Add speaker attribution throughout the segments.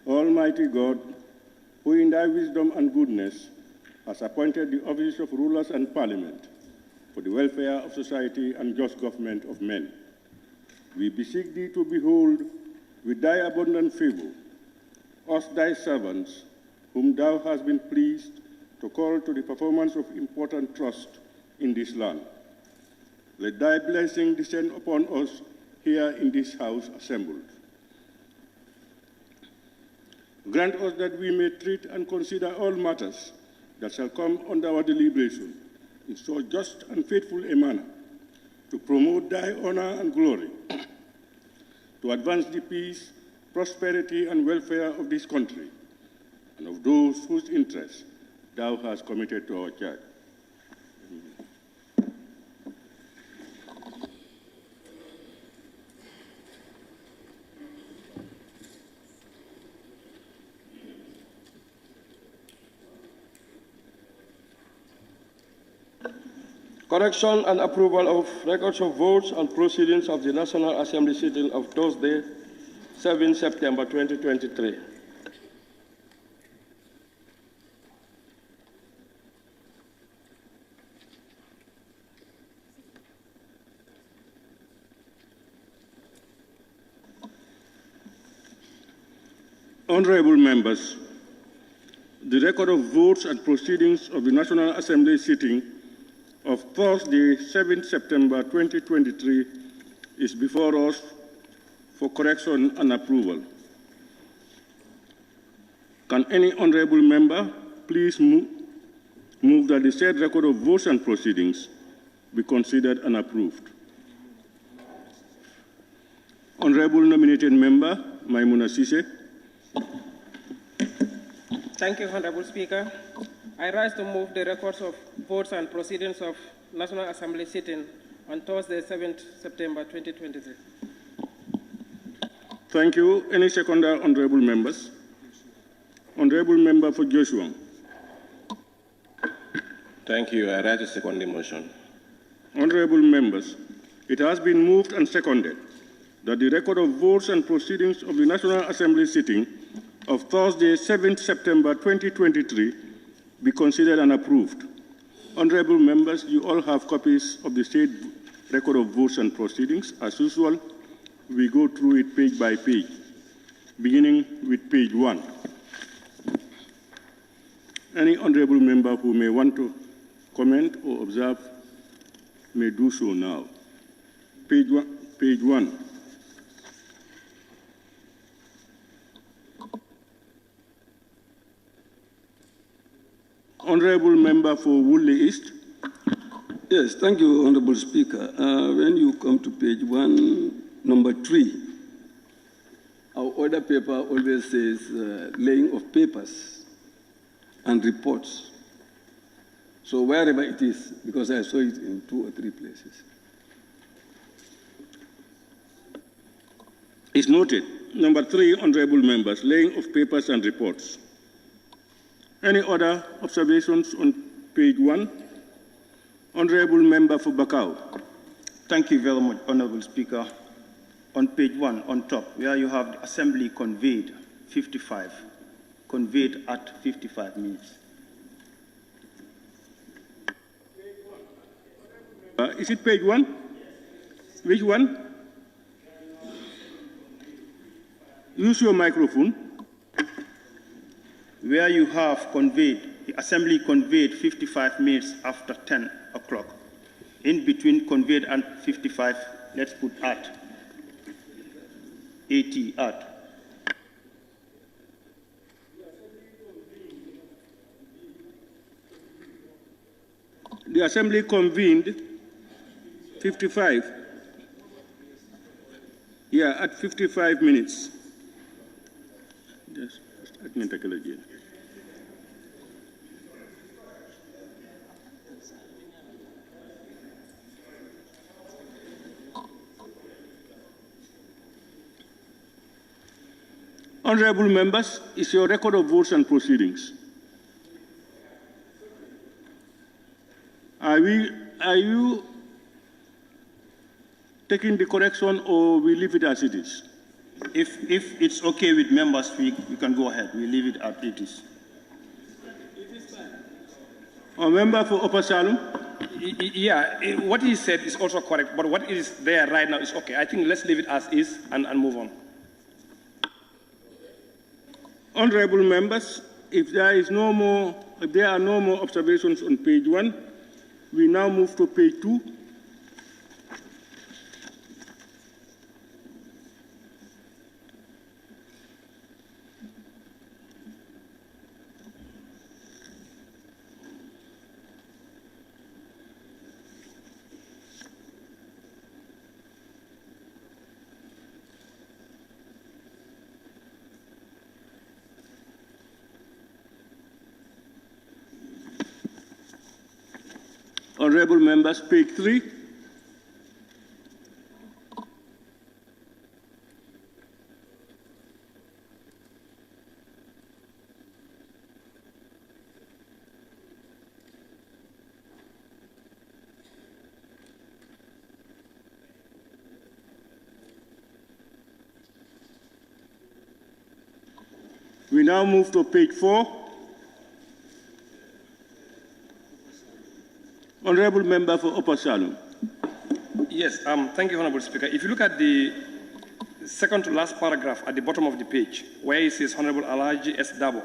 Speaker 1: Almighty God, who in thy wisdom and goodness has appointed the offices of rulers and parliament for the welfare of society and just government of men, we beseech thee to behold with thy abundant favor us thy servants, whom thou hast been pleased to call to the performance of important trust in this land. Let thy blessing descend upon us here in this house assembled. Grant us that we may treat and consider all matters that shall come under our deliberation in so just and faithful a manner to promote thy honor and glory, to advance the peace, prosperity, and welfare of this country and of those whose interests thou hast committed to our charge.
Speaker 2: Correction and approval of records of votes and proceedings of the National Assembly sitting of Thursday, 7 September 2023.
Speaker 1: Honorable members, the record of votes and proceedings of the National Assembly sitting of Thursday, 7 September 2023 is before us for correction and approval. Can any honorable member please move that the said record of votes and proceedings be considered and approved? Honorable nominated member, Maimouna Sise.
Speaker 3: Thank you, Honorable Speaker. I rise to move the records of votes and proceedings of National Assembly sitting on Thursday, 7th September 2023.
Speaker 1: Thank you. Any seconder, honorable members? Honorable member for Joshua.
Speaker 4: Thank you. I rise to second the motion.
Speaker 1: Honorable members, it has been moved and seconded that the record of votes and proceedings of the National Assembly sitting of Thursday, 7th September 2023 be considered and approved. Honorable members, you all have copies of the said record of votes and proceedings. As usual, we go through it page by page, beginning with page 1. Any honorable member who may want to comment or observe may do so now. Page 1. Page 1. Honorable member for Woodley East.
Speaker 5: Yes, thank you, Honorable Speaker. When you come to page 1, number 3, our order paper always says laying of papers and reports. So wherever it is, because I saw it in 2 or 3 places.
Speaker 1: It's noted. Number 3, honorable members, laying of papers and reports. Any other observations on page 1? Honorable member for Bakau.
Speaker 6: Thank you very much, Honorable Speaker. On page 1, on top, where you have the assembly conveyed 55, conveyed at 55 minutes.
Speaker 1: Is it page 1? Which one? Use your microphone.
Speaker 6: Where you have conveyed, the assembly conveyed 55 minutes after 10 o'clock. In between conveyed and 55, let's put at. 80 at.
Speaker 1: The assembly convened 55. Yeah, at 55 minutes. Yes, let me take a look again. Honorable members, is your record of votes and proceedings. Are you taking the correction or we leave it as it is?
Speaker 6: If it's okay with members, we can go ahead. We leave it as it is.
Speaker 1: A member for Upper Salem?
Speaker 7: Yeah, what he said is also correct, but what is there right now is okay. I think let's leave it as is and move on.
Speaker 1: Honorable members, if there are no more observations on page 1, we now move to page 2. Honorable members, page 3. We now move to page 4. Honorable member for Upper Salem.
Speaker 7: Yes, thank you, Honorable Speaker. If you look at the second to last paragraph at the bottom of the page, where it says Honorable Alaji S. Dabo,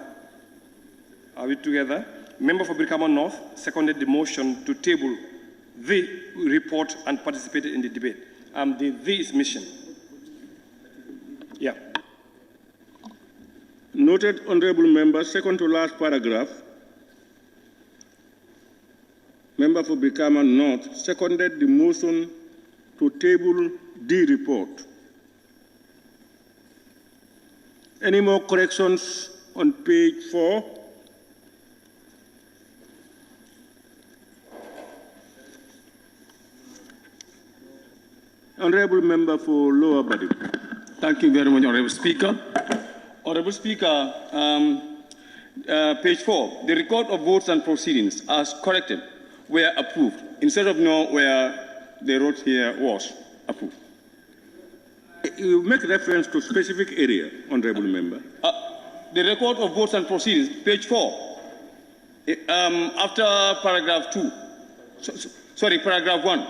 Speaker 7: are we together? Member for Brikama North seconded the motion to table the report and participated in the debate. The is mission. Yeah.
Speaker 1: Noted, honorable member, second to last paragraph. Member for Brikama North seconded the motion to table the report. Any more corrections on page 4? Honorable member for Lower Body.
Speaker 8: Thank you very much, Honorable Speaker. Honorable Speaker, page 4, the record of votes and proceedings as corrected were approved, instead of no where they wrote here was approved.
Speaker 1: You make reference to specific area, honorable member.
Speaker 8: The record of votes and proceedings, page 4, after paragraph 2, paragraph 1,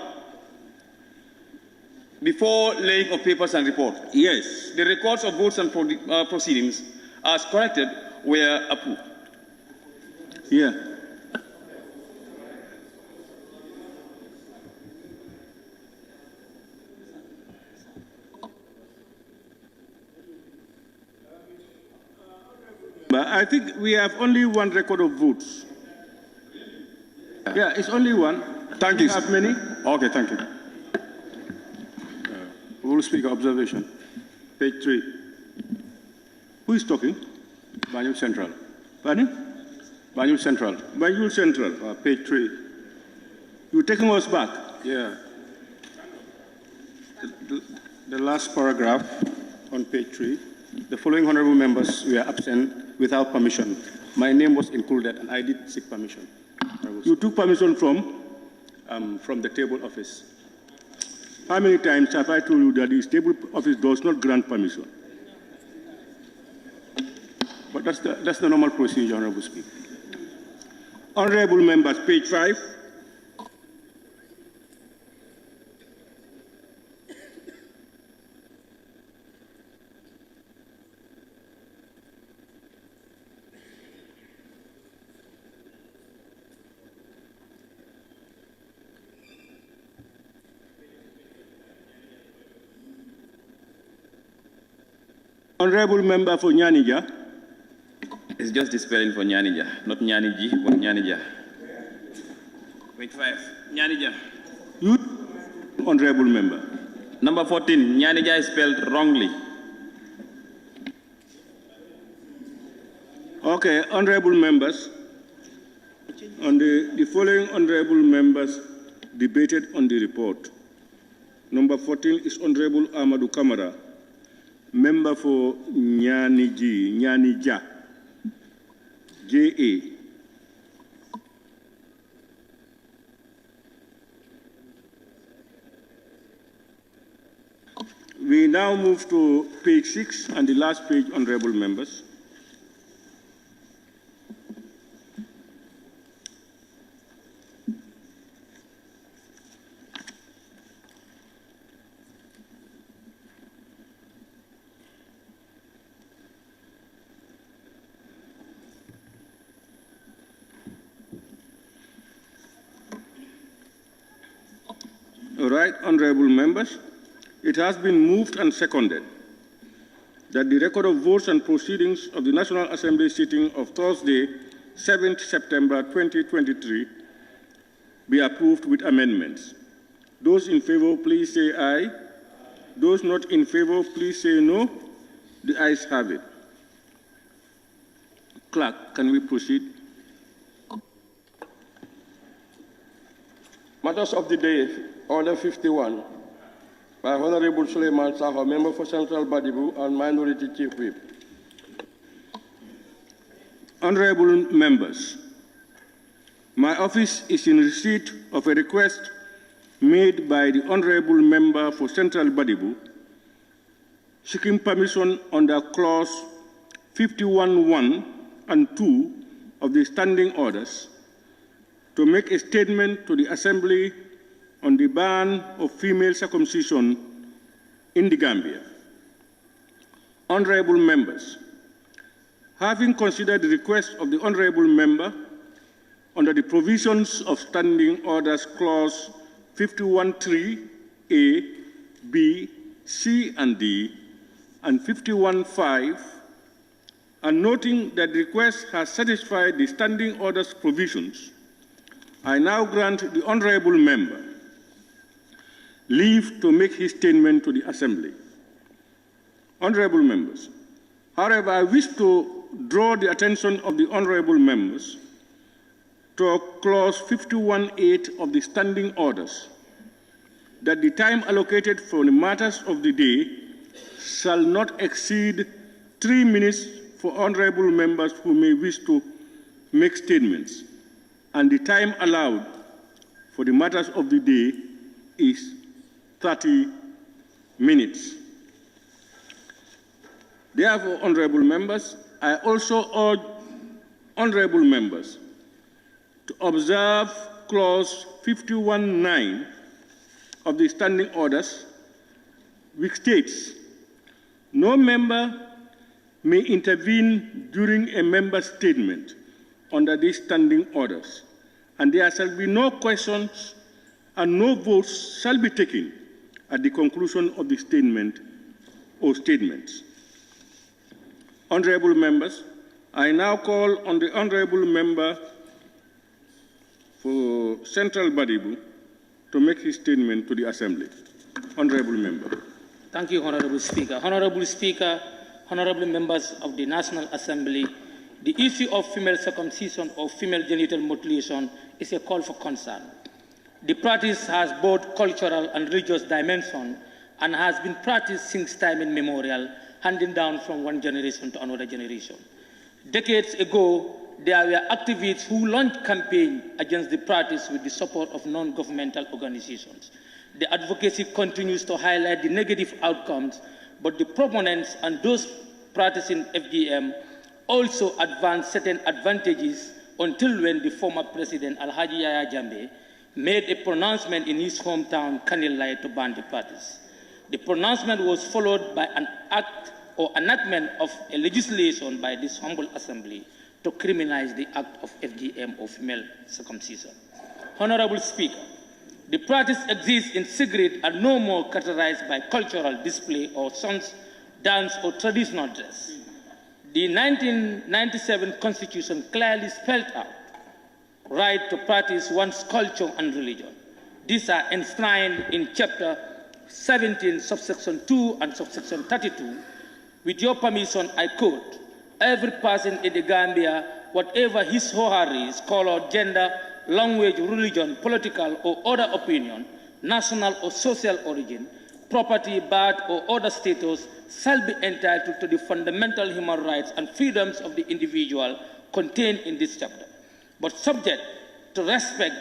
Speaker 8: before laying of papers and report.
Speaker 1: Yes.
Speaker 8: The records of votes and proceedings as corrected were approved.
Speaker 1: Yeah. But I think we have only one record of votes. Yeah, it's only one.
Speaker 9: Thank you.
Speaker 1: Have many?
Speaker 9: Okay, thank you. Honorable Speaker, observation. Page 3.
Speaker 1: Who is talking?
Speaker 9: Banjul Central.
Speaker 1: Pardon?
Speaker 9: Banjul Central.
Speaker 1: Banjul Central.
Speaker 9: Page 3.
Speaker 1: You're taking us back?
Speaker 9: Yeah. The last paragraph on page 3. The following honorable members were absent without permission. My name was included and I did seek permission.
Speaker 1: You took permission from?
Speaker 9: From the table office.
Speaker 1: How many times have I told you that the table office does not grant permission?
Speaker 9: But that's the normal procedure, Honorable Speaker.
Speaker 1: Honorable members, page 5. Honorable member for Nyanija.
Speaker 10: It's just the spelling for Nyanija, not Nyaniji, but Nyanija. Page 5, Nyanija.
Speaker 1: Youth, honorable member.
Speaker 10: Number 14, Nyanija is spelled wrongly.
Speaker 1: Okay, honorable members. On the following honorable members debated on the report. Number 14 is Honorable Amadou Kamara, member for Nyanija, JA. We now move to page 6 and the last page, honorable members. All right, honorable members, it has been moved and seconded that the record of votes and proceedings of the National Assembly sitting of Thursday, 7th September 2023 be approved with amendments. Those in favor, please say aye. Those not in favor, please say no. The ayes have it. Clerk, can we proceed?
Speaker 2: Matters of the day, Order 51, by Honorable Suleiman Saha, Member for Central Badibu and Minority Chief Whip.
Speaker 1: Honorable members, my office is in receipt of a request made by the Honorable Member for Central Badibu seeking permission under Clause 51(1) and 2 of the Standing Orders to make a statement to the Assembly on the ban of female circumcision in the Gambia. Honorable members, having considered the request of the Honorable Member under the provisions of Standing Orders Clause 51(3)(a), b, c, and d, and 51(5), and noting that the request has satisfied the Standing Orders provisions, I now grant the Honorable Member leave to make his statement to the Assembly. Honorable members, however, I wish to draw the attention of the Honorable members to Clause 51(8) of the Standing Orders, that the time allocated for the matters of the day shall not exceed 3 minutes for honorable members who may wish to make statements, and the time allowed for the matters of the day is 30 minutes. Therefore, honorable members, I also urge honorable members to observe Clause 51(9) of the Standing Orders, which states, no member may intervene during a member's statement under these Standing Orders, and there shall be no questions and no votes shall be taken at the conclusion of the statement or statements. Honorable members, I now call on the Honorable Member for Central Badibu to make his statement to the Assembly. Honorable Member.
Speaker 11: Thank you, Honorable Speaker. Honorable Speaker, honorable members of the National Assembly, the issue of female circumcision or female genital mutilation is a call for concern. The practice has both cultural and religious dimension and has been practiced since time immemorial, handing down from one generation to another generation. Decades ago, there were activists who launched campaigns against the practice with the support of non-governmental organizations. The advocacy continues to highlight the negative outcomes, but the proponents and those practicing FGM also advance certain advantages until when the former president, Alhaji Yaya Jammeh, made a pronouncement in his hometown, Kanilai, to ban the practice. The pronouncement was followed by an act or enactment of a legislation by this humble assembly to criminalize the act of FGM or female circumcision. Honorable Speaker, the practice exists in secret and no more characterized by cultural display or songs, dance, or traditional dress. The 1997 Constitution clearly spelled out right to practice one's culture and religion. These are enshrined in Chapter 17, subsection 2 and subsection 32. With your permission, I quote, every person in the Gambia, whatever his or her race, color, gender, language, religion, political or other opinion, national or social origin, property, birth, or other status, shall be entitled to the fundamental human rights and freedoms of the individual contained in this chapter, but subject to respect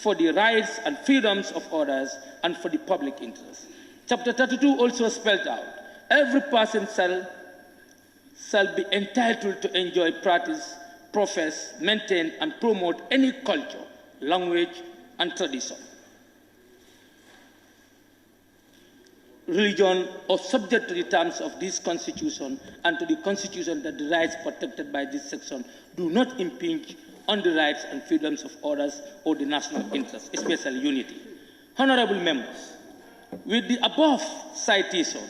Speaker 11: for the rights and freedoms of others and for the public interest. Chapter 32 also spelled out, every person shall be entitled to enjoy, practice, profess, maintain, and promote any culture, language, and tradition, religion, or subject to the terms of this Constitution and to the Constitution, that the rights protected by this section do not impinge on the rights and freedoms of others or the national interest, especially unity. Honorable members, with the above citation,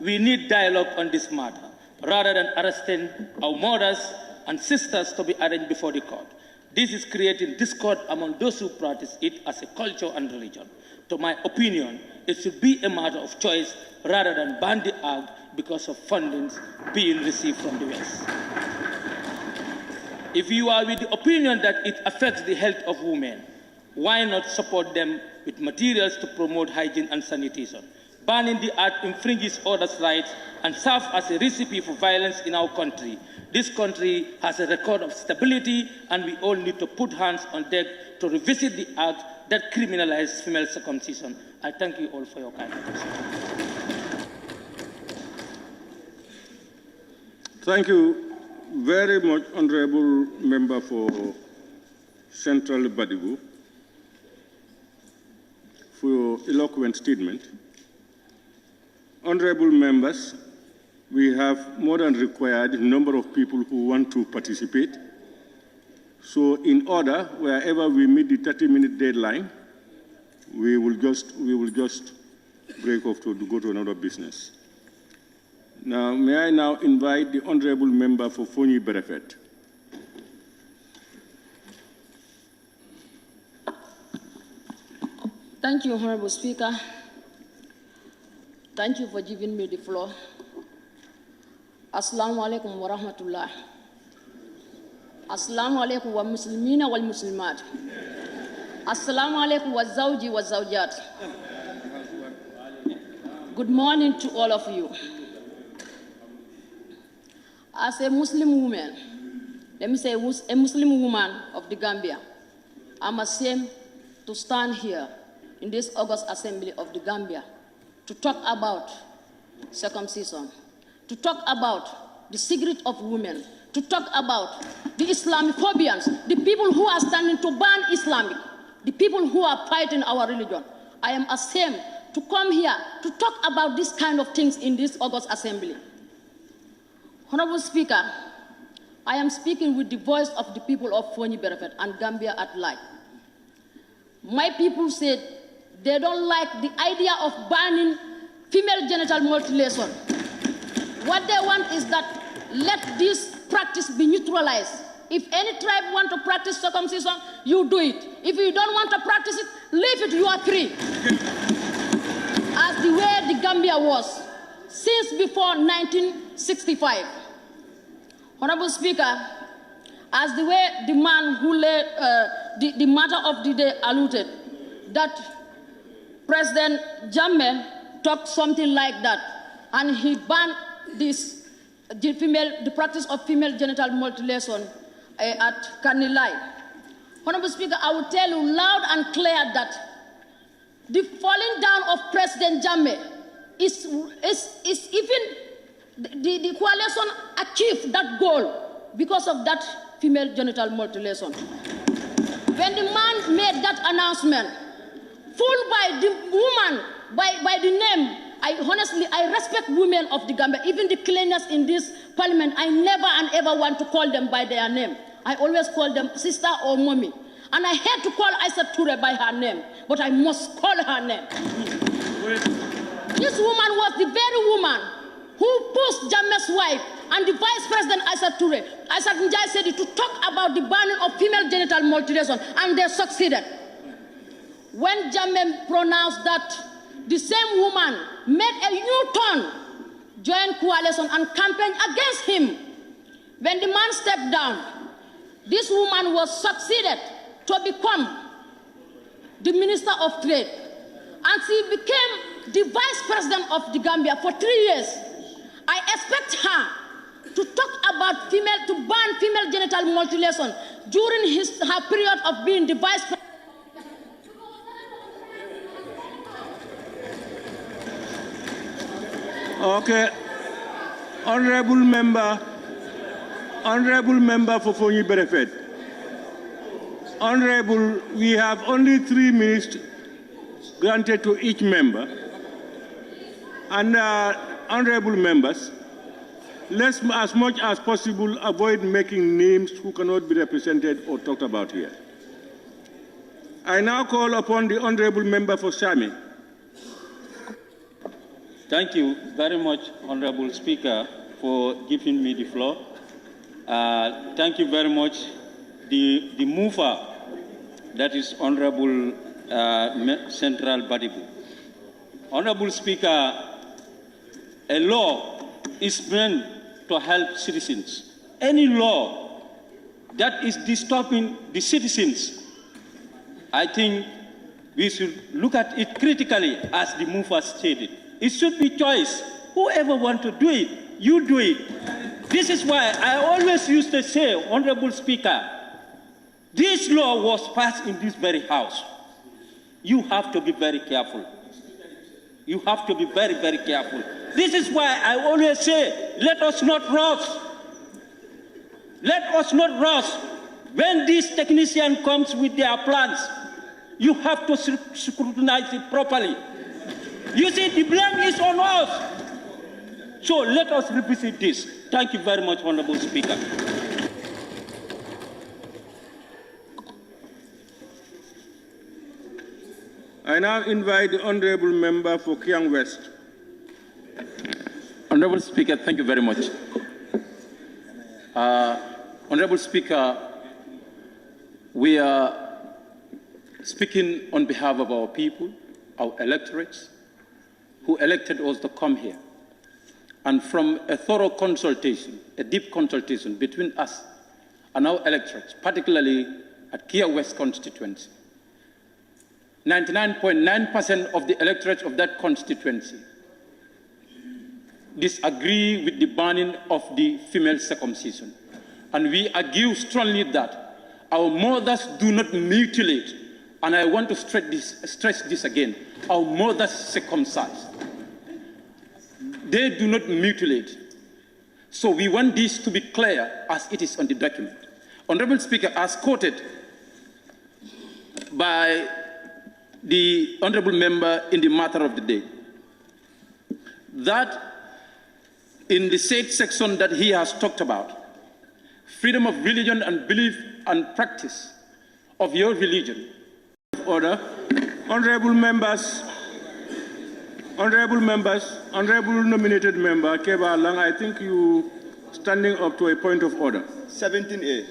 Speaker 11: we need dialogue on this matter, rather than arresting our mothers and sisters to be arraigned before the court. This is creating discord among those who practice it as a culture and religion. To my opinion, it should be a matter of choice rather than ban the act because of fundings being received from the West. If you are with the opinion that it affects the health of women, why not support them with materials to promote hygiene and sanitation? Banning the act infringes others' rights and serves as a recipe for violence in our country. This country has a record of stability, and we all need to put hands on deck to revisit the act that criminalizes female circumcision. I thank you all for your kind attention.
Speaker 1: Thank you very much, Honorable Member for Central Badibu, for your eloquent statement. Honorable members, we have more than required number of people who want to participate. So in order, wherever we meet the 30-minute deadline, we will just break off to go to another business. Now, may I now invite the Honorable Member for Fonyi Berefet.
Speaker 12: Thank you, Honorable Speaker. Thank you for giving me the floor. Assalamu alaikum wa rahmatullah. Assalamu alaikum wa muslimina wal muslimat. Assalamu alaikum wa zawji wa zawjat. Good morning to all of you. As a Muslim woman, let me say a Muslim woman of the Gambia, I'm ashamed to stand here in this August Assembly of the Gambia to talk about circumcision, to talk about the secret of women, to talk about the Islamophobians, the people who are standing to ban Islamic, the people who are fighting our religion. I am ashamed to come here to talk about this kind of things in this August Assembly. Honorable Speaker, I am speaking with the voice of the people of Fonyi Berefet and Gambia at large. My people said they don't like the idea of banning female genital mutilation. What they want is that let this practice be neutralized. If any tribe want to practice circumcision, you do it. If you don't want to practice it, leave it, you are free. As the way the Gambia was since before 1965. Honorable Speaker, as the way the man who led the matter of the day alluded, that President Jammeh talked something like that, and he banned this, the practice of female genital mutilation at Kanilai. Honorable Speaker, I will tell you loud and clear that the falling down of President Jammeh is even the coalition achieved that goal because of that female genital mutilation. When the man made that announcement, fooled by the woman, by the name, I respect women of the Gambia, even the cleaners in this parliament. I never and ever want to call them by their name. I always call them sister or mommy. And I hate to call Aissatou Touré by her name, but I must call her name. This woman was the very woman who pushed Jammeh's wife and the Vice President Aissatou Touré, Aissatou Njie said, to talk about the banning of female genital mutilation, and they succeeded. When Jammeh pronounced that, the same woman made a U-turn, joined coalition and campaigned against him. When the man stepped down, this woman was succeeded to become the Minister of Trade, and she became the Vice President of the Gambia for 3 years. I expect her to talk about to ban female genital mutilation during her period of being the Vice President.
Speaker 1: Okay. Honorable member Fofonyi Berefet. Honorable, we have only 3 minutes granted to each member. And honorable members, let's as much as possible avoid making names who cannot be represented or talked about here. I now call upon the honorable member for Sami.
Speaker 13: Thank you very much, Honorable Speaker, for giving me the floor. Thank you very much, the mover, that is Honorable Central Badibu. Honorable Speaker, a law is meant to help citizens. Any law that is disturbing the citizens, I think we should look at it critically, as the mover stated. It should be choice. Whoever wants to do it, you do it. This is why I always used to say, Honorable Speaker, this law was passed in this very house. You have to be very careful. You have to be very, very careful. This is why I always say, let us not rush. Let us not rush. When this technician comes with their plans, you have to scrutinize it properly. You see, the blame is on us. So let us revisit this. Thank you very much, Honorable Speaker.
Speaker 1: I now invite the honorable member for Kiang West.
Speaker 14: Honorable Speaker, thank you very much. Honorable Speaker, we are speaking on behalf of our people, our electorates, who elected us to come here. And from a thorough consultation, a deep consultation between us and our electorates, particularly at Kia West constituency, 99.9% of the electorates of that constituency disagree with the banning of the female circumcision. And we argue strongly that our mothers do not mutilate, and I want to stress this again, our mothers circumcise. They do not mutilate. So we want this to be clear as it is on the document. Honorable Speaker, as quoted by the honorable member in the matter of the day, that in the said section that he has talked about, freedom of religion and belief and practice of your religion.
Speaker 1: Order. Honorable members, honorable nominated member, Keba Lang, I think you standing up to a point of order.
Speaker 15: 17A.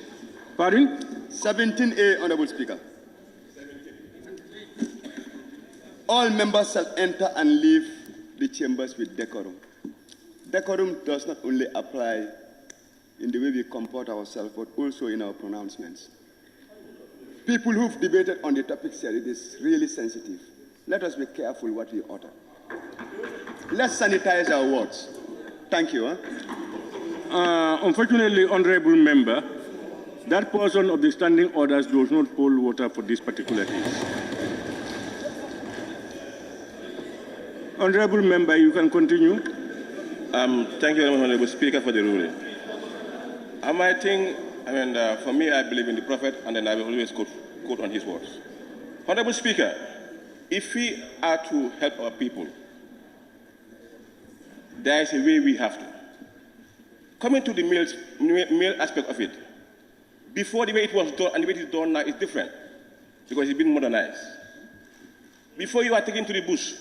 Speaker 1: Pardon?
Speaker 15: 17A, Honorable Speaker. All members shall enter and leave the chambers with decorum. Decorum does not only apply in the way we comport ourselves, but also in our pronouncements. People who've debated on the topic here, it is really sensitive. Let us be careful what we utter. Let's sanitize our words. Thank you.
Speaker 1: Unfortunately, honorable member, that portion of the standing orders does not hold water for this particular case. Honorable member, you can continue.
Speaker 4: Thank you, Honorable Speaker, for the ruling. For me, I believe in the Prophet, and then I will always quote on his words. Honorable Speaker, if we are to help our people, there is a way we have to. Coming to the male aspect of it, before the way it was done and the way it is done now is different, because it's been modernized. Before you are taken to the bush,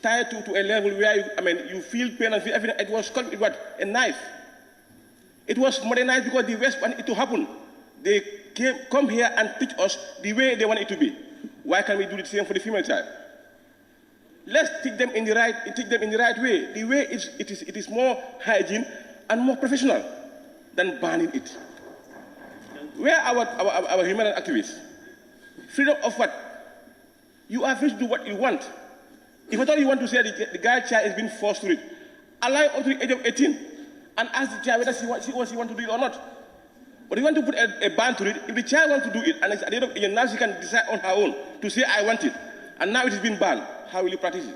Speaker 4: tied to a level where you feel pain and feel everything, it was called a knife. It was modernized because the West wanted it to happen. They come here and teach us the way they want it to be. Why can't we do the same for the female child? Let's teach them in the right way. The way it is more hygiene and more professional than banning it. Where are our human rights activists? Freedom of what? You are free to do what you want. If at all you want to say the girl child is being forced to it, allow up to the age of 18 and ask the child whether she wants to do it or not. But you want to put a ban to it, if the child wants to do it, and at the end of the year, now she can decide on her own to say, I want it, and now it has been banned, how will you practice it?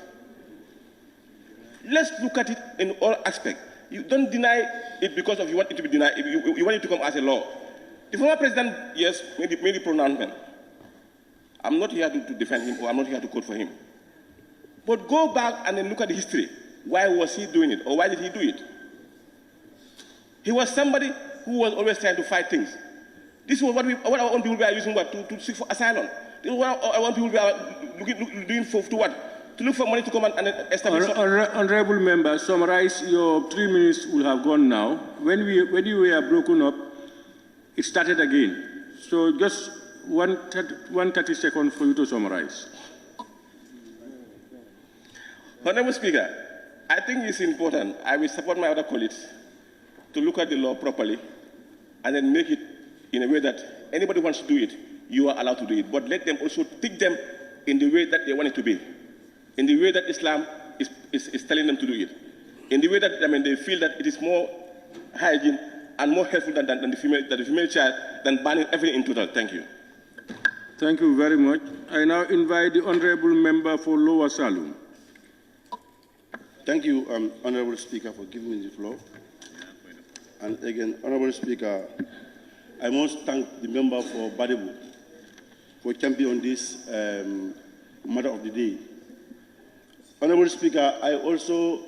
Speaker 4: Let's look at it in all aspects. You don't deny it because of you want it to be denied. You want it to come as a law. The former president, yes, made the pronouncement. I'm not here to defend him, or I'm not here to quote for him. But go back and then look at the history. Why was he doing it, or why did he do it? He was somebody who was always trying to fight things. This was what our own people were using to seek for asylum. This is what our own people were doing to what? To look for money to come and establish.
Speaker 1: Honorable member, summarize. Your 3 minutes will have gone now. When you were broken up, it started again. So just 130 seconds for you to summarize.
Speaker 4: Honorable Speaker, I think it's important. I will support my other colleagues to look at the law properly and then make it in a way that anybody who wants to do it, you are allowed to do it. But let them also teach them in the way that they want it to be, in the way that Islam is telling them to do it, in the way that they feel that it is more hygiene and more helpful than the female child, than banning everything in total. Thank you.
Speaker 1: Thank you very much. I now invite the honorable member for Lower Saloon.
Speaker 16: Thank you, Honorable Speaker, for giving me the floor. And again, Honorable Speaker, I must thank the member for Badebu for championing this matter of the day. Honorable Speaker, I also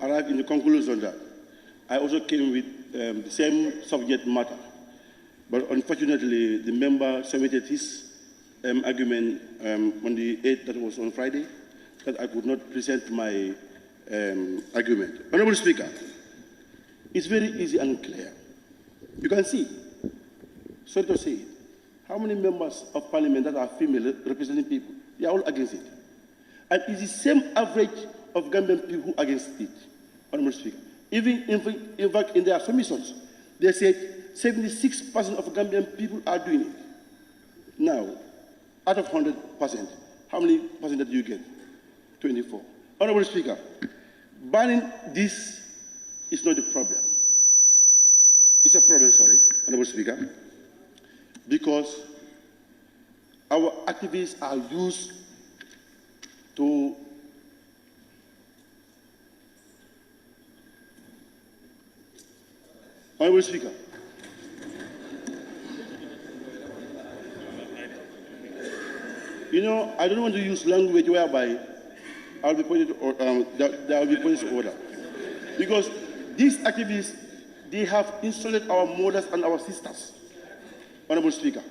Speaker 16: arrived in the conclusion that I also came with the same subject matter, but unfortunately, the member submitted his argument on the 8th, that was on Friday, that I could not present my argument. Honorable Speaker, it's very easy and clear. You can see, so to say, how many members of parliament that are female representing people, they are all against it. And it's the same average of Gambian people who are against it, Honorable Speaker. Even in fact, in their submissions, they said 76% of Gambian people are doing it. Now, out of 100%, how many percent did you get? 24. Honorable Speaker, banning this is not the problem. It's a problem, sorry, Honorable Speaker, because our activists are used to Honorable Speaker, you know, I don't want to use language whereby I'll be pointed to, there will be points of order. Because these activists, they have insulted our mothers and our sisters, Honorable Speaker.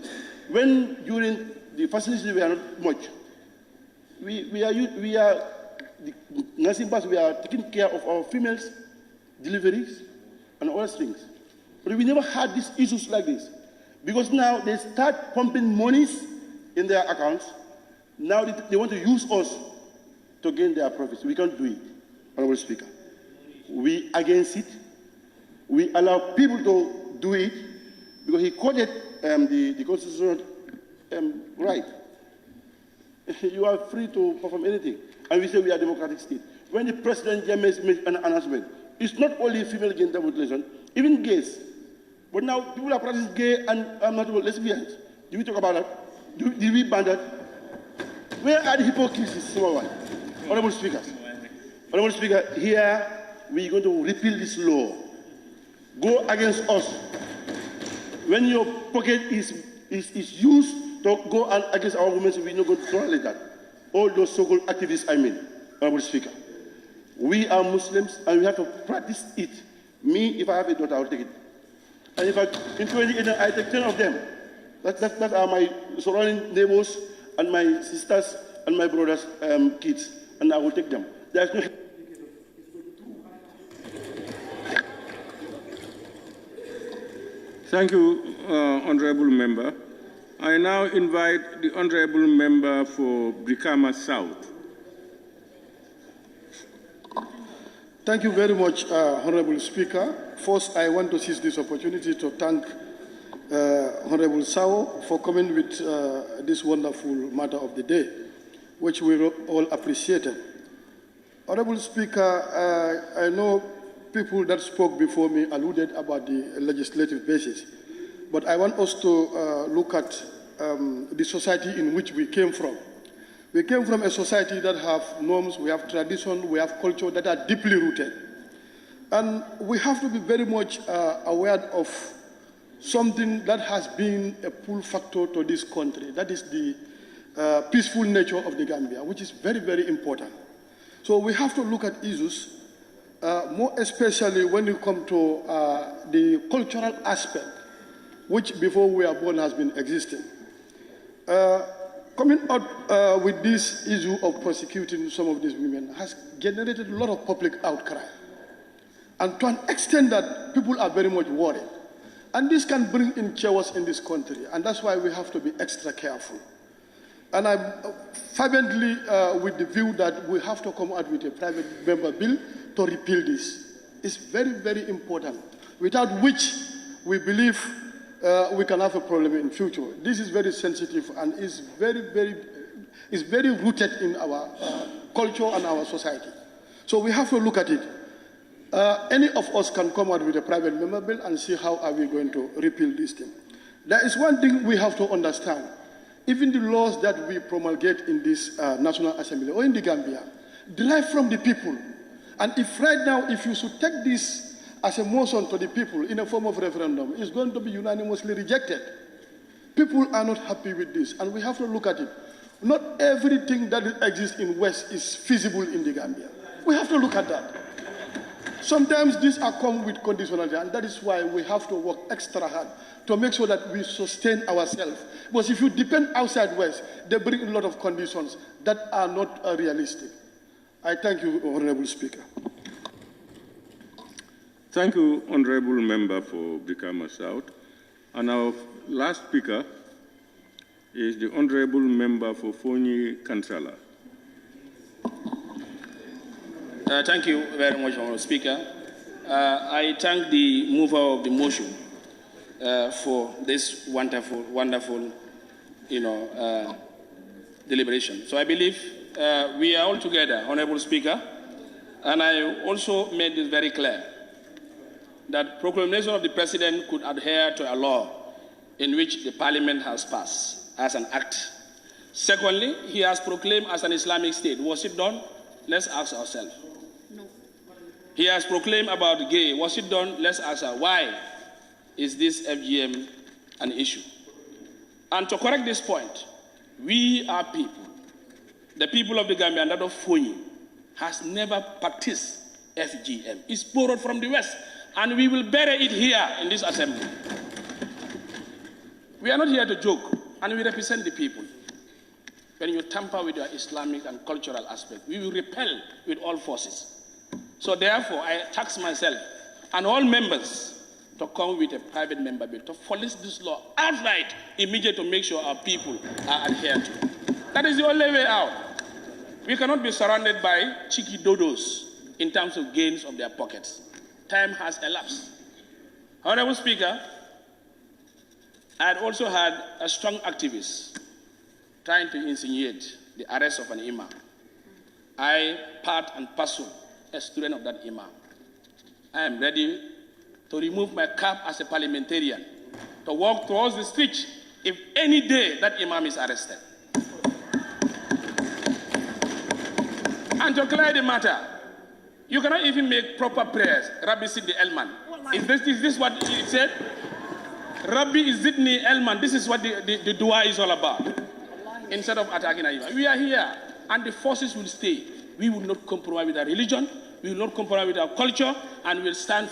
Speaker 16: When during the facilities we are not much, we are the nursing bus, we are taking care of our females, deliveries, and other things. But we never had these issues like this. Because now they start pumping monies in their accounts. Now they want to use us to gain their profits. We can't do it, Honorable Speaker. We against it. We allow people to do it because he quoted the constitutional right. You are free to perform anything. And we say we are a democratic state. When the President James made an announcement, it's not only female genital mutilation, even gays. But now people are practicing gay and lesbians. Did we talk about that? Did we ban that? Where are the hypocrisies, number one? Honorable Speakers. Honorable Speaker, here we're going to repeal this law. Go against us. When your pocket is used to go against our women, we're not going to tolerate that. All those so-called activists, Honorable Speaker. We are Muslims and we have to practice it. Me, if I have a daughter, I'll take it. And if in 2018, I take 10 of them. That are my surrounding neighbors and my sisters and my brothers' kids. And I will take them. There's no...
Speaker 1: Thank you, Honorable Member. I now invite the Honorable Member for Brikama South.
Speaker 17: Thank you very much, Honorable Speaker. First, I want to seize this opportunity to thank Honorable Sao for coming with this wonderful matter of the day, which we all appreciated. Honorable Speaker, I know people that spoke before me alluded about the legislative basis, but I want us to look at the society in which we came from. We came from a society that have norms, we have tradition, we have culture that are deeply rooted. And we have to be very much aware of something that has been a pull factor to this country. That is the peaceful nature of the Gambia, which is very, very important. So we have to look at issues, more especially when you come to the cultural aspect, which before we are born has been existing. Coming out with this issue of prosecuting some of these women has generated a lot of public outcry. And to an extent that people are very much worried. And this can bring in chaos in this country. And that's why we have to be extra careful. And I'm fervently with the view that we have to come out with a private member bill to repeal this. It's very, very important, without which we believe we can have a problem in future. This is very sensitive and is very rooted in our culture and our society. So we have to look at it. Any of us can come out with a private member bill and see how are we going to repeal this thing. There is one thing we have to understand. Even the laws that we promulgate in this National Assembly or in the Gambia derive from the people. And if right now, if you should take this as a motion to the people in a form of referendum, it's going to be unanimously rejected. People are not happy with this, and we have to look at it. Not everything that exists in West is feasible in the Gambia. We have to look at that. Sometimes these are come with conditionality, and that is why we have to work extra hard to make sure that we sustain ourselves. Because if you depend outside West, they bring a lot of conditions that are not realistic. I thank you, Honorable Speaker.
Speaker 1: Thank you, Honorable Member for Brikama South. And our last speaker is the Honorable Member for Fonyi Kansala.
Speaker 18: Thank you very much, Honorable Speaker. I thank the mover of the motion for this wonderful, deliberation. So I believe we are all together, Honorable Speaker, and I also made this very clear that proclamation of the President could adhere to a law in which the Parliament has passed as an act. Secondly, he has proclaimed as an Islamic state. Was it done? Let's ask ourselves. No. He has proclaimed about gay. Was it done? Let's ask ourselves. Why is this FGM an issue? And to correct this point, we are people. The people of the Gambia and that of Fonyi has never practiced FGM. It's borrowed from the West. And we will bury it here in this assembly. We are not here to joke, and we represent the people. When you tamper with your Islamic and cultural aspect, we will repel with all forces. So therefore, I tax myself and all members to come with a private member bill, to police this law outright, immediately to make sure our people are adhered to. That is the only way out. We cannot be surrounded by cheeky dodos in terms of gains of their pockets. Time has elapsed. Honorable Speaker, I had also had a strong activist trying to insinuate the arrest of an imam. I, part and parcel, a student of that imam. I am ready to remove my cap as a parliamentarian, to walk towards the street if any day that imam is arrested. And to clear the matter, you cannot even make proper prayers. Rabbi Sidni Elman. Is this what it said? Rabbi Sidni Elman. This is what the dua is all about. Instead of attacking Imam. We are here, and the forces will stay. We will not compromise with our religion. We will not compromise with our culture, and we will stand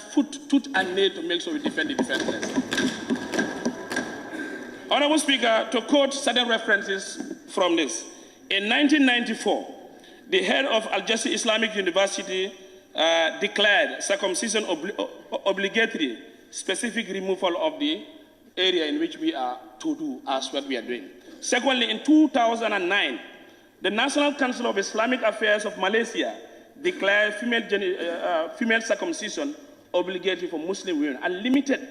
Speaker 18: tooth and nail to make sure we defend the defenseless. Honorable Speaker, to quote certain references from this. In 1994, the head of Al-Jassi Islamic University declared circumcision obligatory, specific removal of the area in which we are to do as what we are doing. Secondly, in 2009, the National Council of Islamic Affairs of Malaysia declared female circumcision obligatory for Muslim women and limited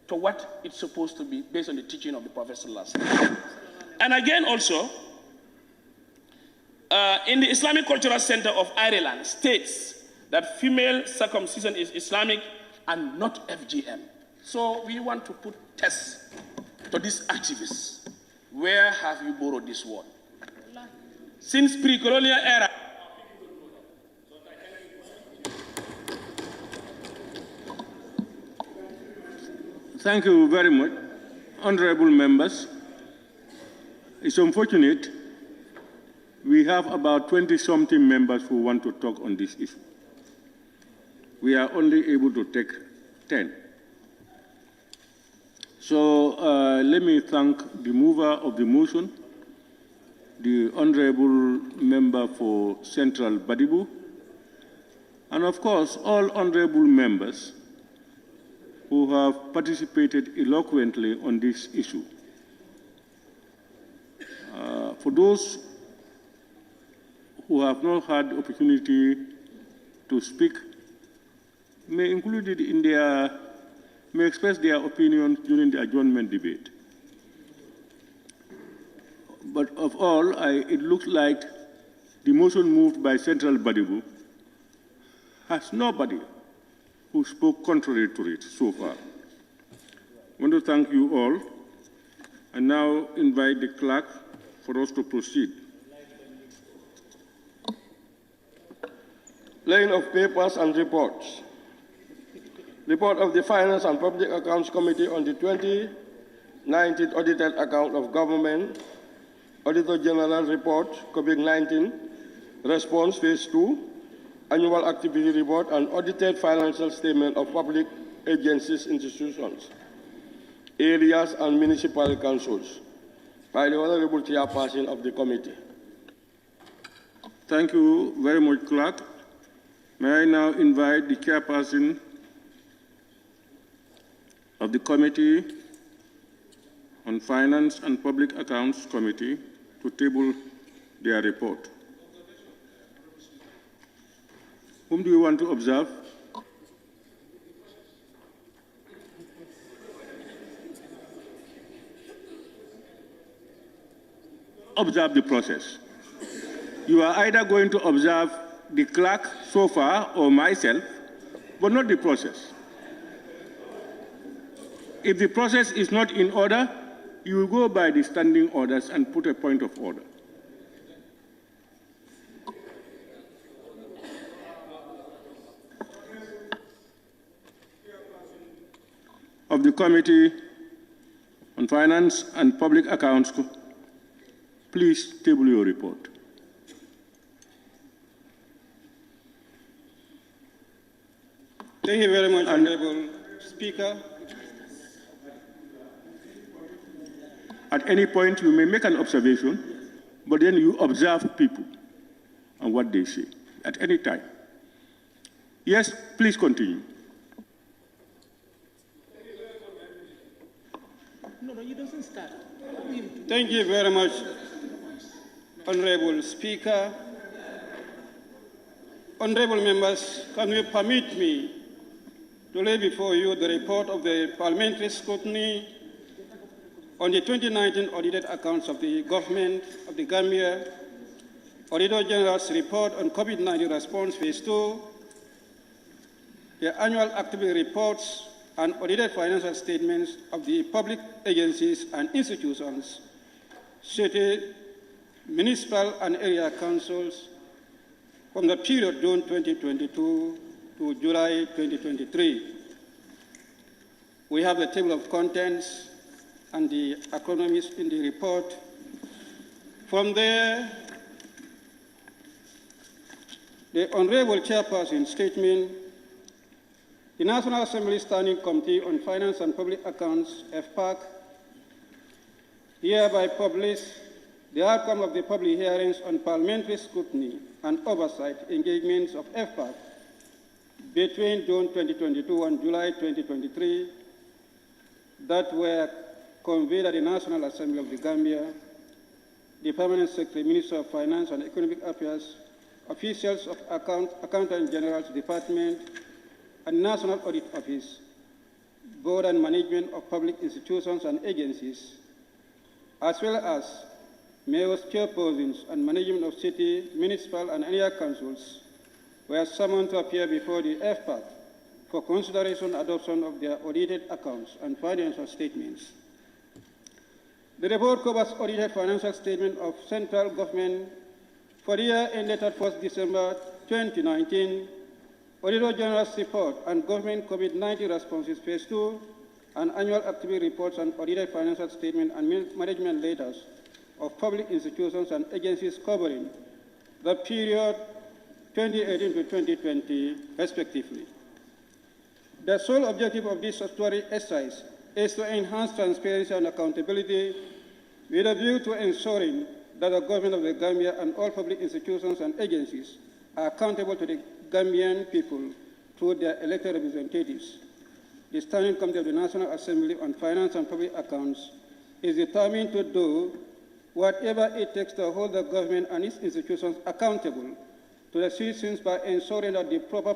Speaker 18: to what it's supposed to be based on the teaching of the Prophet ﷺ. And again also, in the Islamic Cultural Center of Ireland states that female circumcision is Islamic and not FGM. So we want to put tests to these activists. Where have you borrowed this word? since pre-colonial era.
Speaker 1: Thank you very much, honorable members. It's unfortunate we have about 20-something members who want to talk on this issue. We are only able to take 10. So let me thank the mover of the motion, the honorable member for Central Badibu, and of course all honorable members who have participated eloquently on this issue. For those who have not had the opportunity to speak, may include it in may express their opinions during the adjournment debate. But of all, it looks like the motion moved by Central Badibu has nobody who spoke contrary to it so far. I want to thank you all, and now invite the clerk for us to proceed.
Speaker 2: Laying of papers and reports. Report of the Finance and Public Accounts Committee on the 2019 Audited Account of Government, Auditor General Report, COVID-19, Response Phase 2, Annual Activity Report, and Audited Financial Statement of Public Agencies, Institutions, Areas, and Municipal Councils, by the Honorable Chairperson of the Committee.
Speaker 1: Thank you very much, Clerk. May I now invite the Chairperson of the Committee on Finance and Public Accounts Committee to table their report. Whom do you want to observe? Observe the process. You are either going to observe the clerk so far or myself, but not the process. If the process is not in order, you will go by the standing orders and put a point of order. Of the Committee on Finance and Public Accounts, please table your report.
Speaker 9: Thank you very much, Honorable Speaker.
Speaker 1: At any point, you may make an observation, but then you observe people and what they say at any time. Yes, please continue.
Speaker 11: No, you doesn't start.
Speaker 9: Thank you very much, Honorable Speaker. Honorable members, can you permit me to lay before you the report of the Parliamentary Scrutiny on the 2019 audited accounts of the Government of the Gambia, Auditor General's report on COVID-19 response phase 2, the annual activity reports and audited financial statements of the public agencies and institutions, city, municipal and area councils from the period June 2022 to July 2023. We have the table of contents and the acronyms in the report. From there, the Honorable Chairperson's statement, the National Assembly Standing Committee on Finance and Public Accounts, FPAC, hereby publish the outcome of the public hearings on parliamentary scrutiny and oversight engagements of FPAC between June 2022 and July 2023 that were convened at the National Assembly of the Gambia, the Permanent Secretary, Minister of Finance and Economic Affairs, officials of Accountant General's Department, and National Audit Office, Board and Management of Public Institutions and Agencies, as well as mayors, chairpersons, and management of city, municipal, and area councils were summoned to appear before the FPAC for consideration and adoption of their audited accounts and financial statements. The report covers audited financial statement of central government For the year ended 31st December 2019, Auditor General's report and government COVID-19 responses phase 2 and annual activity reports and audited financial statement and management letters of public institutions and agencies covering the period 2018 to 2020, respectively. The sole objective of this statutory exercise is to enhance transparency and accountability with a view to ensuring that the government of the Gambia and all public institutions and agencies are accountable to the Gambian people through their elected representatives. The Standing Committee of the National Assembly on Finance and Public Accounts is determined to do whatever it takes to hold the government and its institutions accountable to the citizens by ensuring that the proper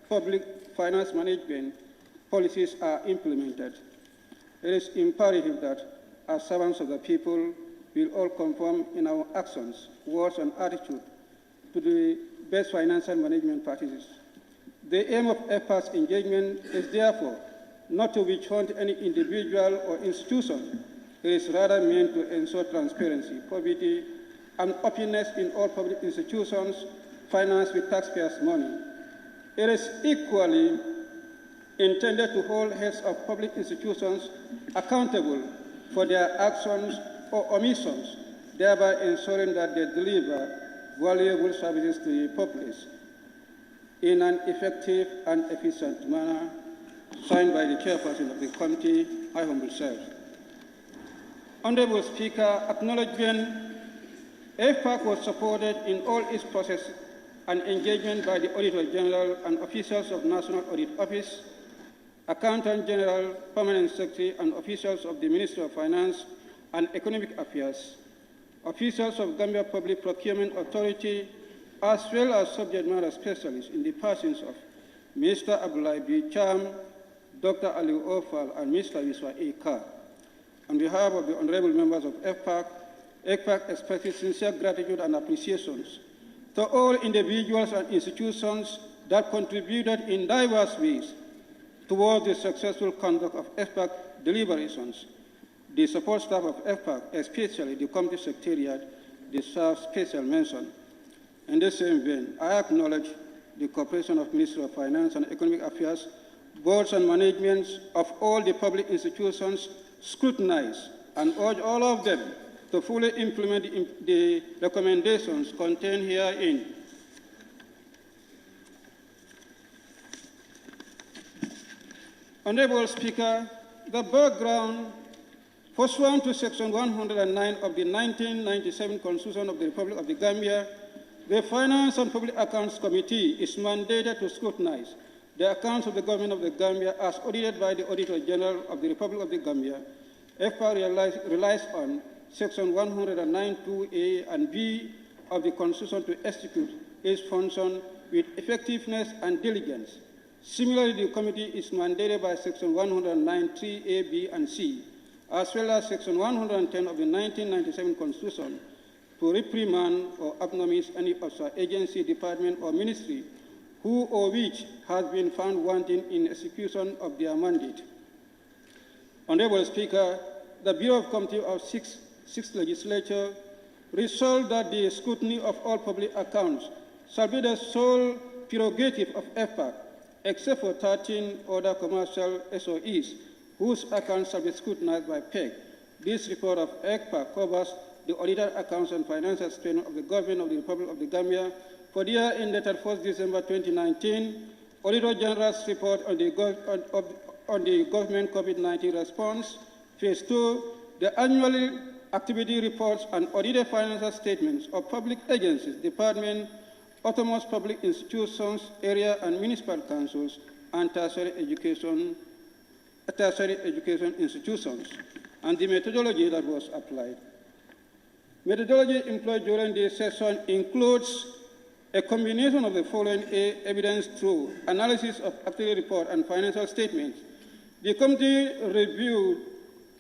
Speaker 9: public finance management policies are implemented. It is imperative that, as servants of the people, we will all conform in our actions, words, and attitude to the best financial management practices. The aim of EFPA's engagement is therefore not to witch-hunt any individual or institution. It is rather meant to ensure transparency, probity, and openness in all public institutions financed with taxpayers' money. It is equally intended to hold heads of public institutions accountable for their actions or omissions, thereby ensuring that they deliver valuable services to the populace in an effective and efficient manner, signed by the chairperson of the committee, my humble self. Honorable Speaker, acknowledgement, EFPAC was supported in all its process and engagement by the Auditor General and officials of National Audit Office, Accountant General, Permanent Secretary, and officials of the Ministry of Finance and Economic Affairs, officials of Gambia Public Procurement Authority, as well as subject matter specialists in the persons of Mr. Abdullah B. Cham, Dr. Ali Ofal, and Mr. Yuswa A. Carr. On behalf of the honorable members of EFPAC, EFPAC expresses sincere gratitude and appreciations to all individuals and institutions that contributed in diverse ways towards the successful conduct of EFPAC deliberations. The support staff of EFPAC, especially the Committee Secretariat, deserves special mention. In the same vein, I acknowledge the cooperation of Ministry of Finance and Economic Affairs, boards and managements of all the public institutions scrutinized and urge all of them to fully implement the recommendations contained herein. Honorable Speaker, the background pursuant to Section 109 of the 1997 Constitution of the Republic of the Gambia, the Finance and Public Accounts Committee is mandated to scrutinize the accounts of the government of the Gambia as audited by the Auditor General of the Republic of the Gambia. EFPA relies on Section 109(2)A and B of the Constitution to execute its function with effectiveness and diligence. Similarly, the committee is mandated by Section 109(3)A, B, and C, as well as Section 110 of the 1997 Constitution, to reprimand or admonish any officer, agency, department, or ministry who or which has been found wanting in execution of their mandate. Honorable Speaker, the Bureau of Committee of Sixth Legislature resolved that the scrutiny of all public accounts shall be the sole prerogative of EFPAC, except for 13 other commercial SOEs, whose accounts shall be scrutinized by PEG. This report of EFPAC covers the audited accounts and financial statement of the government of the Republic of the Gambia for the year ended 1st December 2019, Auditor General's report on the government COVID-19 response, Phase 2, the annual activity reports and audited financial statements of public agencies, departments, autonomous public institutions, area and municipal councils, and tertiary education institutions, and the methodology that was applied. Methodology employed during this session includes a combination of the following evidence through analysis of activity report and financial statements. The committee reviewed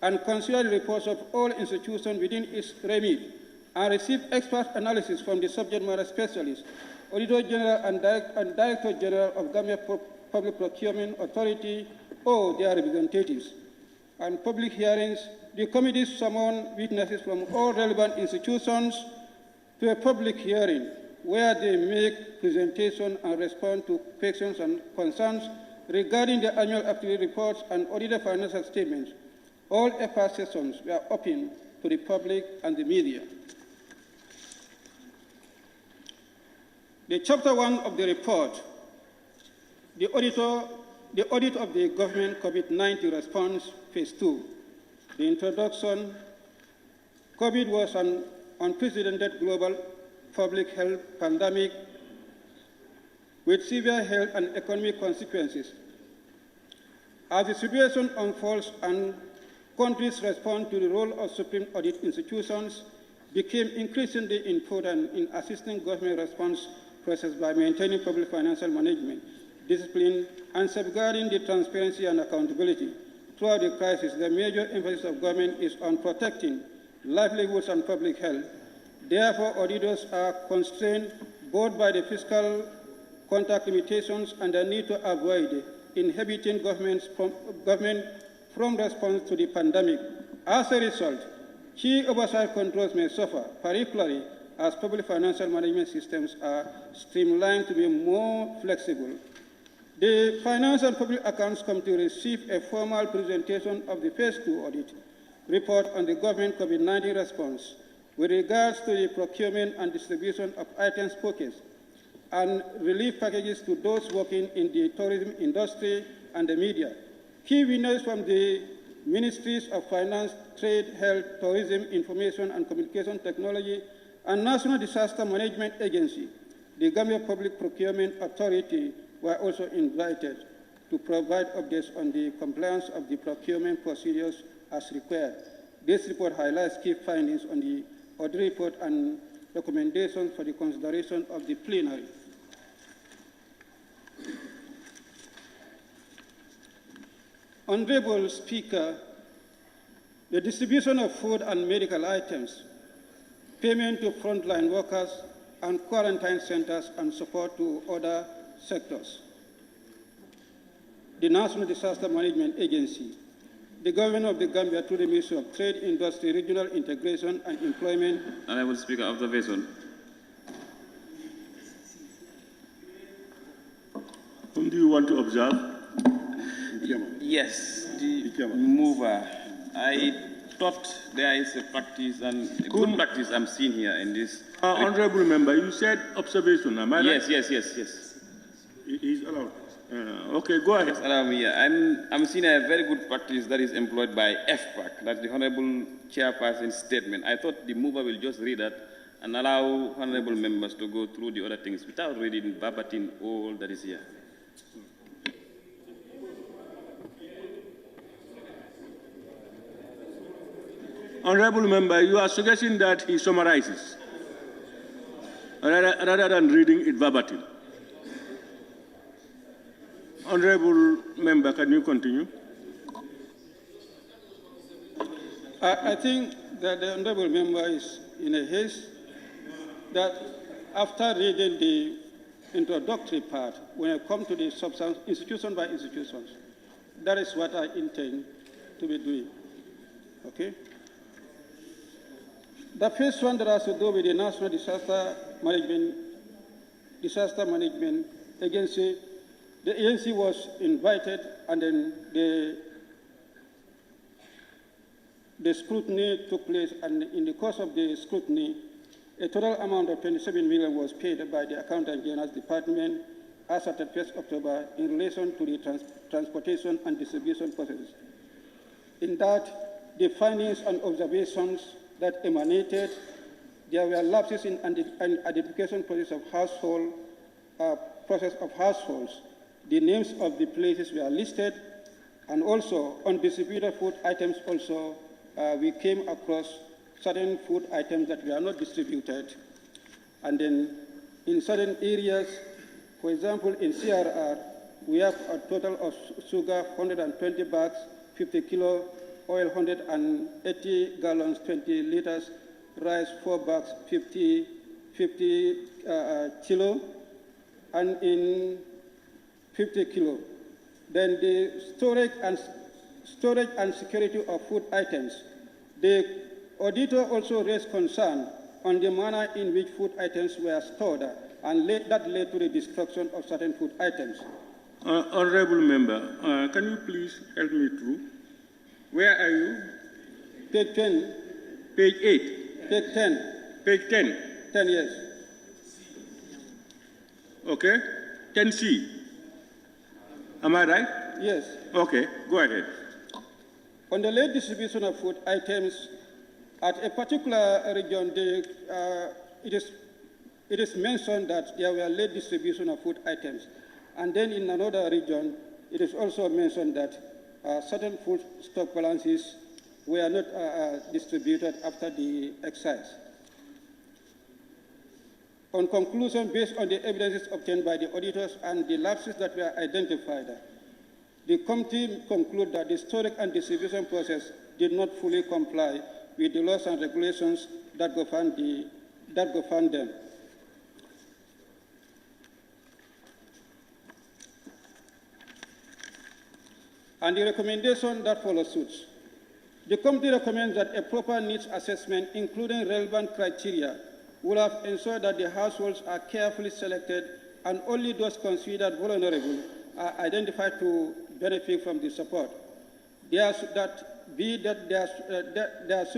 Speaker 9: and considered the reports of all institutions within its remit and received expert analysis from the subject matter specialists, Auditor General and Director General of Gambia Public Procurement Authority or their representatives. And public hearings, the committee summoned witnesses from all relevant institutions to a public hearing where they make presentation and respond to questions and concerns regarding the annual activity reports and audited financial statements. All FR sessions were open to the public and the media. The Chapter 1 of the report, the audit of the government COVID-19 response, Phase 2. The introduction. COVID was an unprecedented global public health pandemic with severe health and economic consequences. As the situation unfolds and countries respond to the role of supreme audit institutions became increasingly important in assisting government response process by maintaining public financial management, discipline, and safeguarding the transparency and accountability. Throughout the crisis, the major emphasis of government is on protecting livelihoods and public health. Therefore, auditors are constrained both by the fiscal contact limitations and the need to avoid inhibiting government from response to the pandemic. As a result, key oversight controls may suffer, particularly as public financial management systems are streamlined to be more flexible. The Finance and Public Accounts Committee received a formal presentation of the Phase 2 audit report on the government COVID-19 response with regards to the procurement and distribution of items purchased and relief packages to those working in the tourism industry and the media. Key winners from the Ministries of Finance, Trade, Health, Tourism, Information and Communication Technology, and National Disaster Management Agency, the Gambia Public Procurement Authority, were also invited to provide updates on the compliance of the procurement procedures as required. This report highlights key findings on the audit report and recommendations for the consideration of the plenary. Honorable Speaker, the distribution of food and medical items, payment to frontline workers and quarantine centers, and support to other sectors. The National Disaster Management Agency, the Government of the Gambia through the Ministry of Trade, Industry, Regional Integration and Employment.
Speaker 10: Honorable Speaker, observation.
Speaker 1: Whom do you want to observe?
Speaker 10: Yes, the mover. I thought there is a practice and a good practice I'm seeing here in this.
Speaker 1: Honorable Member, you said observation, am I right?
Speaker 10: Yes.
Speaker 1: He's allowed. Okay, go ahead.
Speaker 10: Yes, allow me. I'm seeing a very good practice that is employed by FPAC. That's the Honorable Chairperson's statement. I thought the mover will just read that and allow honorable members to go through the other things without reading verbatim all that is here.
Speaker 1: Honorable Member, you are suggesting that he summarizes rather than reading it verbatim. Honorable Member, can you continue?
Speaker 9: I think that the Honorable Member is in a haste that after reading the introductory part, when I come to the substance, institution by institutions, that is what I intend to be doing. Okay? The first one that has to do with the National Disaster Management Agency, the agency was invited, and then the scrutiny took place, and in the course of the scrutiny, a total amount of 27 million was paid by the Accountant General's Department as at 1st October in relation to the transportation and distribution processes. In that, the findings and observations that emanated, there were lapses in identification process of households. The names of the places were listed, and also on distributed food items also, we came across certain food items that were not distributed. And then in certain areas, for example, in CRR, we have a total of sugar, 120 bags, 50 kilo, oil, 180 gallons, 20 liters, rice, 4 bags, 50 kilo, and in 50 kilo. Then the storage and security of food items. The auditor also raised concern on the manner in which food items were stored and that led to the destruction of certain food items.
Speaker 1: Honorable member, can you please help me through? Where are you?
Speaker 9: Page 10.
Speaker 1: Page 8.
Speaker 9: Page 10.
Speaker 1: Page 10.
Speaker 9: 10 years.
Speaker 1: Okay. 10C. Am I right?
Speaker 9: Yes.
Speaker 1: Okay, go ahead.
Speaker 9: On the late distribution of food items at a particular region, it is mentioned that there were late distribution of food items. And then in another region, it is also mentioned that certain food stock balances were not distributed after the excise. On conclusion, based on the evidences obtained by the auditors and the lapses that were identified, the committee concluded that the storage and distribution process did not fully comply with the laws and regulations that govern them. And the recommendation that follows suit. The committee recommends that a proper needs assessment, including relevant criteria, will have ensured that the households are carefully selected and only those considered vulnerable are identified to benefit from the support. There should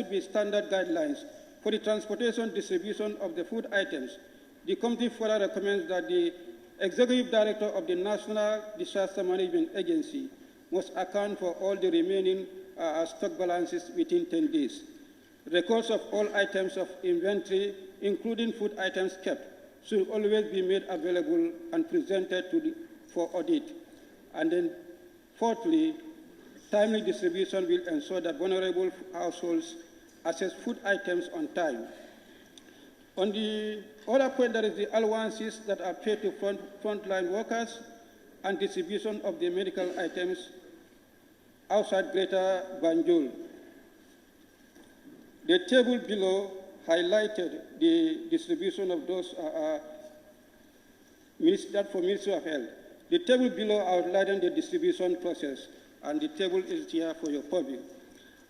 Speaker 9: be standard guidelines for the transportation distribution of the food items. The committee further recommends that the Executive Director of the National Disaster Management Agency must account for all the remaining stock balances within 10 days. Records of all items of inventory, including food items kept, should always be made available and presented for audit. And then, fourthly, timely distribution will ensure that vulnerable households access food items on time. On the other point, there is the allowances that are paid to frontline workers and distribution of the medical items outside Greater Banjul. The table below highlighted the distribution of those for Ministry of Health. The table below outlined the distribution process, and the table is here for your purview.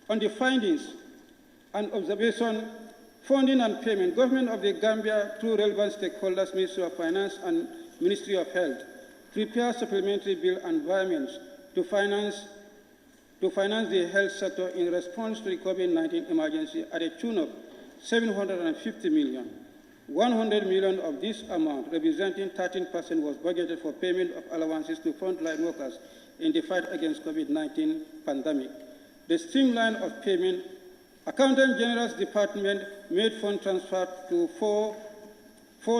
Speaker 9: On the findings and observation, funding and payment, Government of the Gambia, through relevant stakeholders, Ministry of Finance and Ministry of Health, prepare supplementary bill environments to finance the health sector in response to the COVID-19 emergency at a tune of $750 million. 100 million of this amount, representing 13%, was budgeted for payment of allowances to frontline workers in the fight against COVID-19 pandemic. The streamline of payment, Accountant General's Department made fund transfer to four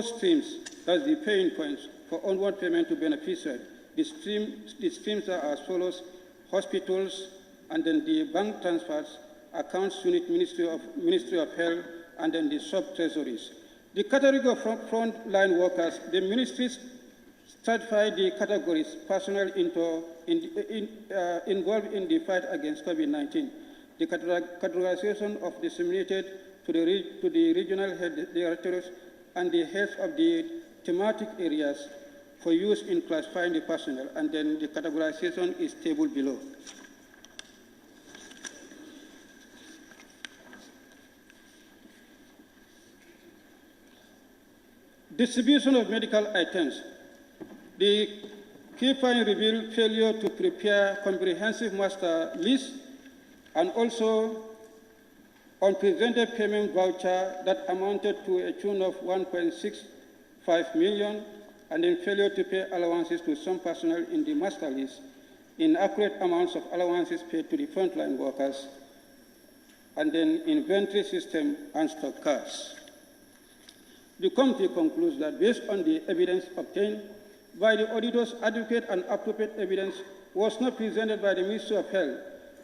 Speaker 9: streams, that's the paying points for onward payment to beneficiaries. The streams are as follows: hospitals, and then the bank transfers, accounts unit, Ministry of Health, and then the sub-treasuries. The category of frontline workers, the ministries stratified the categories personnel involved in the fight against COVID-19. The categorization of disseminated to the regional head directors and the heads of the thematic areas for use in classifying the personnel, and then the categorization is table below. Distribution of medical items. The key finding revealed failure to prepare comprehensive master list and also unpresented payment voucher that amounted to a tune of 1.65 million, and then failure to pay allowances to some personnel in the master list, inaccurate amounts of allowances paid to the frontline workers, and then inventory system and stock cards. The committee concludes that based on the evidence obtained by the auditors, adequate and appropriate evidence was not presented by the Ministry of Health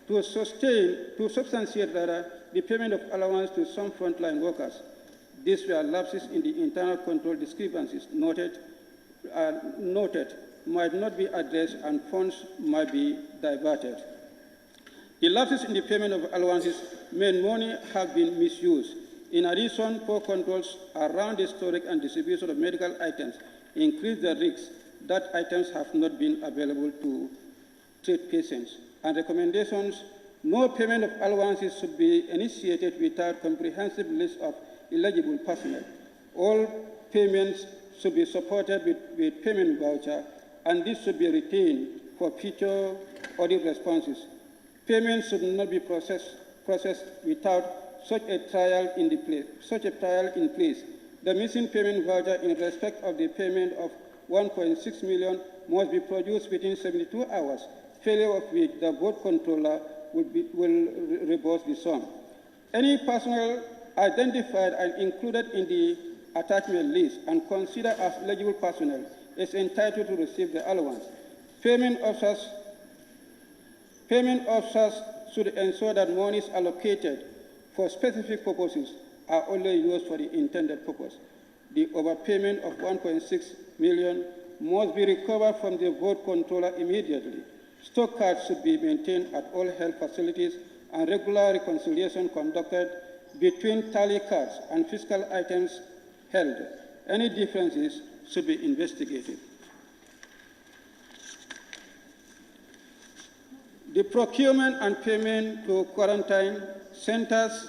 Speaker 9: to substantiate the payment of allowance to some frontline workers. These were lapses in the internal control discrepancies noted might not be addressed and funds might be diverted. The lapses in the payment of allowances meant money have been misused. In addition, poor controls around the storage and distribution of medical items increase the risk that items have not been available to treat patients. And recommendations: no payment of allowances should be initiated without comprehensive list of eligible personnel. All payments should be supported with payment voucher, and this should be retained for future audit responses. Payments should not be processed without such a trial in place. The missing payment voucher in respect of the payment of 1.6 million must be produced within 72 hours, failure of which the board controller will reverse the sum. Any personnel identified and included in the attachment list and considered as eligible personnel is entitled to receive the allowance. Payment officers should ensure that monies allocated for specific purposes are only used for the intended purpose. The overpayment of 1.6 million must be recovered from the board controller immediately. Stock cards should be maintained at all health facilities and regular reconciliation conducted between tally cards and fiscal items held. Any differences should be investigated. The procurement and payment to quarantine centers,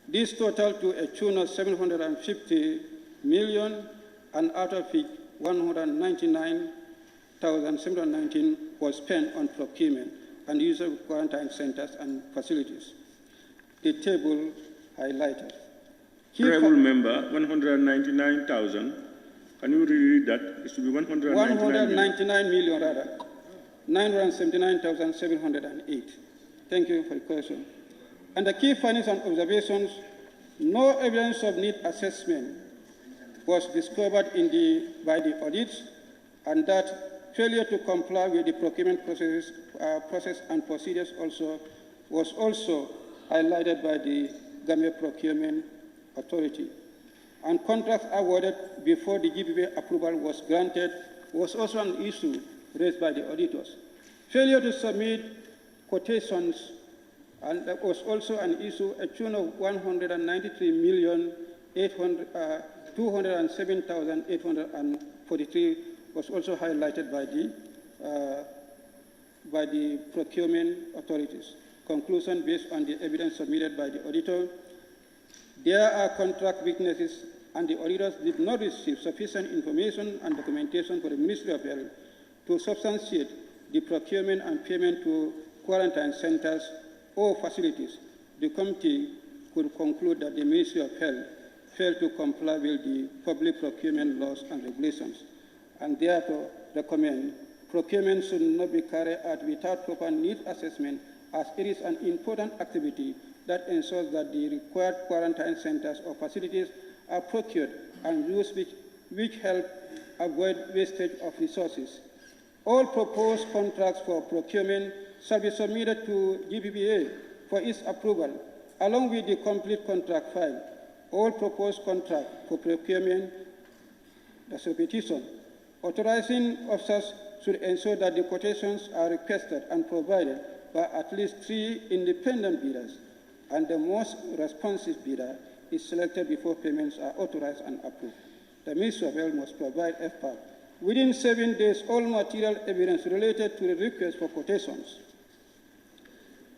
Speaker 9: this total to a tune of 750 million, and out of it 199,719 was spent on procurement and use of quarantine centers and facilities. The table highlighted.
Speaker 1: Honorable Member, 199,000. Can you read that? It should be
Speaker 9: 199 million rather. 979,708. Thank you for the question. And the key findings and observations: no evidence of need assessment was discovered by the audits, and that failure to comply with the procurement process and procedures was also highlighted by the Gambia Procurement Authority. And contracts awarded before the GPPA approval was granted was also an issue raised by the auditors. Failure to submit quotations, and that was also an issue, a tune of 193,207,843 was also highlighted by the procurement authorities. Conclusion: based on the evidence submitted by the auditor, there are contract weaknesses, and the auditors did not receive sufficient information and documentation for the Ministry of Health to substantiate the procurement and payment to quarantine centers or facilities. The committee could conclude that the Ministry of Health failed to comply with the public procurement laws and regulations, and therefore recommend procurement should not be carried out without proper needs assessment, as it is an important activity that ensures that the required quarantine centers or facilities are procured and used which help avoid wastage of resources. All proposed contracts for procurement shall be submitted to GPPA for its approval, along with the complete contract file. All proposed contracts for procurement, that's a petition. Authorizing officers should ensure that the quotations are requested and provided by at least 3 independent bidders, and the most responsive bidder is selected before payments are authorized and approved. The Ministry of Health must provide FPAC within 7 days all material evidence related to the request for quotations.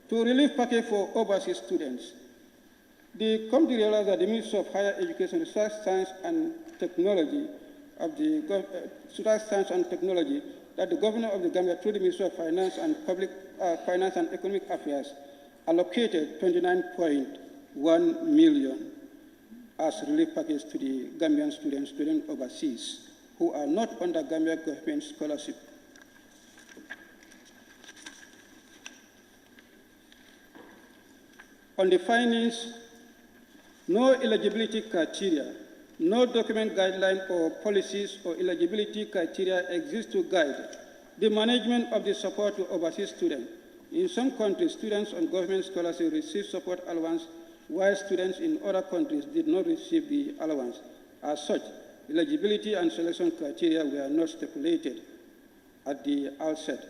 Speaker 9: To relief package for overseas students, the committee realized that the Ministry of Higher Education, Research, Science and Technology that the Governor of the Gambia, through the Ministry of Finance and Finance and Economic Affairs, allocated 29.1 million as relief package to the Gambian students overseas who are not under Gambia government scholarship. On the findings, no eligibility criteria, no document guideline or policies or eligibility criteria exist to guide the management of the support to overseas students. In some countries, students on government scholarship receive support allowance, while students in other countries did not receive the allowance. As such, eligibility and selection criteria were not stipulated at the outset,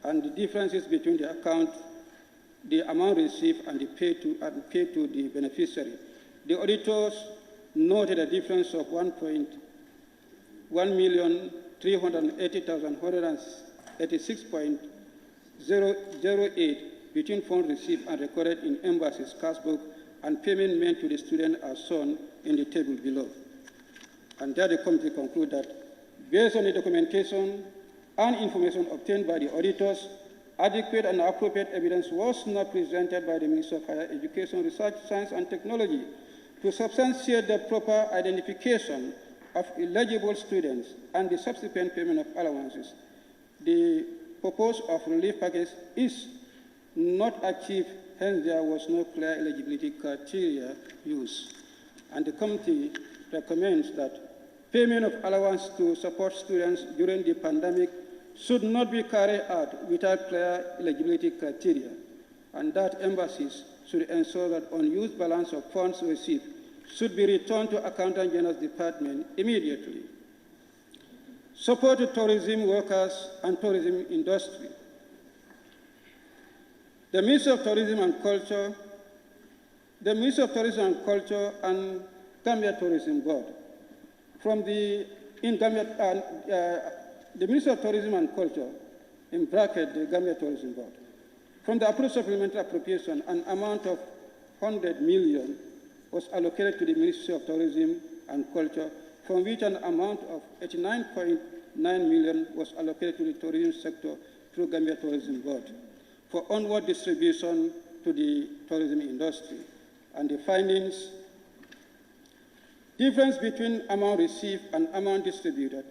Speaker 9: and the differences between the amount received and paid to the beneficiary. The auditors noted a difference of 1,380,186.008 between funds received and recorded in embassies, cash book, and payment made to the student as shown in the table below. And there the committee conclude that based on the documentation and information obtained by the auditors, adequate and appropriate evidence was not presented by the Ministry of Higher Education, Research, Science and Technology to substantiate the proper identification of eligible students and the subsequent payment of allowances. The purpose of relief package is not achieved, hence there was no clear eligibility criteria used. And the committee recommends that payment of allowance to support students during the pandemic should not be carried out without clear eligibility criteria, and that embassies should ensure that unused balance of funds received should be returned to Accountant General's Department immediately. Support to tourism workers and tourism industry. The Ministry of Tourism and Culture, and Gambia Tourism Board. The Ministry of Tourism and Culture, in bracket the Gambia Tourism Board. From the approved supplementary appropriation, an amount of 100 million was allocated to the Ministry of Tourism and Culture, from which an amount of 89.9 million was allocated to the tourism sector through Gambia Tourism Board for onward distribution to the tourism industry. And the findings: difference between amount received and amount distributed,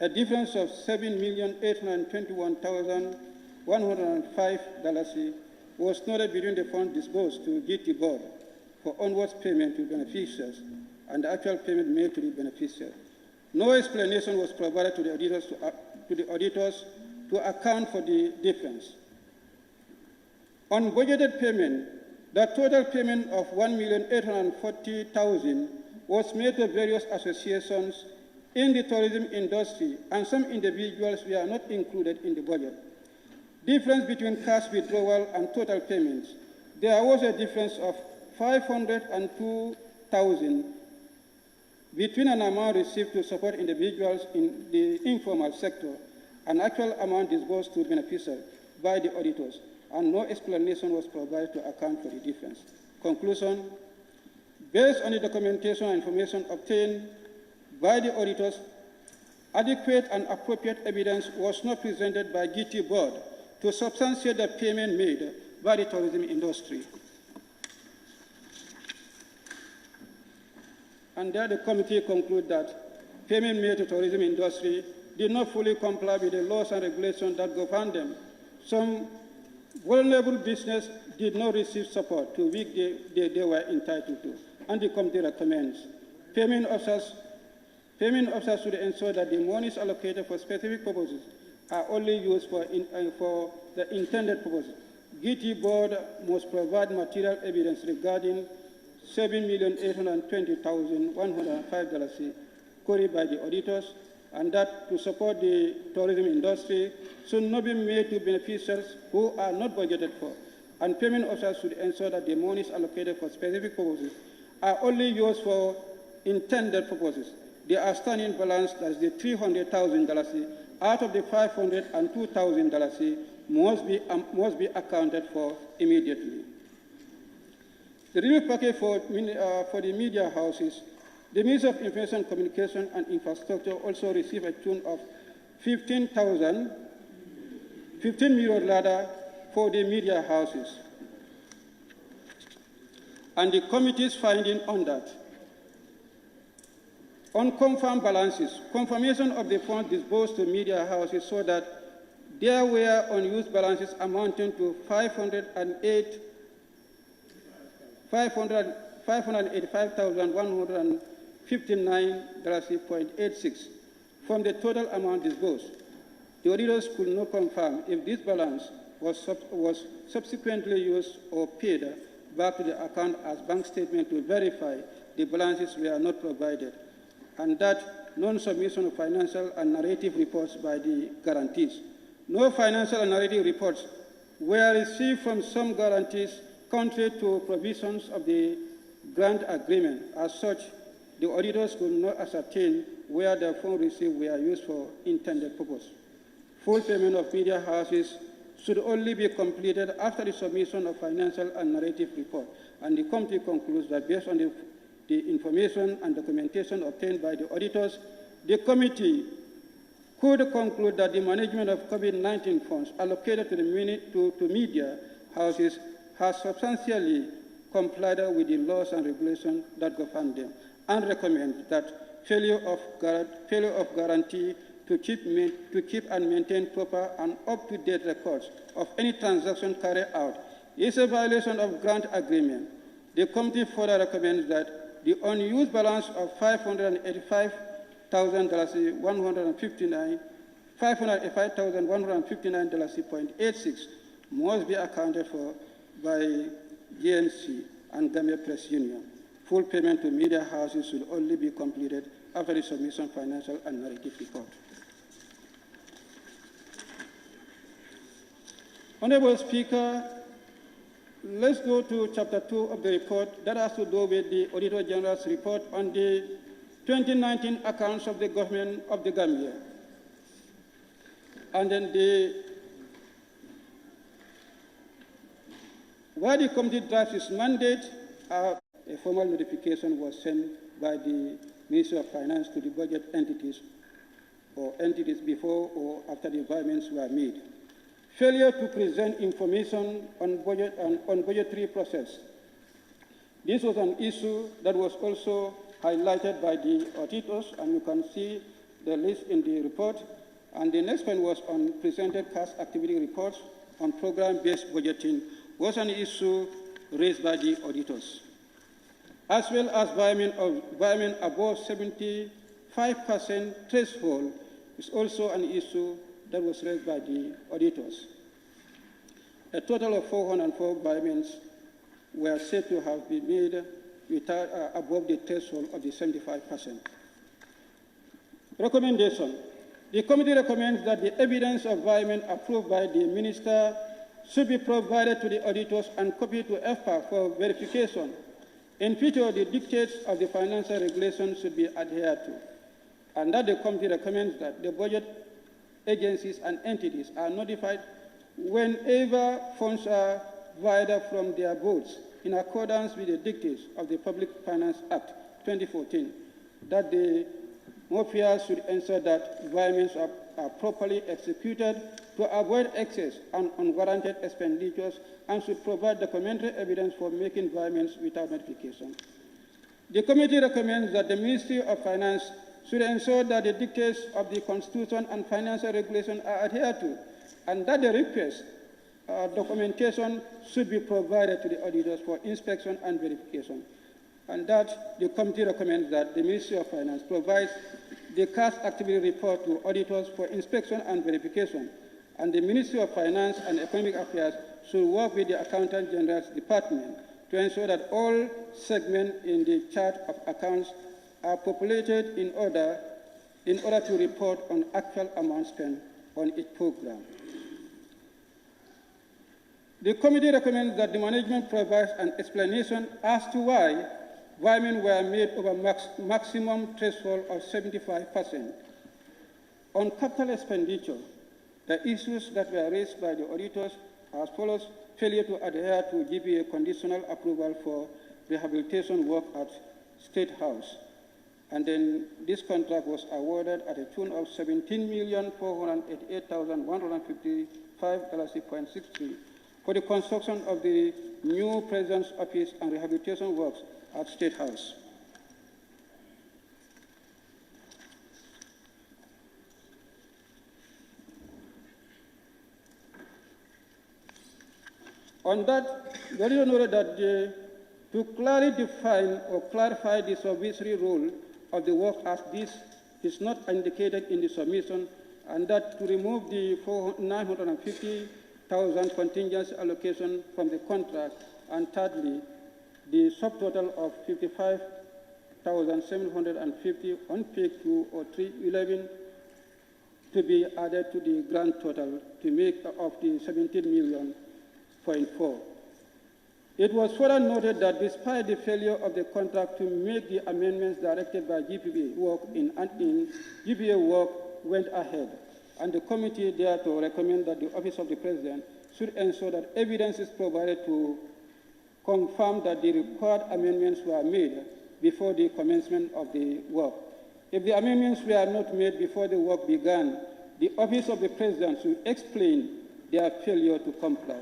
Speaker 9: a difference of $7,821,105 was noted between the funds disbursed to GT Board for onwards payment to beneficiaries and the actual payment made to the beneficiary. No explanation was provided to the auditors to account for the difference. On budgeted payment, the total payment of $1,840,000 was made to various associations in the tourism industry, and some individuals were not included in the budget. Difference between cash withdrawal and total payments. There was a difference of $502,000 between an amount received to support individuals in the informal sector and actual amount disbursed to beneficiaries by the auditors, and no explanation was provided to account for the difference. Conclusion: based on the documentation and information obtained by the auditors, adequate and appropriate evidence was not presented by GT Board to substantiate the payment made by the tourism industry. And there the committee concluded that payment made to tourism industry did not fully comply with the laws and regulations that govern them. Some vulnerable business did not receive support to which they were entitled to. And the committee recommends payment officers should ensure that the monies allocated for specific purposes are only used for the intended purposes. GT Board must provide material evidence regarding $7,820,105 queried by the auditors, and that to support the tourism industry should not be made to beneficiaries who are not budgeted for, and payment officers should ensure that the monies allocated for specific purposes are only used for intended purposes. The outstanding balance, that is the $300,000 out of the $502,000, must be accounted for immediately. The relief package for the media houses, the Ministry of Information, Communication and Infrastructure also received a tune of $15 million for the media houses. And the committee's finding on that: unconfirmed balances, confirmation of the funds disbursed to media houses so that there were unused balances amounting to $585,159.86 from the total amount disbursed. The auditors could not confirm if this balance was subsequently used or paid back to the account as bank statement to verify the balances were not provided, and that non-submission of financial and narrative reports by the guarantees. No financial and narrative reports were received from some guarantees contrary to provisions of the grant agreement. As such, the auditors could not ascertain where the funds received were used for intended purpose. Full payment of media houses should only be completed after the submission of financial and narrative report. And the committee concludes that based on the information and documentation obtained by the auditors, the committee could conclude that the management of COVID-19 funds allocated to media houses has substantially complied with the laws and regulations that govern them, and recommend that failure of guarantee to keep and maintain proper and up-to-date records of any transaction carried out is a violation of grant agreement. The committee further recommends that the unused balance of $585,159.86 must be accounted for by GNC and Gambia Press Union. Full payment to media houses should only be completed after the submission of financial and narrative report. Honorable Speaker, let's go to Chapter 2 of the report that has to do with the Auditor General's report on the 2019 accounts of the government of the Gambia. And then while the committee drafts its mandate, a formal notification was sent by the Ministry of Finance to the budget entities or entities before or after the environments were made. Failure to present information on budgetary process. This was an issue that was also highlighted by the auditors, and you can see the list in the report. And the next one was on presented cash activity reports on program-based budgeting, was an issue raised by the auditors. As well as environment above 75% threshold is also an issue that was raised by the auditors. A total of 404 environments were said to have been made above the threshold of the 75%. Recommendation. The committee recommends that the evidence of environment approved by the minister should be provided to the auditors and copied to FPAC for verification. In future, the dictates of the financial regulations should be adhered to, and that the committee recommends that the budget agencies and entities are notified whenever funds are wired from their boards in accordance with the dictates of the Public Finance Act 2014, that the MOFIA should ensure that environments are properly executed to avoid excess and unwarranted expenditures, and should provide documentary evidence for making environments without notification. The committee recommends that the Ministry of Finance should ensure that the dictates of the Constitution and financial regulation are adhered to, and that the request documentation should be provided to the auditors for inspection and verification, and that the committee recommends that the Ministry of Finance provides the cash activity report to auditors for inspection and verification, and the Ministry of Finance and Economic Affairs should work with the Accountant General's Department to ensure that all segments in the chart of accounts are populated in order to report on actual amount spent on each program. The committee recommends that the management provides an explanation as to why environment were made over maximum threshold of 75%. On capital expenditure, the issues that were raised by the auditors are as follows: failure to adhere to GBA conditional approval for rehabilitation work at State House. And then this contract was awarded at a tune of $17,488,155.63 for the construction of the new President's Office and rehabilitation works at State House. On that, there is noted that to clearly define or clarify the supervisory role of the work as this is not indicated in the submission, and that to remove the $950,000 contingency allocation from the contract, and thirdly, the subtotal of $55,750 on page 2 or 311 to be added to the grant total to make of the $17 million. It was further noted that despite the failure of the contract to make the amendments directed by GPA work GPA work went ahead. and the committee therefore recommend that the Office of the President should ensure that evidence is provided to confirm that the required amendments were made before the commencement of the work. If the amendments were not made before the work began, the Office of the President should explain their failure to comply.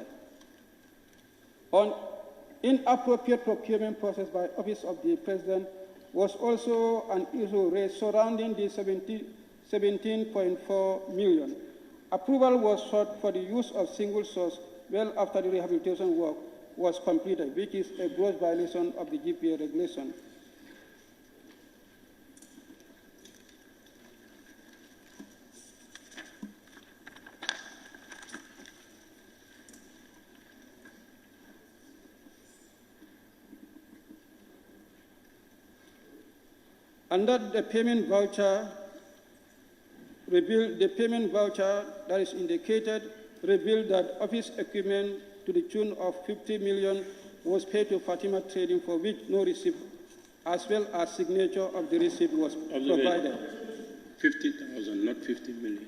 Speaker 9: On inappropriate procurement process by Office of the President was also an issue raised surrounding the 17.4 million. Approval was sought for the use of single source well after the rehabilitation work was completed, which is a gross violation of the GPA regulation. Under the payment voucher, the payment voucher that is indicated revealed that office equipment to the tune of 50 million was paid to Fatima Trading, for which no receipt, as well as signature of the receipt, was provided.
Speaker 1: 50,000, not 50 million.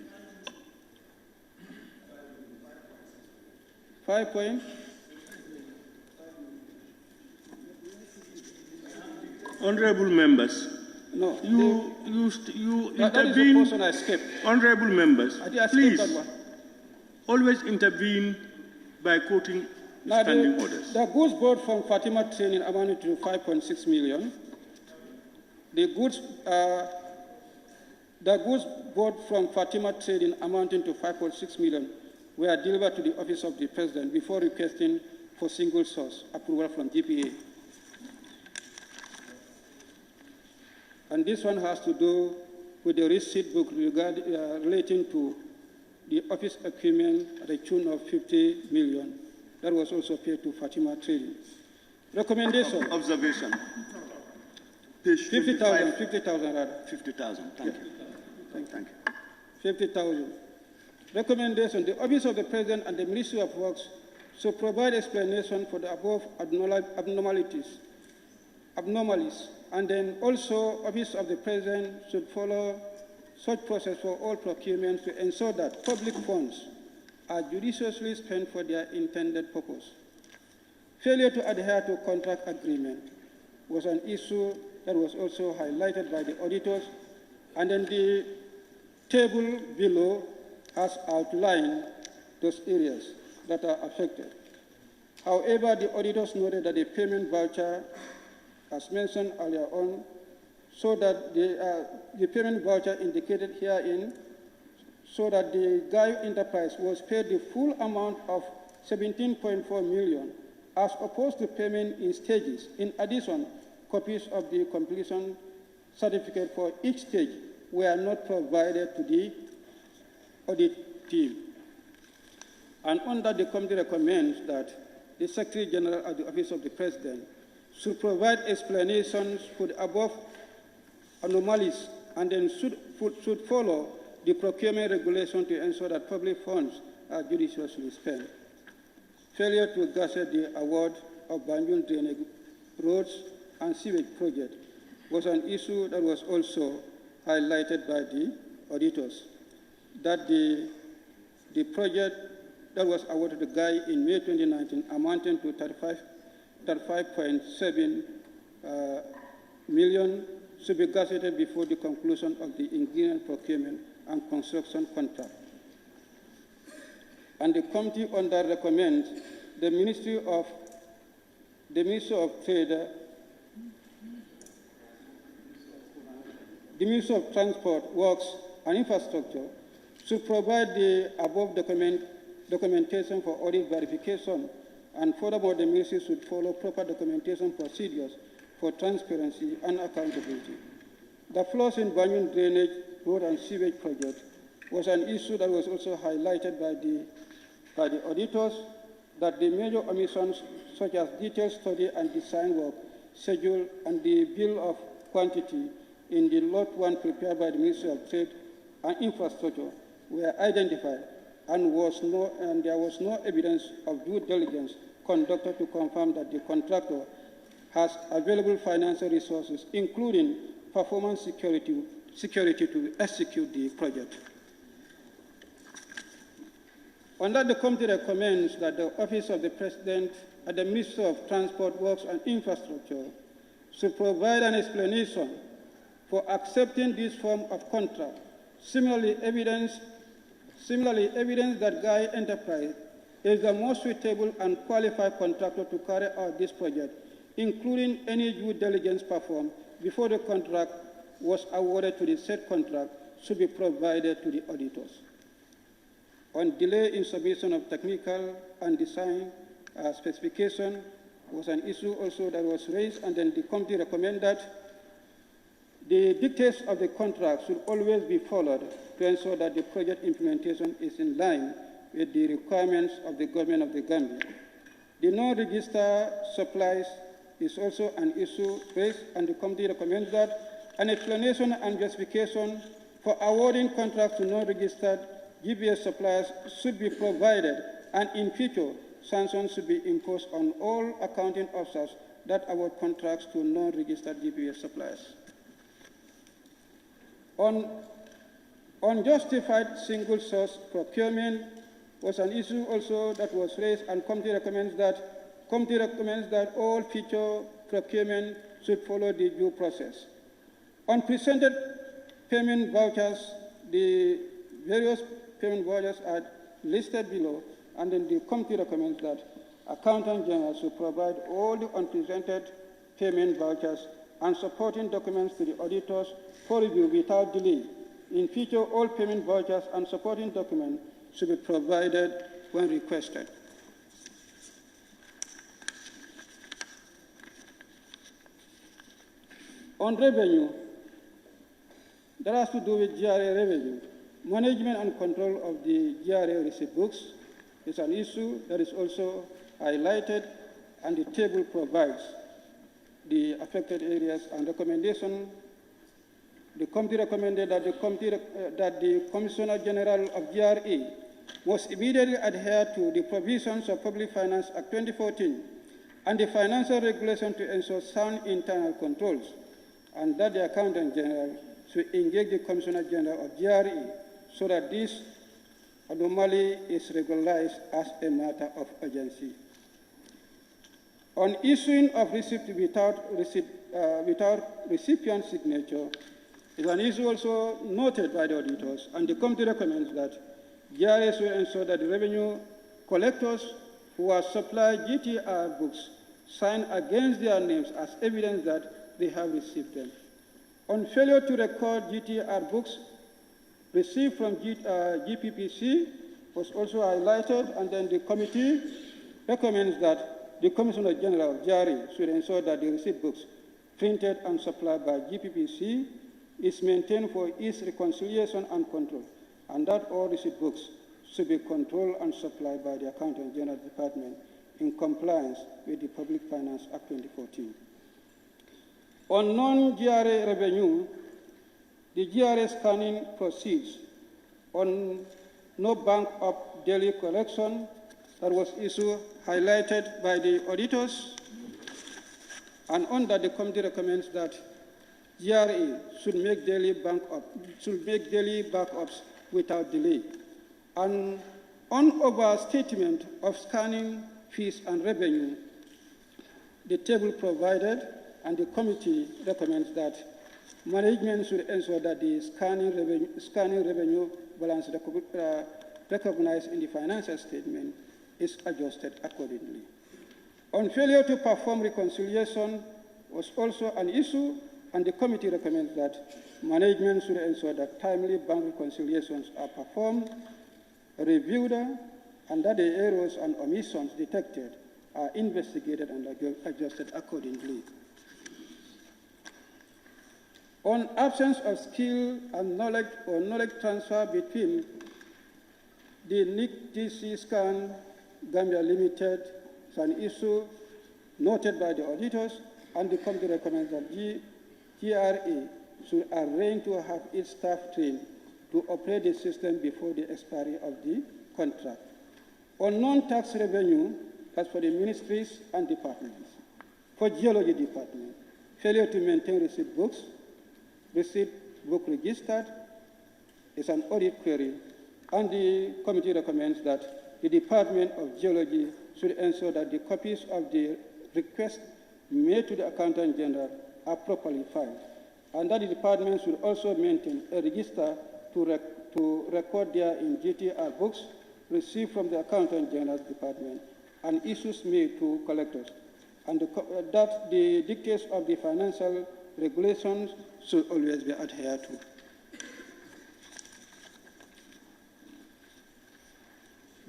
Speaker 9: 5 point.
Speaker 1: Honorable members,
Speaker 9: no,
Speaker 1: you
Speaker 9: intervene. That is the portion I skipped.
Speaker 1: Honorable members, please
Speaker 9: that one.
Speaker 1: always intervene by quoting
Speaker 9: Now,
Speaker 1: standing orders.
Speaker 9: The goods bought from Fatima Training amounted to 5.6 million. The goods bought from Fatima Trading amounting to 5.6 million were delivered to the Office of the President before requesting for single source approval from GPA. And this one has to do with the receipt book relating to the office equipment at a tune of 50 million. That was also paid to Fatima Trading. Recommendation.
Speaker 15: Observation. Page
Speaker 9: 50,000 rather.
Speaker 15: 50,000, thank you. Thank you.
Speaker 9: 50,000. Recommendation. The Office of the President and the Ministry of Works should provide explanation for the above abnormalities. And then also, Office of the President should follow such process for all procurements to ensure that public funds are judiciously spent for their intended purpose. Failure to adhere to contract agreement was an issue that was also highlighted by the auditors, and then the table below has outlined those areas that are affected. However, the auditors noted that the payment voucher, as mentioned earlier on, so that the payment voucher indicated herein, so that the Gaio Enterprise was paid the full amount of 17.4 million, as opposed to payment in stages. In addition, copies of the completion certificate for each stage were not provided to the audit team. And on that, the committee recommends that the Secretary General of the Office of the President should provide explanations for the above anomalies, and then should follow the procurement regulation to ensure that public funds are judiciously spent. Failure to gazette the award of Banjul Drainage Roads and Sewage Project was an issue that was also highlighted by the auditors, that the project that was awarded to Guy in May 2019 amounting to 35.7 million should be gazetted before the conclusion of the ingredient procurement and construction contract. And the committee on that recommends the Ministry of Trade, the Ministry of Transport, Works and Infrastructure should provide the above documentation for audit verification, and furthermore, the Ministry should follow proper documentation procedures for transparency and accountability. The flaws in Banjul Drainage Road and Sewage Project was an issue that was also highlighted by the auditors, that the major omissions such as detailed study and design work, schedule, and the bill of quantity in the Lot 1 prepared by the Ministry of Trade and Infrastructure were identified, and there was no evidence of due diligence conducted to confirm that the contractor has available financial resources, including performance security to execute the project. On that, the committee recommends that the Office of the President and the Ministry of Transport, Works and Infrastructure should provide an explanation for accepting this form of contract. Similarly, evidence that Guy Enterprise is the most suitable and qualified contractor to carry out this project, including any due diligence performed before the contract was awarded to the said contract, should be provided to the auditors. On delay in submission of technical and design specification was an issue also that was raised, and then the committee recommended that the dictates of the contract should always be followed to ensure that the project implementation is in line with the requirements of the government of the Gambia. The non-registered supplies is also an issue raised, and the committee recommends that an explanation and justification for awarding contracts to non-registered GPS suppliers should be provided, and in future, sanctions should be imposed on all accounting officers that award contracts to non-registered GPS suppliers. On unjustified single-source procurement was an issue also that was raised, and committee recommends that all future procurement should follow the due process. On presented payment vouchers, the various payment vouchers are listed below, and then the committee recommends that Accountant General should provide all the unpresented payment vouchers and supporting documents to the auditors for review without delay. In future, all payment vouchers and supporting documents should be provided when requested. On revenue, that has to do with GRA revenue. Management and control of the GRA receipt books is an issue that is also highlighted, and the table provides the affected areas and recommendation. The committee recommended that the Commissioner General of GRA must immediately adhere to the provisions of Public Finance Act 2014 and the financial regulation to ensure sound internal controls, and that the Accountant General should engage the Commissioner General of GRA so that this anomaly is regularized as a matter of urgency. On issuing of receipt without recipient signature is an issue also noted by the auditors, and the committee recommends that GRA should ensure that the revenue collectors who are supplied GTR books sign against their names as evidence that they have received them. On failure to record GTR books received from GPPC was also highlighted, and then the committee recommends that the Commissioner General of GRA should ensure that the receipt books printed and supplied by GPPC is maintained for its reconciliation and control, and that all receipt books should be controlled and supplied by the Accountant General Department in compliance with the Public Finance Act 2014. On non-GRA revenue, the GRA scanning proceeds. On no bank of daily collection, that was issue highlighted by the auditors, and on that the committee recommends that GRA should make daily backups without delay. And on overstatement of scanning fees and revenue, the table provided, and the committee recommends that management should ensure that the scanning revenue balance recognized in the financial statement is adjusted accordingly. On failure to perform reconciliation was also an issue, and the committee recommends that management should ensure that timely bank reconciliations are performed, reviewed, and that the errors and omissions detected are investigated and adjusted accordingly. On absence of skill and knowledge or knowledge transfer between the NIC DC Scan Gambia Limited is an issue noted by the auditors, and the committee recommends that GRA should arrange to have its staff trained to operate the system before the expiry of the contract. On non-tax revenue, as for the ministries and departments, for Geology Department, failure to maintain receipt books, receipt book registered is an audit query, and the committee recommends that the Department of Geology should ensure that the copies of the request made to the Accountant General are properly filed, and that the department should also maintain a register to record their in GTR books received from the Accountant General's Department and issues made to collectors, and that the dictates of the financial regulations should always be adhered to.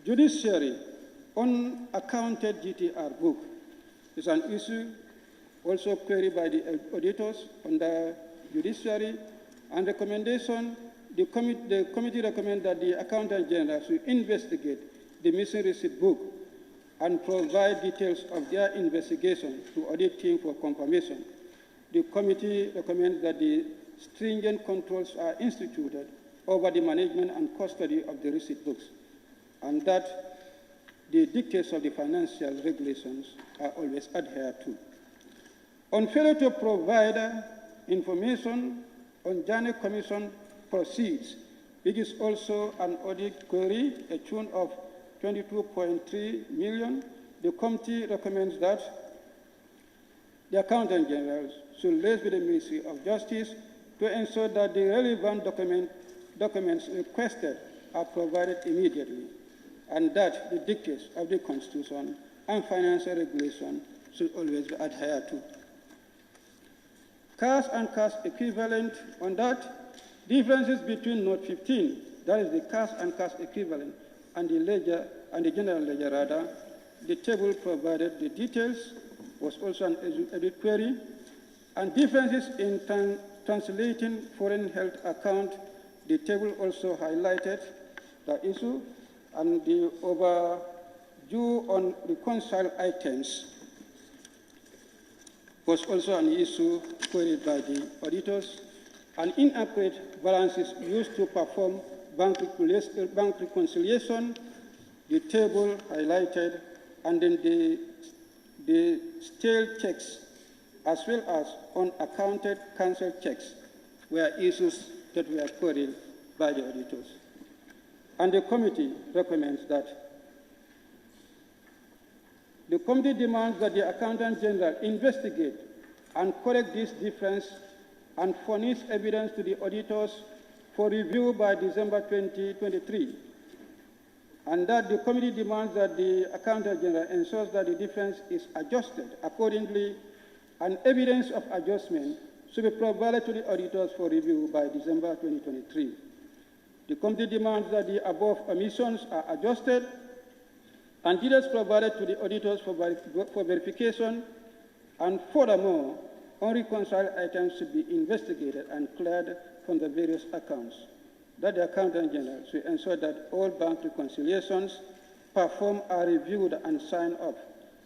Speaker 9: Judiciary unaccounted GTR book is an issue also queried by the auditors under judiciary, and recommendation, the committee recommends that the Accountant General should investigate the missing receipt book and provide details of their investigation to audit team for confirmation. The committee recommends that the stringent controls are instituted over the management and custody of the receipt books, and that the dictates of the financial regulations are always adhered to. On failure to provide information on Journey Commission proceeds, it is also an audit query, a tune of 22.3 million. The committee recommends that the Accountant General should liaise with the Ministry of Justice to ensure that the relevant documents requested are provided immediately, and that the dictates of the Constitution and financial regulation should always be adhered to. Cash and cash equivalent, on that, differences between Note 15, that is the cash and cash equivalent, and the ledger, and the general ledger rather, the table provided the details, was also an edit query, and differences in translating foreign health account, the table also highlighted the issue, and the overdue on reconciled items was also an issue queried by the auditors, and inaccurate balances used to perform bank reconciliation, the table highlighted, and then the stale checks as well as unaccounted cancelled checks were issues that were queried by the auditors. And the committee recommends that the committee demands that the Accountant General investigate and correct this difference and furnish evidence to the auditors for review by December 2023. And that the committee demands that the Accountant General ensures that the difference is adjusted accordingly, and evidence of adjustment should be provided to the auditors for review by December 2023. The committee demands that the above omissions are adjusted and details provided to the auditors for verification, and furthermore, unreconciled items should be investigated and cleared from the various accounts. That the Accountant General should ensure that all bank reconciliations performed are reviewed and signed off.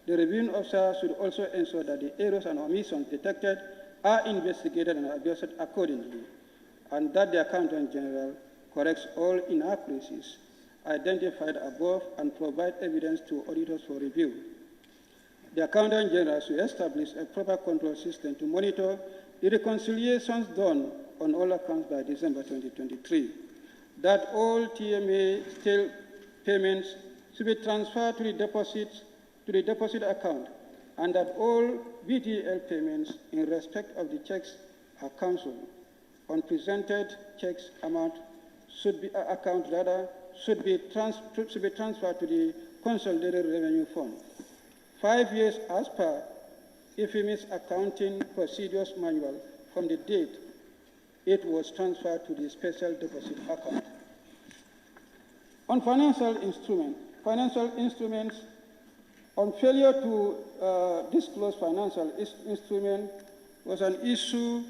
Speaker 9: The reviewing officer should also ensure that the errors and omissions detected are investigated and adjusted accordingly, and that the Accountant General corrects all inaccuracies identified above and provide evidence to auditors for review. The Accountant General should establish a proper control system to monitor the reconciliations done on all accounts by December 2023. That all TMA stale payments should be transferred to the deposit account, and that all VTL payments in respect of the checks are cancelled. Unpresented checks should be transferred to the Consolidated Revenue Fund. 5 years as per IFMI's accounting procedures manual from the date it was transferred to the special deposit account. On financial instruments, on failure to disclose financial instrument was an issue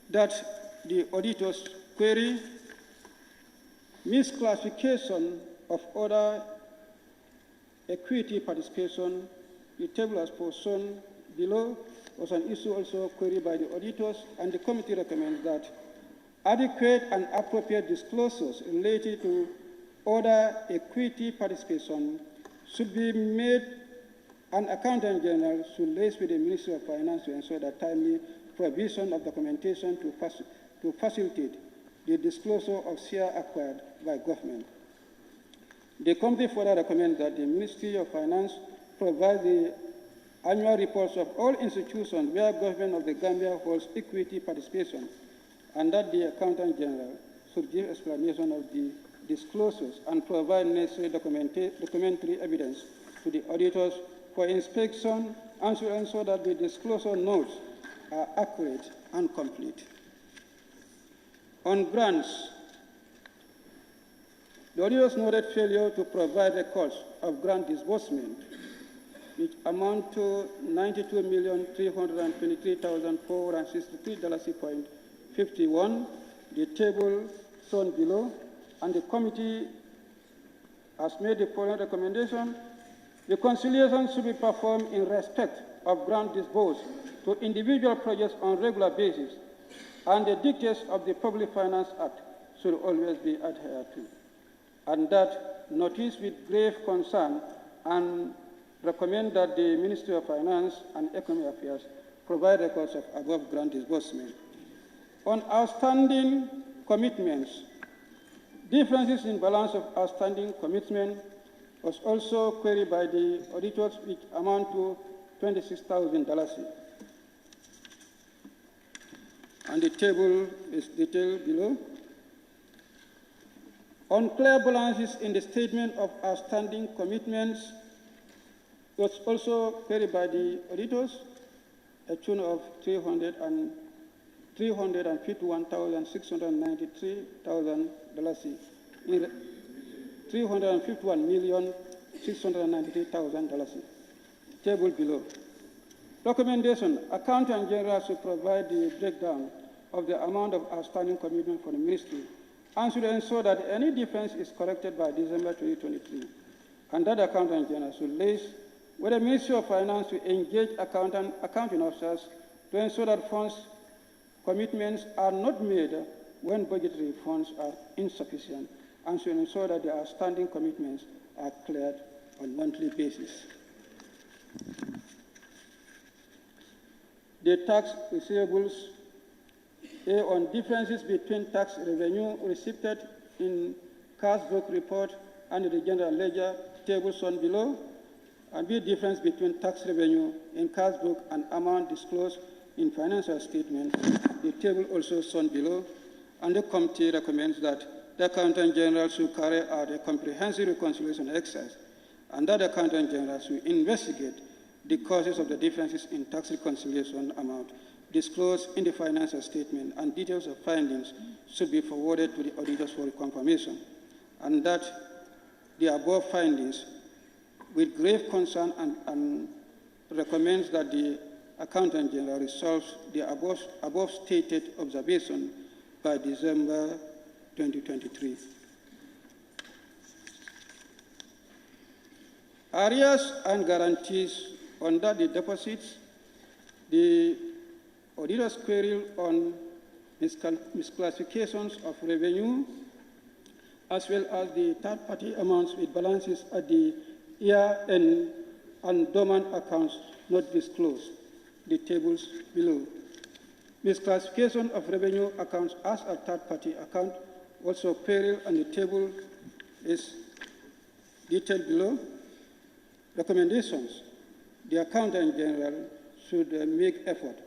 Speaker 9: that the auditors query. Misclassification of other equity participation, the table as shown below, was an issue also queried by the auditors, and the committee recommends that adequate and appropriate disclosures related to other equity participation should be made, and Accountant General should liaise with the Ministry of Finance to ensure that timely provision of documentation to facilitate the disclosure of share acquired by government. The committee further recommends that the Ministry of Finance provide the annual reports of all institutions where government of the Gambia holds equity participation, and that the Accountant General should give explanation of the disclosures and provide necessary documentary evidence to the auditors for inspection and should ensure that the disclosure notes are accurate and complete. On grants, the auditors noted failure to provide records of grant disbursement, which amount to $92,323,463.51. The table shown below, and the committee has made the following recommendation. The conciliation should be performed in respect of grant disbursed to individual projects on regular basis, and the dictates of the Public Finance Act should always be adhered to. And that notice with grave concern and recommend that the Ministry of Finance and Economic Affairs provide records of above grant disbursement. On outstanding commitments, differences in balance of outstanding commitment was also queried by the auditors, which amount to $26,000. And the table is detailed below. Unclear balances in the statement of outstanding commitments was also queried by the auditors, a tune of $351,693,000, $351,693,000. Table below. Recommendation: Accountant General should provide the breakdown of the amount of outstanding commitment for the ministry and should ensure that any difference is corrected by December 2023, and that Accountant General should liaise with the Ministry of Finance to engage accounting officers to ensure that funds commitments are not made when budgetary funds are insufficient, and should ensure that the outstanding commitments are cleared on a monthly basis. The tax receivables, on differences between tax revenue received in cash book report and the general ledger, table shown below, and B, difference between tax revenue in cash book and amount disclosed in financial statement, the table also shown below, and the committee recommends that the Accountant General should carry out a comprehensive reconciliation exercise, and that the Accountant General should investigate the causes of the differences in tax reconciliation amount disclosed in the financial statement, and details of findings should be forwarded to the auditors for confirmation, and that the above findings with grave concern and recommends that the Accountant General resolves the above stated observation by December 2023. Arrears and guarantees under the deposits, the auditor's query on misclassifications of revenue, as well as the third-party amounts with balances at the year-end and dormant accounts not disclosed, the tables below. Misclassification of revenue accounts as a third-party account also queried, and the table is detailed below. Recommendations: the Accountant General should make effort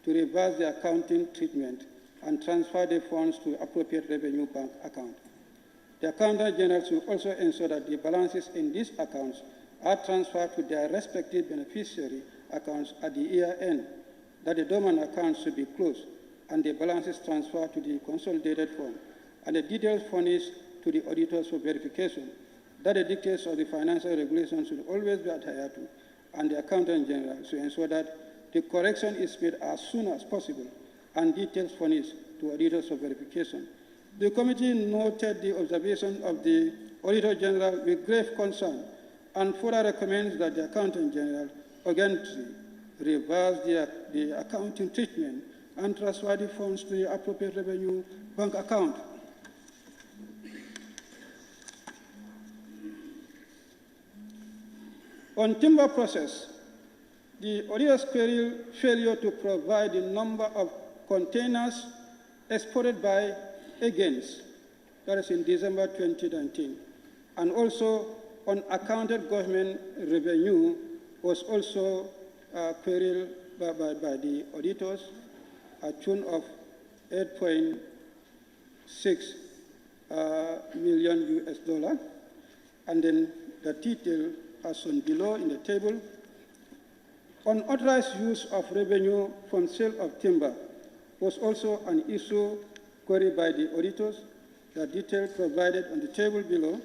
Speaker 9: to reverse the accounting treatment and transfer the funds to appropriate revenue bank account. The Accountant General should also ensure that the balances in these accounts are transferred to their respective beneficiary accounts at the year end, that the dormant accounts should be closed and the balances transferred to the consolidated fund, and the details furnished to the auditors for verification, that the dictates of the financial regulations should always be adhered to, and the Accountant General should ensure that the correction is made as soon as possible and details furnished to auditors for verification. The committee noted the observation of the Auditor General with grave concern and further recommends that the Accountant General urgently reverse the accounting treatment and transfer the funds to the appropriate revenue bank account. On timber process, the auditor's query failure to provide the number of containers exported by against, that is in December 2019, and also unaccounted government revenue was also queried by the auditors at tune of 8.6 million US dollar. And then the detail as shown below in the table. Unauthorized use of revenue from sale of timber was also an issue queried by the auditors. The detail provided on the table below,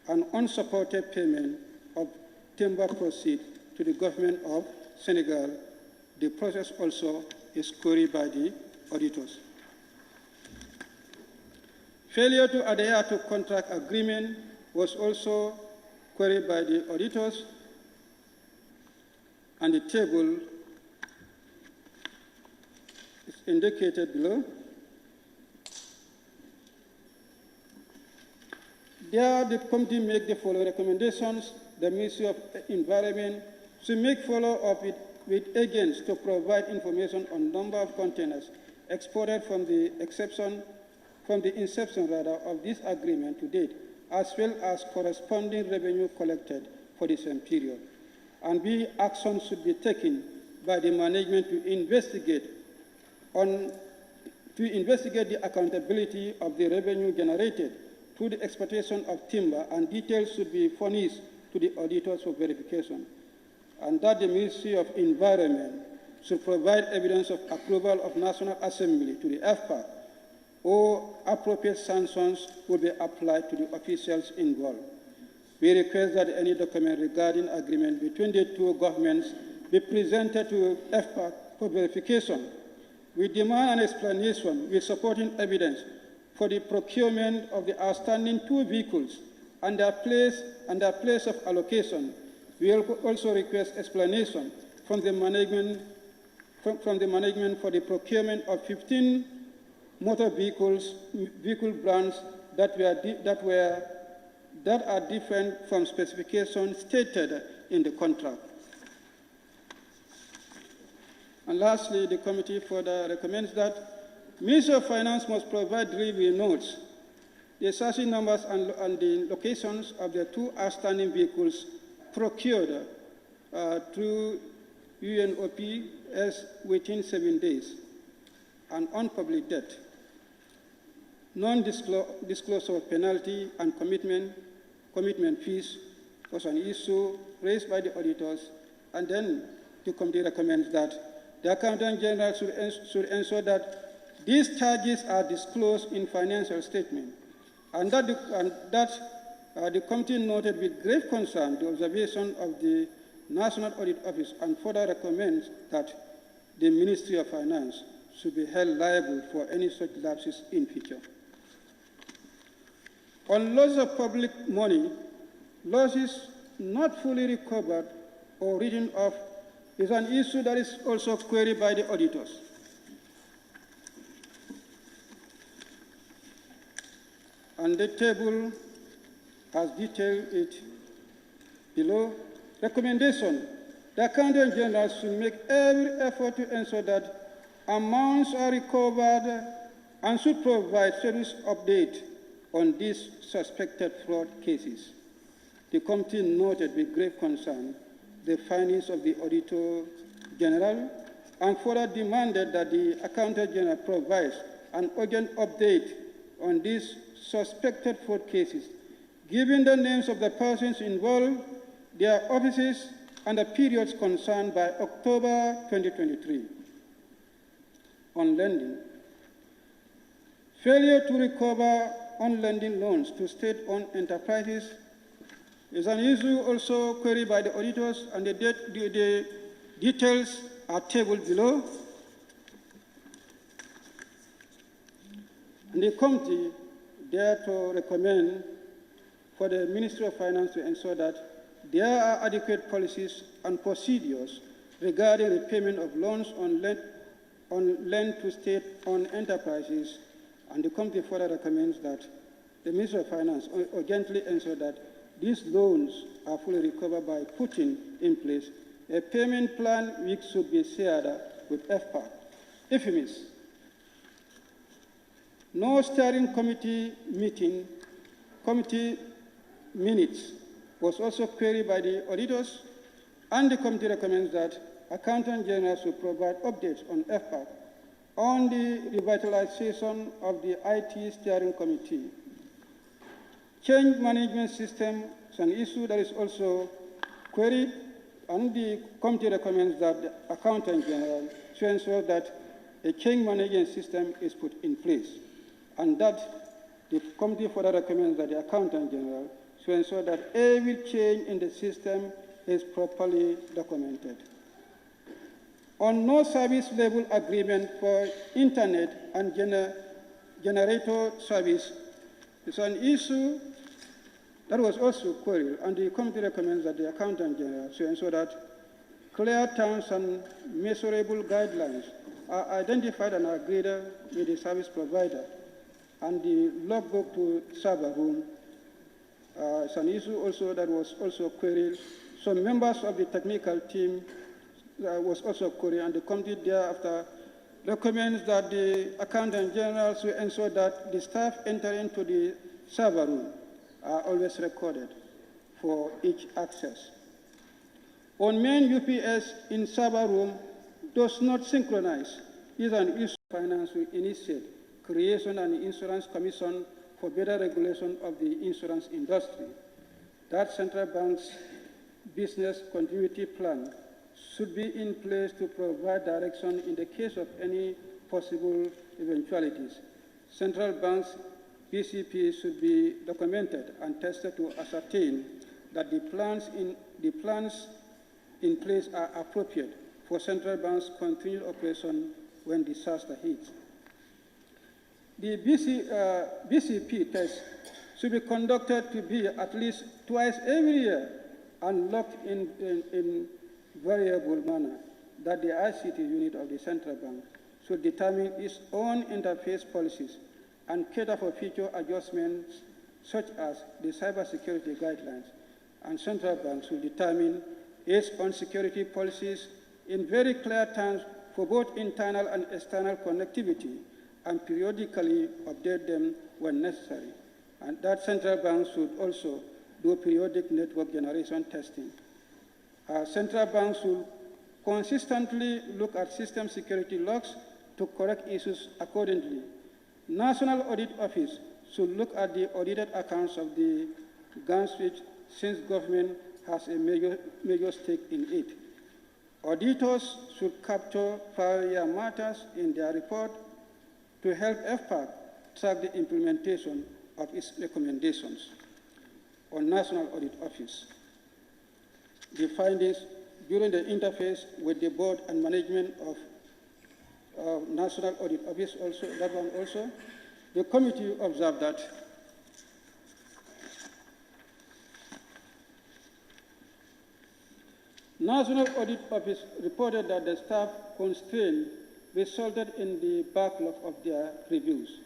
Speaker 9: an unsupported payment of timber proceeds to the government of Senegal. The process also is queried by the auditors. Failure to adhere to contract agreement was also queried by the auditors, and the table is indicated below. There, the committee make the following recommendations. The Ministry of Environment should make follow-up with agents to provide information on number of containers exported from the inception of this agreement to date, as well as corresponding revenue collected for the same period. And B, action should be taken by the management to investigate the accountability of the revenue generated through the exploitation of timber, and details should be furnished to the auditors for verification. And that the Ministry of Environment should provide evidence of approval of National Assembly to the FPAC, or appropriate sanctions will be applied to the officials involved. We request that any document regarding agreement between the two governments be presented to FPAC for verification. We demand an explanation with supporting evidence for the procurement of the outstanding 2 vehicles and their place of allocation. We also request explanation from the management for the procurement of 15 motor vehicle brands that are different from specifications stated in the contract. And lastly, the committee further recommends that Ministry of Finance must provide delivery notes, the chassis numbers and the locations of the 2 outstanding vehicles procured through UNOPS within 7 days, and on public debt. Non-disclosure of penalty and commitment fees was an issue raised by the auditors, and then the committee recommends that the Accountant General should ensure that these charges are disclosed in financial statement, and that the committee noted with great concern the observation of the National Audit Office, and further recommends that the Ministry of Finance should be held liable for any such lapses in future. On loss of public money, losses not fully recovered or written off is an issue that is also queried by the auditors. And the table has detailed it below. Recommendation: the Accountant General should make every effort to ensure that amounts are recovered and should provide status update on these suspected fraud cases. The committee noted with great concern the findings of the Auditor General and further demanded that the Accountant General provides an urgent update on these suspected fraud cases, given the names of the persons involved, their offices, and the periods concerned by October 2023. On lending, failure to recover on lending loans to state-owned enterprises is an issue also queried by the auditors, and the details are tabled below. And the committee therefore recommend for the Ministry of Finance to ensure that there are adequate policies and procedures regarding repayment of loans on lend to state-owned enterprises, and the committee further recommends that the Ministry of Finance urgently ensure that these loans are fully recovered by putting in place a payment plan which should be shared with FPAC. If you miss, no steering committee minutes was also queried by the auditors, and the committee recommends that Accountant General should provide updates on FPAC on the revitalization of the IT Steering Committee. Change management system is an issue that is also queried, and the committee recommends that the Accountant General should ensure that a change management system is put in place, and that the committee further recommends that the Accountant General should ensure that every change in the system is properly documented. On no service level agreement for internet and generator service is an issue that was also queried, and the committee recommends that the Accountant General should ensure that clear terms and measurable guidelines are identified and agreed with the service provider, and the logbook to server room is an issue also that was also queried. Some members of the technical team was also queried, and the committee thereafter recommends that the Accountant General should ensure that the staff enter into the server room are always recorded for each access. On main UPS in server room does not synchronize is an issue finance will initiate creation and insurance commission for better regulation of the insurance industry. That central bank's business continuity plan should be in place to provide direction in the case of any possible eventualities. Central bank's BCP should be documented and tested to ascertain that the plans in place are appropriate for central bank's continued operation when disaster hits. The BCP test should be conducted to be at least twice every year and locked in variable manner that the ICT unit of the central bank should determine its own interface policies and cater for future adjustments such as the cybersecurity guidelines, and central banks will determine its own security policies in very clear terms for both internal and external connectivity, and periodically update them when necessary. And that central banks should also do periodic network generation testing. Central banks should consistently look at system security logs to correct issues accordingly. National Audit Office should look at the audited accounts of the GAN switch, since government has a major stake in it. Auditors should capture prior year matters in their report to help FPAC track the implementation of its recommendations. On National Audit Office, the findings during the interface with the board and management of National Audit Office also, that one also, the committee observed that National Audit Office reported that the staff constraint resulted in the backlog of their reviews,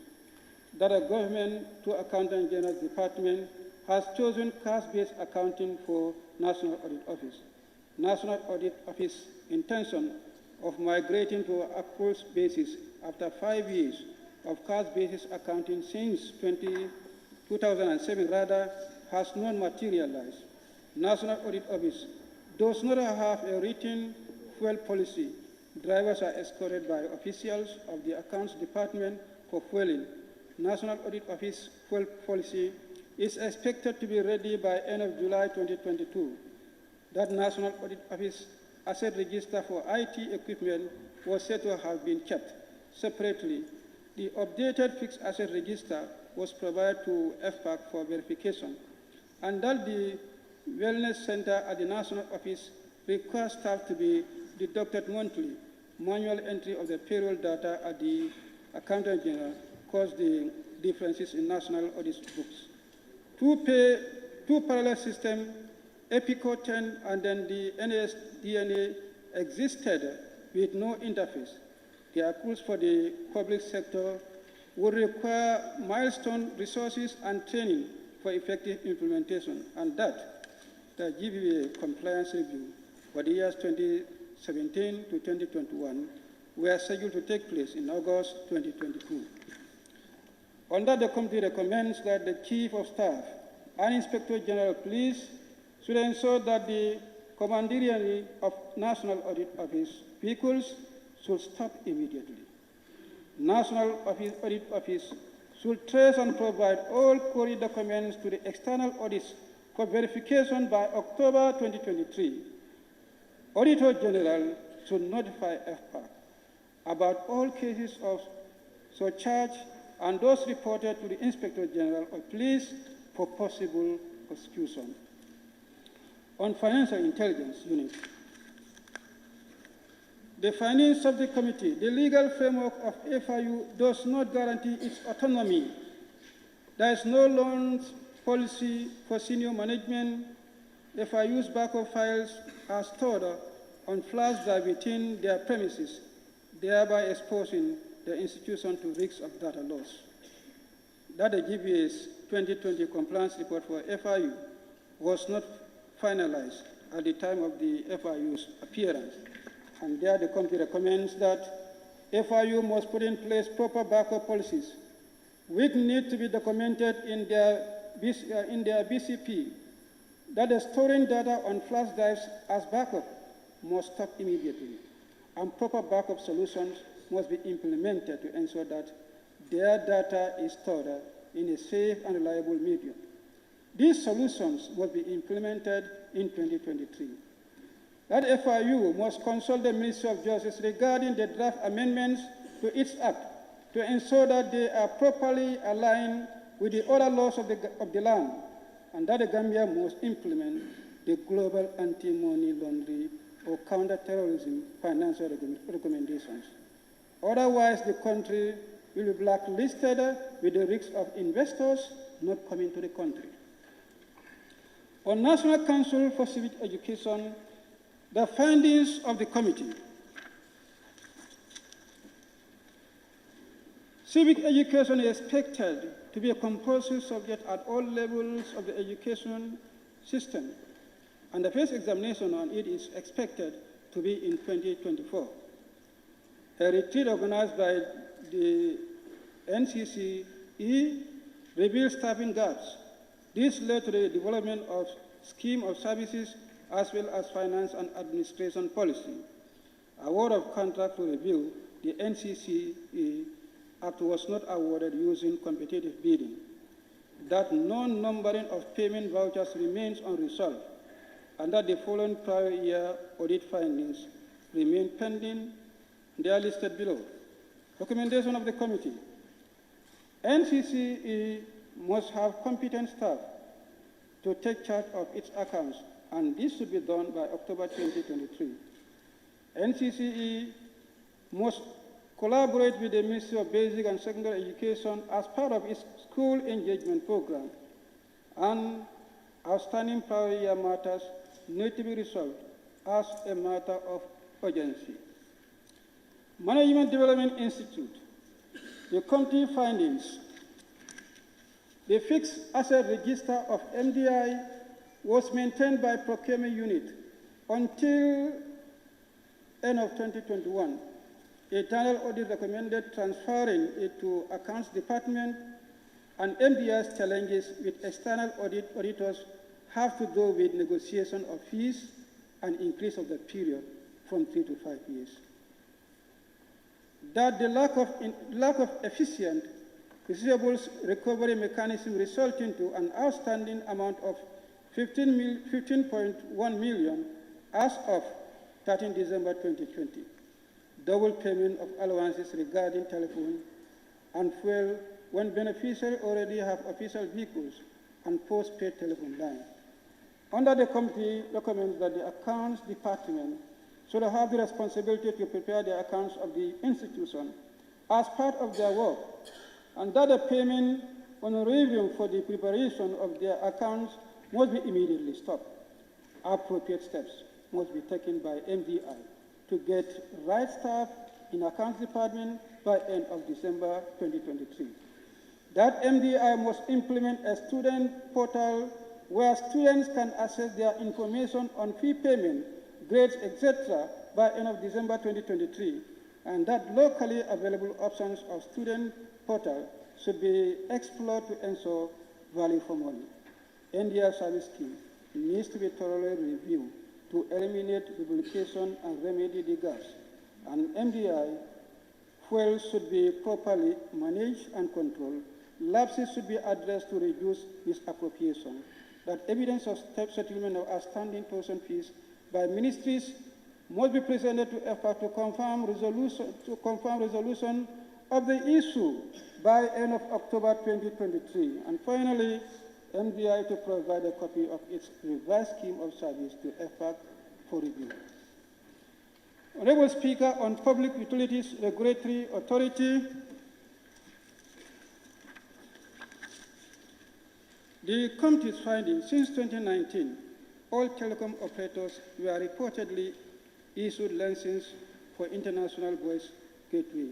Speaker 9: that a government to Accountant General's Department has chosen cash-based accounting for National Audit Office. National Audit Office intention of migrating to an accruals basis after 5 years of cash-basis accounting since 2007 rather has not materialized. National Audit Office does not have a written fuel policy. Drivers are escorted by officials of the Accounts Department for fueling. National Audit Office fuel policy is expected to be ready by end of July 2022. That National Audit Office asset register for IT equipment was said to have been kept separately. The updated fixed asset register was provided to FPAC for verification, and that the Wellness Center at the National Office requires staff to be deducted monthly. Manual entry of the payroll data at the Accountant General caused the differences in National Audit books. Two parallel systems, EPICO 10 and then the NASDNA, existed with no interface. The accruals for the public sector would require milestone resources and training for effective implementation, and that the GBA compliance review for the years 2017 to 2021 were scheduled to take place in August 2022. On that, the committee recommends that the Chief of Staff and Inspector General Police should ensure that the commandeering of National Audit Office vehicles should stop immediately. National Audit Office should trace and provide all query documents to the external audits for verification by October 2023. Auditor General should notify FPAC about all cases of surcharge and those reported to the Inspector General of Police for possible prosecution. On Financial Intelligence Unit, the Finance Subject Committee, the legal framework of FIU does not guarantee its autonomy. There is no loans policy for senior management. FIU's backup files are stored on flash drive within their premises, thereby exposing the institution to risks of data loss. That the GBA's 2020 compliance report for FIU was not finalized at the time of the FIU's appearance. And there the committee recommends that FIU must put in place proper backup policies, which need to be documented in their BCP, that the storing data on flash drives as backup must stop immediately, and proper backup solutions must be implemented to ensure that their data is stored in a safe and reliable medium. These solutions must be implemented in 2023. That FIU must consult the Ministry of Justice regarding the draft amendments to its act to ensure that they are properly aligned with the other laws of the land, and that the Gambia must implement the global anti-money laundering or counter-terrorism financial recommendations. Otherwise, the country will be blacklisted with the risk of investors not coming to the country. On National Council for Civic Education, the findings of the committee. Civic education is expected to be a compulsory subject at all levels of the education system, and the first examination on it is expected to be in 2024. A retreat organized by the NCCE revealed staffing gaps. This led to the development of scheme of services as well as finance and administration policy. Award of contract to review, the NCCE Act was not awarded using competitive bidding. That non-numbering of payment vouchers remains unresolved, and that the following prior year audit findings remain pending. They are listed below. Recommendation of the committee. NCCE must have competent staff to take charge of its accounts, and this should be done by October 2023. NCCE must collaborate with the Ministry of Basic and Secondary Education as part of its school engagement program, and outstanding prior year matters need to be resolved as a matter of urgency. Management Development Institute, the committee findings. The fixed asset register of MDI was maintained by procurement unit until end of 2021. A general audit recommended transferring it to accounts department, and MDI's challenges with external auditors have to do with negotiation of fees and increase of the period from 3 to 5 years. That the lack of efficient receivables recovery mechanism resulting to an outstanding amount of 15.1 million as of 13 December 2020. Double payment of allowances regarding telephone and fuel when beneficiaries already have official vehicles and post-paid telephone line. Under the committee recommends that the accounts department should have the responsibility to prepare the accounts of the institution as part of their work, and that the payment on review for the preparation of their accounts must be immediately stopped. Appropriate steps must be taken by MDI to get right staff in accounts department by end of December 2023. That MDI must implement a student portal where students can access their information on fee payment, grades, etc. by end of December 2023, and that locally available options of student portal should be explored to ensure value for money. NDI service scheme needs to be thoroughly reviewed to eliminate duplication and remedy the gaps. And MDI fuel should be properly managed and controlled. Lapses should be addressed to reduce misappropriation. That evidence of settlement of outstanding tuition fees by ministries must be presented to FPAC to confirm resolution of the issue by end of October 2023. And finally, MDI to provide a copy of its revised scheme of service to FPAC for review. Honorable Speaker, on Public Utilities Regulatory Authority, the committee's findings: since 2019, all telecom operators were reportedly issued licenses for international voice gateway.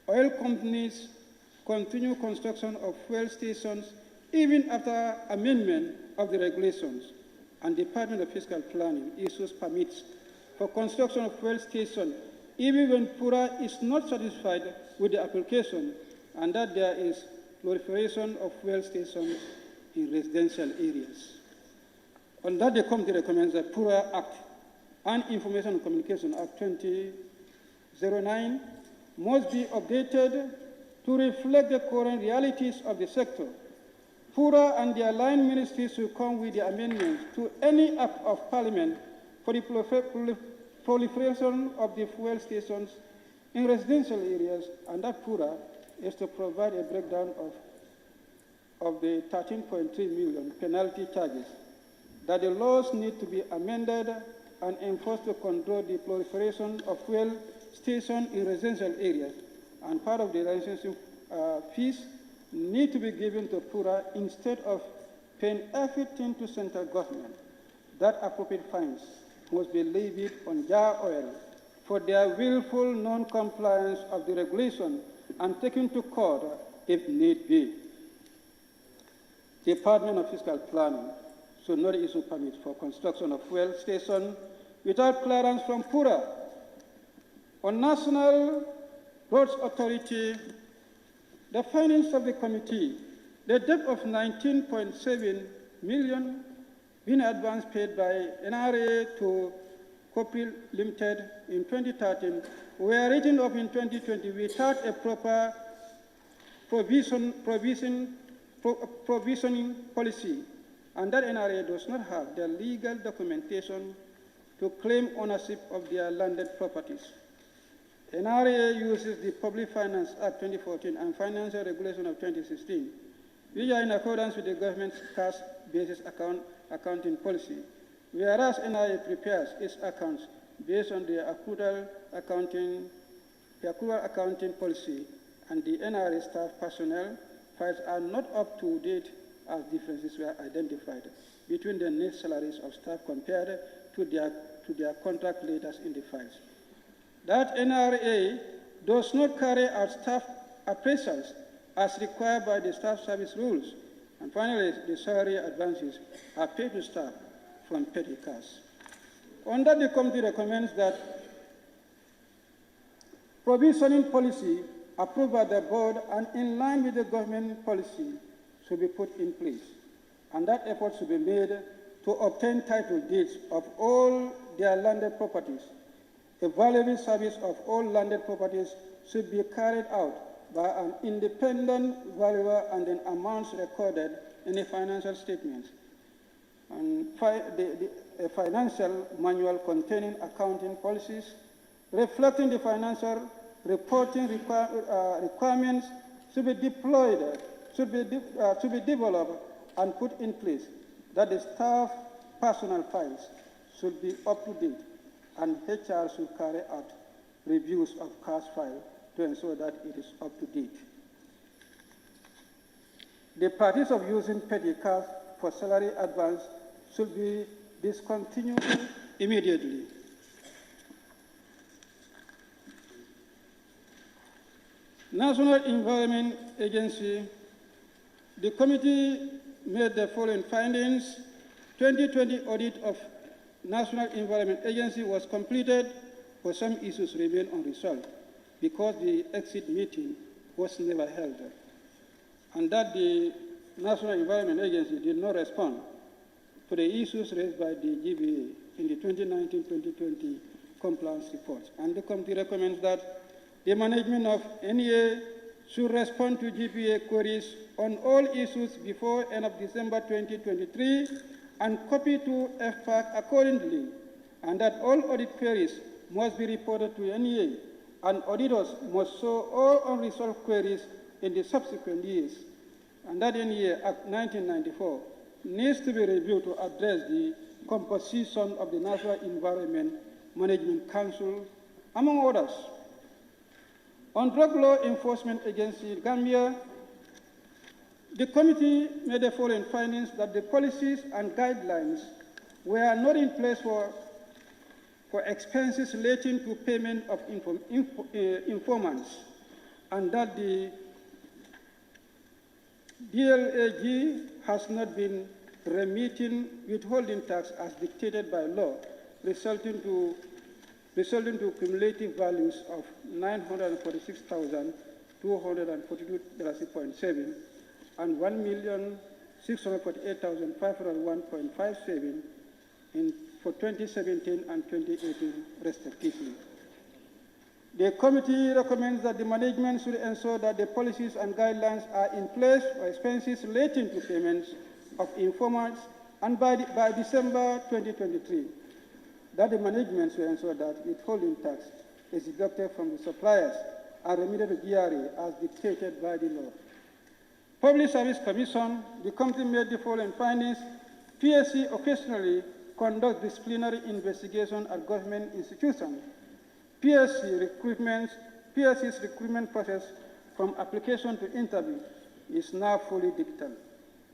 Speaker 9: Oil companies continue construction of fuel stations even after amendment of the regulations, and Department of Fiscal Planning issues permits for construction of fuel stations even when PURA is not satisfied with the application, and that there is proliferation of fuel stations in residential areas. On that, the committee recommends that PURA Act and Information and Communication Act 2009 must be updated to reflect the current realities of the sector. PURA and the aligned ministries should come with the amendments to any act of parliament for the proliferation of the fuel stations in residential areas, and that PURA is to provide a breakdown of the 13.3 million penalty charges, that the laws need to be amended and enforced to control the proliferation of fuel stations in residential areas, and part of the licensing fees need to be given to PURA instead of paying everything to central government. That appropriate fines must be levied on Jar Oil for their willful non-compliance of the regulation and taken to court if need be. Department of Fiscal Planning should not issue permits for construction of fuel stations without clearance from PURA. On National Roads Authority, the findings of the committee: the debt of 19.7 million in advance paid by NRA to Copri Limited in 2013 were written up in 2020 without a proper provisioning policy, and that NRA does not have the legal documentation to claim ownership of their landed properties. NRA uses the Public Finance Act 2014 and Financial Regulation of 2016, which are in accordance with the government's cash basis accounting policy, whereas NRA prepares its accounts based on the accrual accounting policy, and the NRA staff personnel files are not up to date as differences were identified between the net salaries of staff compared to their contract letters in the files. That NRA does not carry out staff appraisals as required by the staff service rules. And finally, the salary advances are paid to staff from petty cash. On that, the committee recommends that provisioning policy approved by the board and in line with the government policy should be put in place, and that effort should be made to obtain title deeds of all their landed properties. The valuable service of all landed properties should be carried out by an independent valuer and then amounts recorded in the financial statements. And a financial manual containing accounting policies reflecting the financial reporting requirements should be deployed, should be developed and put in place, that the staff personal files should be up to date, and HR should carry out reviews of cash file to ensure that it is up to date. The practice of using petty cash for salary advance should be discontinued immediately. National Environment Agency, the committee made the following findings. 2020 audit of National Environment Agency was completed, but some issues remain unresolved because the exit meeting was never held, and that the National Environment Agency did not respond to the issues raised by the GBA in the 2019-2020 compliance report. And the committee recommends that the management of NEA should respond to GPA queries on all issues before end of December 2023 and copy to FPAC accordingly, and that all audit queries must be reported to NEA, and auditors must show all unresolved queries in the subsequent years, and that NEA Act 1994 needs to be reviewed to address the composition of the National Environment Management Council, among others. On Drug Law Enforcement Agency, Gambia, the committee made the following findings: that the policies and guidelines were not in place for expenses relating to payment of informants, and that the DLAG has not been remitting withholding tax as dictated by law, resulting to cumulative values of $946,242.7 and $1,648,501.57 for 2017 and 2018, respectively. The committee recommends that the management should ensure that the policies and guidelines are in place for expenses relating to payments of informants, and by December 2023, that the management should ensure that withholding tax is deducted from the suppliers and remitted to GRA as dictated by the law. Public Service Commission, the committee made the following findings: PSC occasionally conducts disciplinary investigation at government institutions. PSC's recruitment process from application to interview is now fully digital.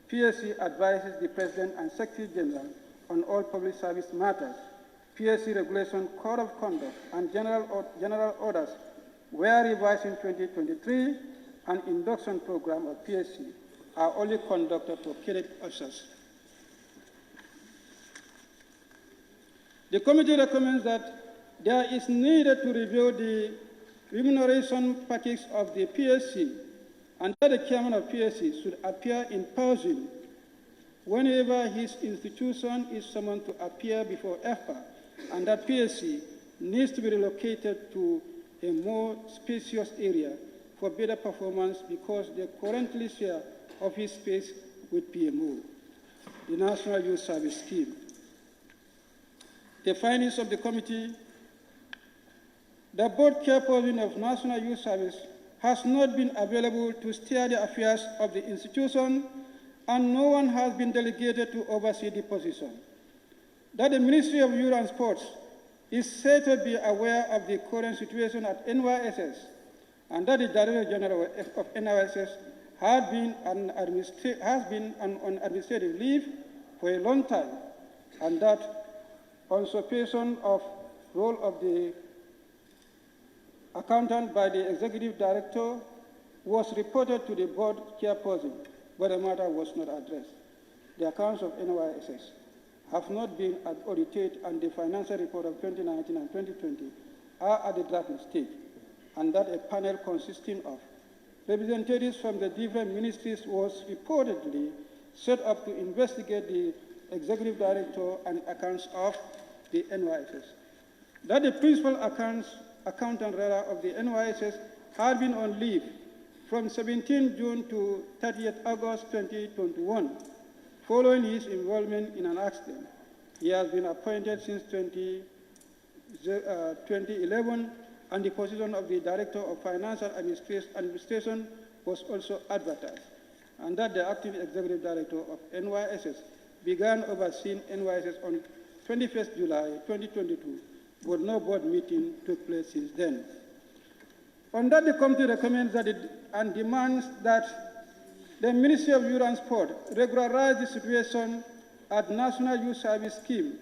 Speaker 9: PSC advises the President and Secretary General on all public service matters. PSC regulation, code of conduct, and general orders were revised in 2023, and induction program of PSC are only conducted for cadet officers. The committee recommends that there is needed to review the remuneration package of the PSC, and that the chairman of PSC should appear in person whenever his institution is summoned to appear before FPA, and that PSC needs to be relocated to a more spacious area for better performance because they currently share office space with PMO, the National Youth Service Scheme. The findings of the committee: the board chairperson of National Youth Service has not been available to steer the affairs of the institution, and no one has been delegated to oversee the position. That the Ministry of Youth and Sports is said to be aware of the current situation at NYSS, and that the Director General of NYSS has been on administrative leave for a long time, and that usurpation of role of the accountant by the Executive Director was reported to the board chairperson, but the matter was not addressed. The accounts of NYSS have not been audited, and the financial report of 2019 and 2020 are at the drafting stage, and that a panel consisting of representatives from the different ministries was reportedly set up to investigate the Executive Director and accounts of the NYSS. That the principal accountant of the NYSS had been on leave from 17 June to 30th August 2021, following his involvement in an accident. He has been appointed since 2011, and the position of the Director of Financial Administration was also advertised, and that the acting Executive Director of NYSS began overseeing NYSS on 21st July 2022, but no board meeting took place since then. On that, the committee recommends that and demands that the Ministry of Youth and Sport regularize the situation at National Youth Service Scheme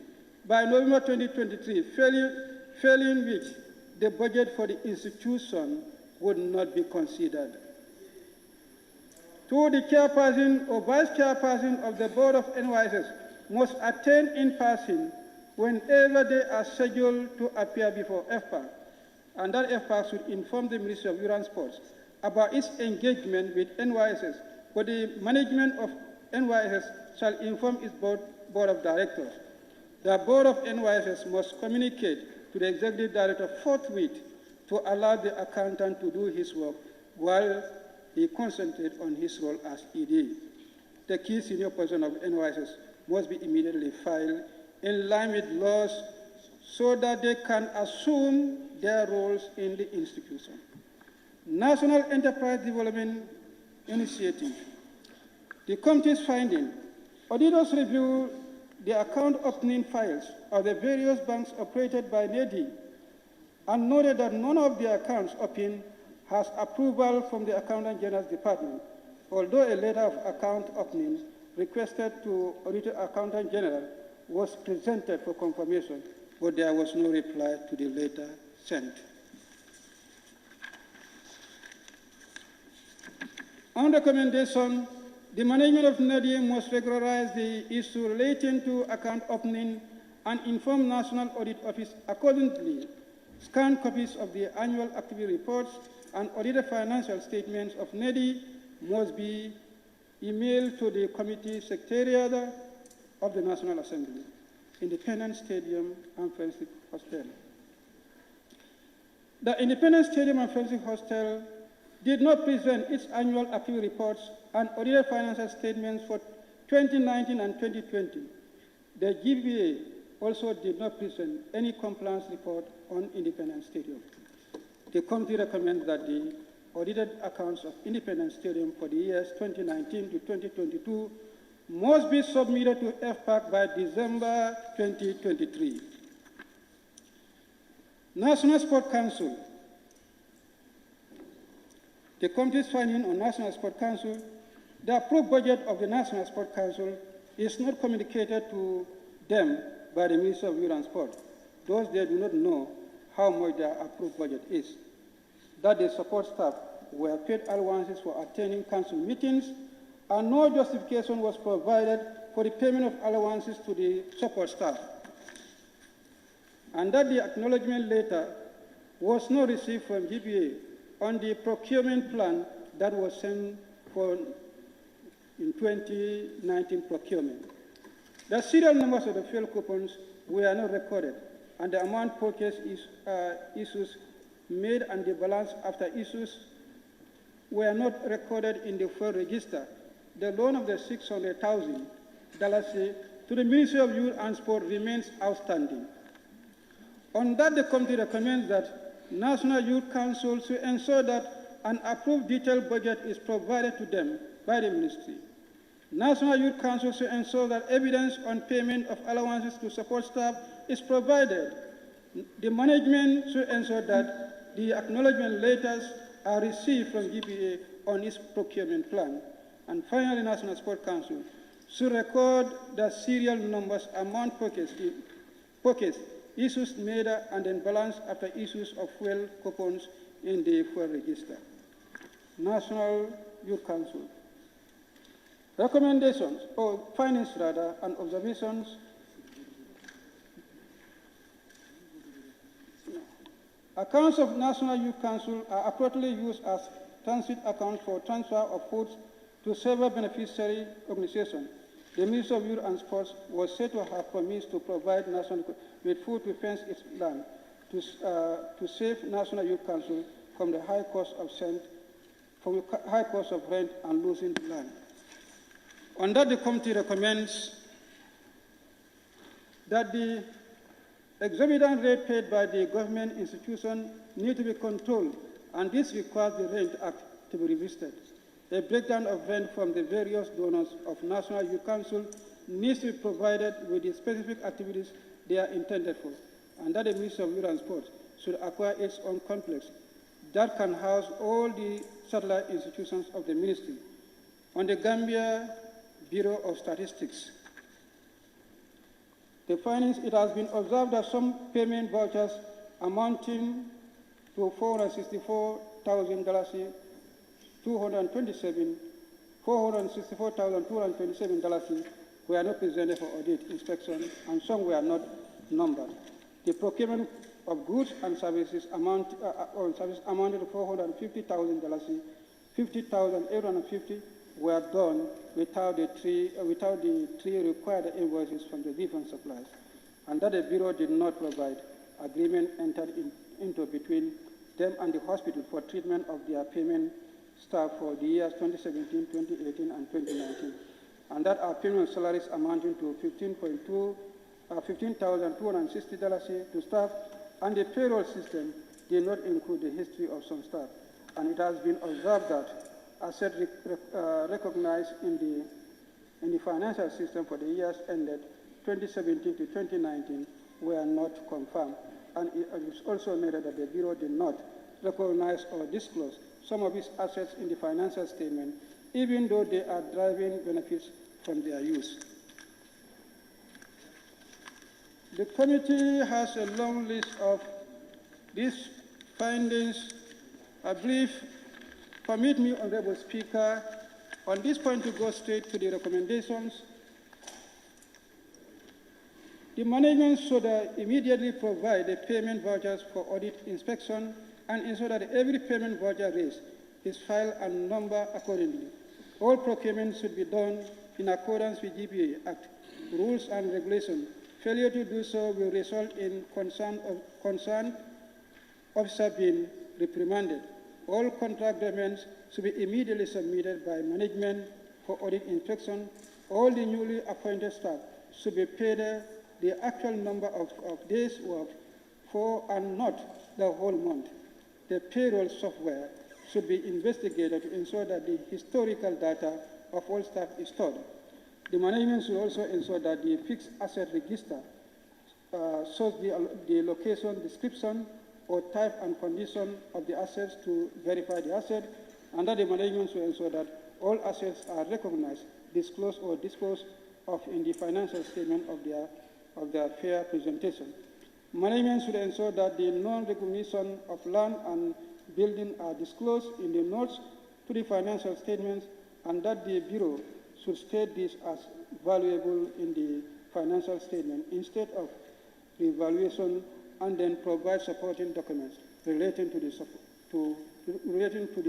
Speaker 9: by November 2023, failing which the budget for the institution would not be considered. To the chairperson or vice chairperson of the board of NYSS must attend in person whenever they are scheduled to appear before FPAC, and that FPAC should inform the Ministry of Youth and Sports about its engagement with NYSS but the management of NYSS shall inform its board of directors. The board of NYSS must communicate to the executive director forthwith to allow the accountant to do his work while he concentrates on his role as ED. The key senior person of NYSS must be immediately filed in line with laws so that they can assume their roles in the institution. National Enterprise Development Initiative. The committee's finding: auditors review the account opening files of the various banks operated by NEDI and noted that none of the accounts opened has approval from the Accountant General's Department, although a letter of account opening requested to Auditor Accountant General was presented for confirmation, but there was no reply to the letter sent. On recommendation, the management of NEDI must regularize the issue relating to account opening and inform National Audit Office accordingly. Scanned copies of the annual activity reports and audited financial statements of NEDI must be emailed to the Committee Secretariat of the National Assembly, Independence Stadium and Friendship Hostel. The Independence Stadium and Friendship Hostel did not present its annual activity reports and audited financial statements for 2019 and 2020. The GBA also did not present any compliance report on Independence Stadium. The committee recommends that the audited accounts of Independence Stadium for the years 2019 to 2022 must be submitted to FPAC by December 2023. National Sport Council. The committee's finding on National Sport Council: the approved budget of the National Sport Council is not communicated to them by the Ministry of Youth and Sport. Thus, they do not know how much their approved budget is. That the support staff were paid allowances for attending council meetings, and no justification was provided for the payment of allowances to the support staff. And that the acknowledgement letter was not received from GBA on the procurement plan that was sent for in 2019 procurement. The serial numbers of the fuel coupons were not recorded, and the amount purchased issues made and the balance after issues were not recorded in the fuel register. The loan of the $600,000 to the Ministry of Youth and Sport remains outstanding. On that, the committee recommends that National Youth Council should ensure that an approved detailed budget is provided to them by the ministry. National Youth Council should ensure that evidence on payment of allowances to support staff is provided. The management should ensure that the acknowledgement letters are received from GPA on its procurement plan. And finally, National Sport Council should record the serial numbers, amount purchased, issues made, and then balance after issues of fuel coupons in the fuel register. National Youth Council. Recommendations, or findings rather, and observations. Accounts of National Youth Council are appropriately used as transit accounts for transfer of foods to several beneficiary organizations. The Ministry of Youth and Sports was said to have promised to provide National with food to fence its land to save National Youth Council from the high cost of rent and losing the land. On that, the committee recommends that the exorbitant rate paid by the government institution need to be controlled, and this requires the Rent Act to be revisited. A breakdown of rent from the various donors of National Youth Council needs to be provided with the specific activities they are intended for, and that the Ministry of Youth and Sports should acquire its own complex that can house all the satellite institutions of the ministry. On the Gambia Bureau of Statistics, the findings: it has been observed that some payment vouchers amounting to $464,227 were not presented for audit inspection, and some were not numbered. The procurement of goods and services amounted to $450,000, $50,850 were done without the three required invoices from the different suppliers, and that the Bureau did not provide agreement entered into between them and the hospital for treatment of their payment staff for the years 2017, 2018, and 2019, and that our payment salaries amounting to $15,260 to staff, and the payroll system did not include the history of some staff. And it has been observed that assets recognized in the financial system for the years ended 2017 to 2019 were not confirmed. And it is also noted that the Bureau did not recognize or disclose some of its assets in the financial statement, even though they are deriving benefits from their use. The committee has a long list of these findings. I believe, permit me, Honorable Speaker, on this point to go straight to the recommendations. The management should immediately provide the payment vouchers for audit inspection and ensure that every payment voucher raised is filed and numbered accordingly. All procurement should be done in accordance with GPA Act, rules and regulations. Failure to do so will result in concerned officer being reprimanded. All contract documents should be immediately submitted by management for audit inspection. All the newly appointed staff should be paid the actual number of days worked for and not the whole month. The payroll software should be investigated to ensure that the historical data of all staff is stored. The management should also ensure that the fixed asset register shows the location, description, or type and condition of the assets to verify the asset, and that the management should ensure that all assets are recognized, disclosed, or disposed of in the financial statement of their fair presentation. Management should ensure that the non-recognition of land and building are disclosed in the notes to the financial statements, and that the Bureau should state this as valuable in the financial statement instead of revaluation, and then provide supporting documents relating to the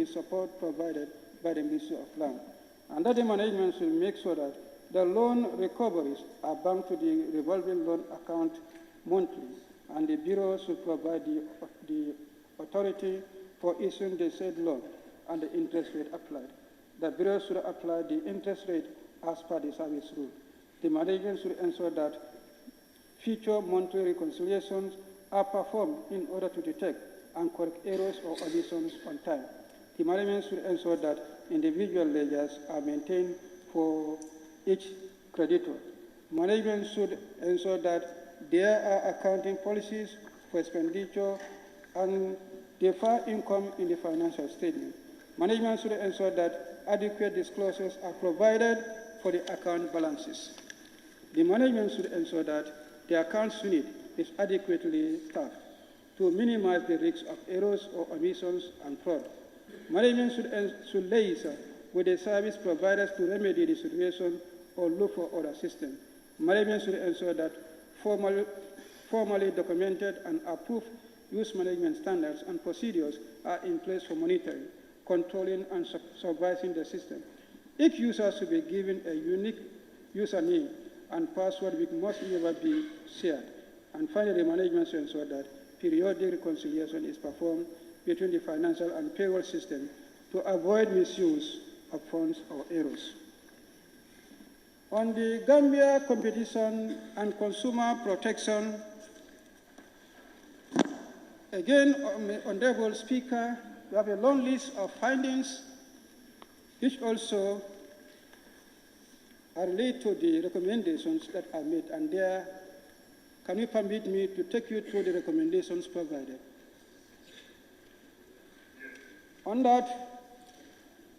Speaker 9: support provided by the Ministry of Land. And that the management should make sure that the loan recoveries are banked to the revolving loan account monthly, and the Bureau should provide the authority for issuing the said loan and the interest rate applied. The Bureau should apply the interest rate as per the service rule. The management should ensure that future monthly reconciliations are performed in order to detect and correct errors or omissions on time. The management should ensure that individual ledgers are maintained for each creditor. Management should ensure that there are accounting policies for expenditure and deferred income in the financial statement. Management should ensure that adequate disclosures are provided for the account balances. The management should ensure that the accounts unit is adequately staffed to minimize the risk of errors or omissions and fraud. Management should liaise with the service providers to remedy the situation or look for other systems. Management should ensure that formally documented and approved use management standards and procedures are in place for monitoring, controlling, and supervising the system. Each user should be given a unique username and password which must never be shared. And finally, management should ensure that periodic reconciliation is performed between the financial and payroll system to avoid misuse of funds or errors. On the Gambia Competition and Consumer Protection, again, Honorable Speaker, we have a long list of findings which also are related to the recommendations that are made, and there, can you permit me to take you through the recommendations provided? On that,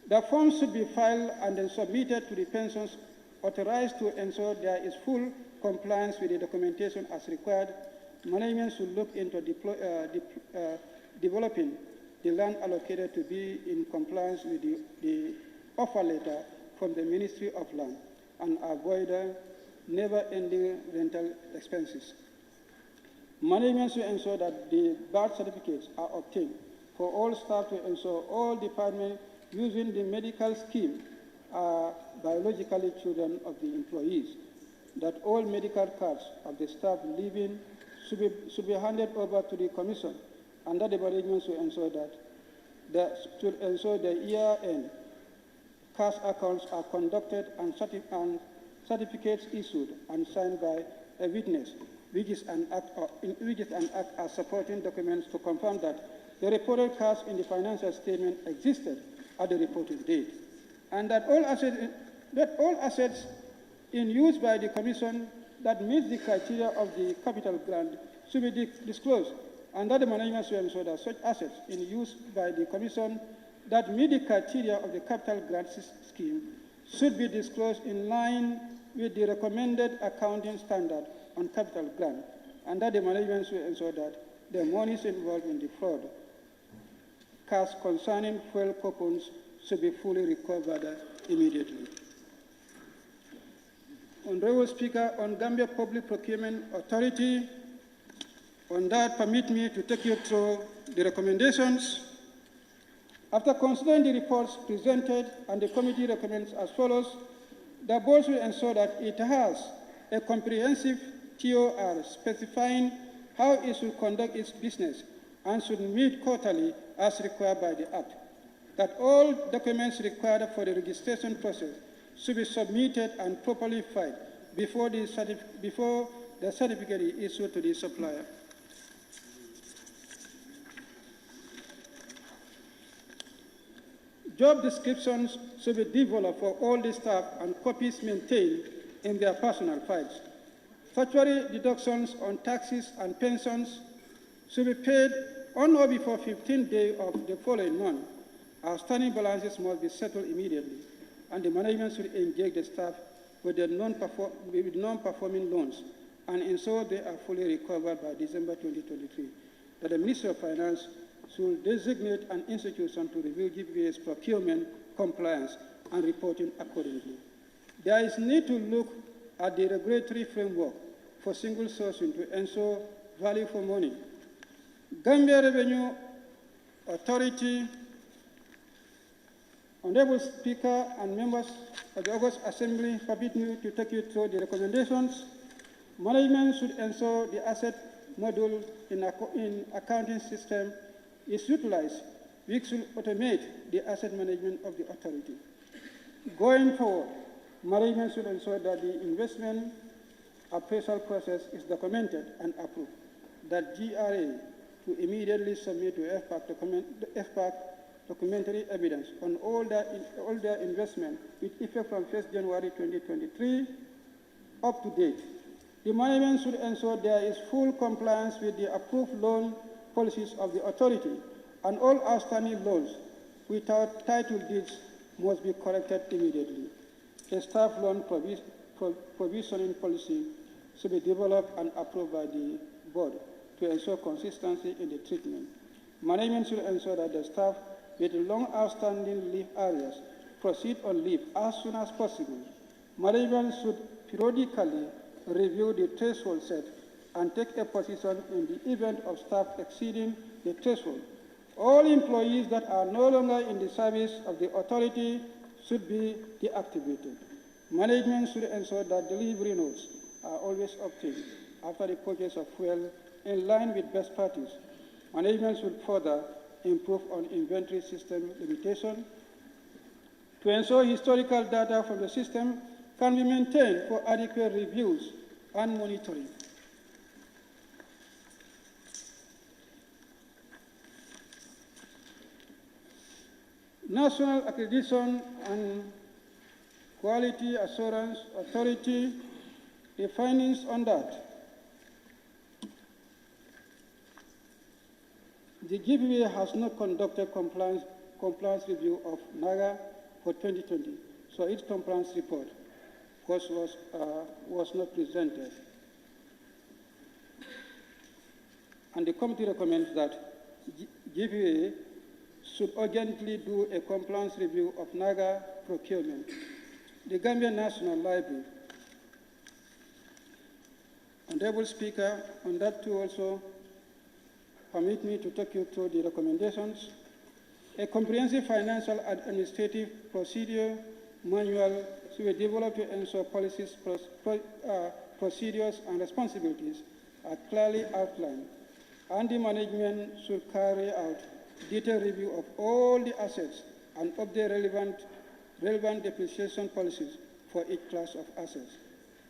Speaker 9: the forms should be filed and then submitted to the pensions authorized to ensure there is full compliance with the documentation as required. Management should look into developing the land allocated to be in compliance with the offer letter from the Ministry of Land and avoid never-ending rental expenses. Management should ensure that the birth certificates are obtained for all staff to ensure all departments using the medical scheme are biologically children of the employees, that all medical cards of the staff leaving should be handed over to the Commission, and that the management should ensure that the year-end cash accounts are conducted and certificates issued and signed by a witness, which is an act as supporting documents to confirm that the reported cash in the financial statement existed at the reporting date, and that all assets in use by the Commission that meet the criteria of the capital grant should be disclosed, and that the management should ensure that such assets in use by the Commission that meet the criteria of the capital grant scheme should be disclosed in line with the recommended accounting standard on capital grant, and that the management should ensure that the monies involved in the fraud cash concerning fuel coupons should be fully recovered immediately. Honorable Speaker, on Gambia Public Procurement Authority, on that, permit me to take you through the recommendations. After considering the reports presented, and the committee recommends as follows: the board should ensure that it has a comprehensive TOR specifying how it should conduct its business and should meet quarterly as required by the Act. That all documents required for the registration process should be submitted and properly filed before the certificate is issued to the supplier. Job descriptions should be developed for all the staff and copies maintained in their personal files. Statutory deductions on taxes and pensions should be paid on or before 15th day of the following month. Outstanding balances must be settled immediately, and the management should engage the staff with non-performing loans and ensure they are fully recovered by December 2023. That the Ministry of Finance should designate an institution to review GPA's procurement, compliance, and reporting accordingly. There is need to look at the regulatory framework for single sourcing to ensure value for money. Gambia Revenue Authority, Honorable Speaker and members of the August Assembly, permit me to take you through the recommendations. Management should ensure the asset module in accounting system is utilized, which should automate the asset management of the authority. Going forward, management should ensure that the investment appraisal process is documented and approved, that GRA to immediately submit to FPAC documentary evidence on all their investment with effect from 1st January 2023 up to date. The management should ensure there is full compliance with the approved loan policies of the authority, and all outstanding loans without title deeds must be corrected immediately. A staff loan provisioning policy should be developed and approved by the board to ensure consistency in the treatment. Management should ensure that the staff with long outstanding leave areas proceed on leave as soon as possible. Management should periodically review the threshold set and take a position in the event of staff exceeding the threshold. All employees that are no longer in the service of the authority should be deactivated. Management should ensure that delivery notes are always obtained after the purchase of fuel in line with best practice. Management should further improve on inventory system limitation to ensure historical data from the system can be maintained for adequate reviews and monitoring. National Accreditation and Quality Assurance Authority, the findings on that. The GPA has not conducted compliance review of NAGA for 2020, so its compliance report was not presented. And the committee recommends that GPA should urgently do a compliance review of NAGA procurement. The Gambia National Library. Honorable Speaker, on that too also, permit me to take you through the recommendations. A comprehensive financial administrative procedure manual should be developed to ensure policies, procedures, and responsibilities are clearly outlined, and the management should carry out detailed review of all the assets and update relevant depreciation policies for each class of assets.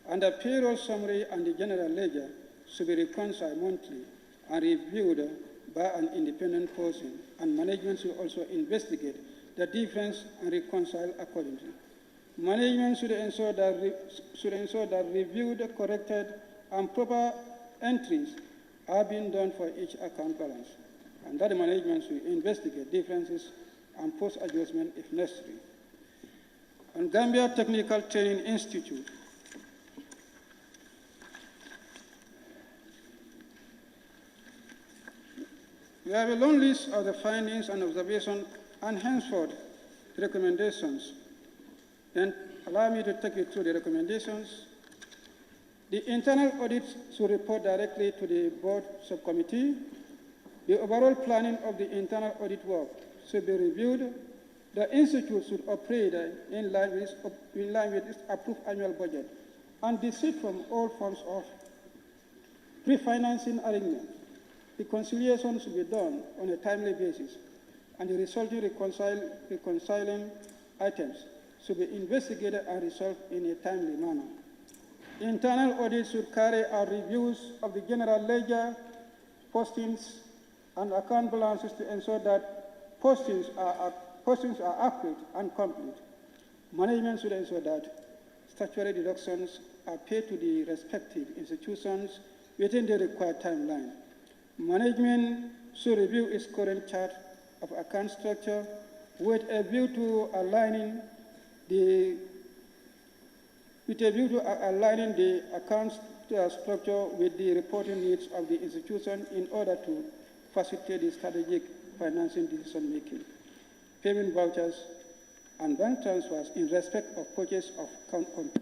Speaker 9: And the payroll summary and the general ledger should be reconciled monthly and reviewed by an independent person, and management should also investigate the difference and reconcile accordingly. Management should ensure that reviewed, corrected, and proper entries are being done for each account balance, and that the management should investigate differences and post adjustment if necessary. On Gambia Technical Training Institute, we have a long list of the findings and observations and henceforth recommendations. Then allow me to take you through the recommendations. The internal audit should report directly to the board subcommittee. The overall planning of the internal audit work should be reviewed. The institute should operate in line with its approved annual budget and desist from all forms of pre-financing arrangement. Reconciliation should be done on a timely basis, and the resulting reconciling items should be investigated and resolved in a timely manner. Internal audits should carry out reviews of the general ledger, postings, and account balances to ensure that postings are accurate and complete. Management should ensure that statutory deductions are paid to the respective institutions within the required timeline. Management should review its current chart of account structure with a view to aligning the account structure with the reporting needs of the institution in order to facilitate the strategic financing decision making, payment vouchers, and bank transfers in respect of purchase of computers.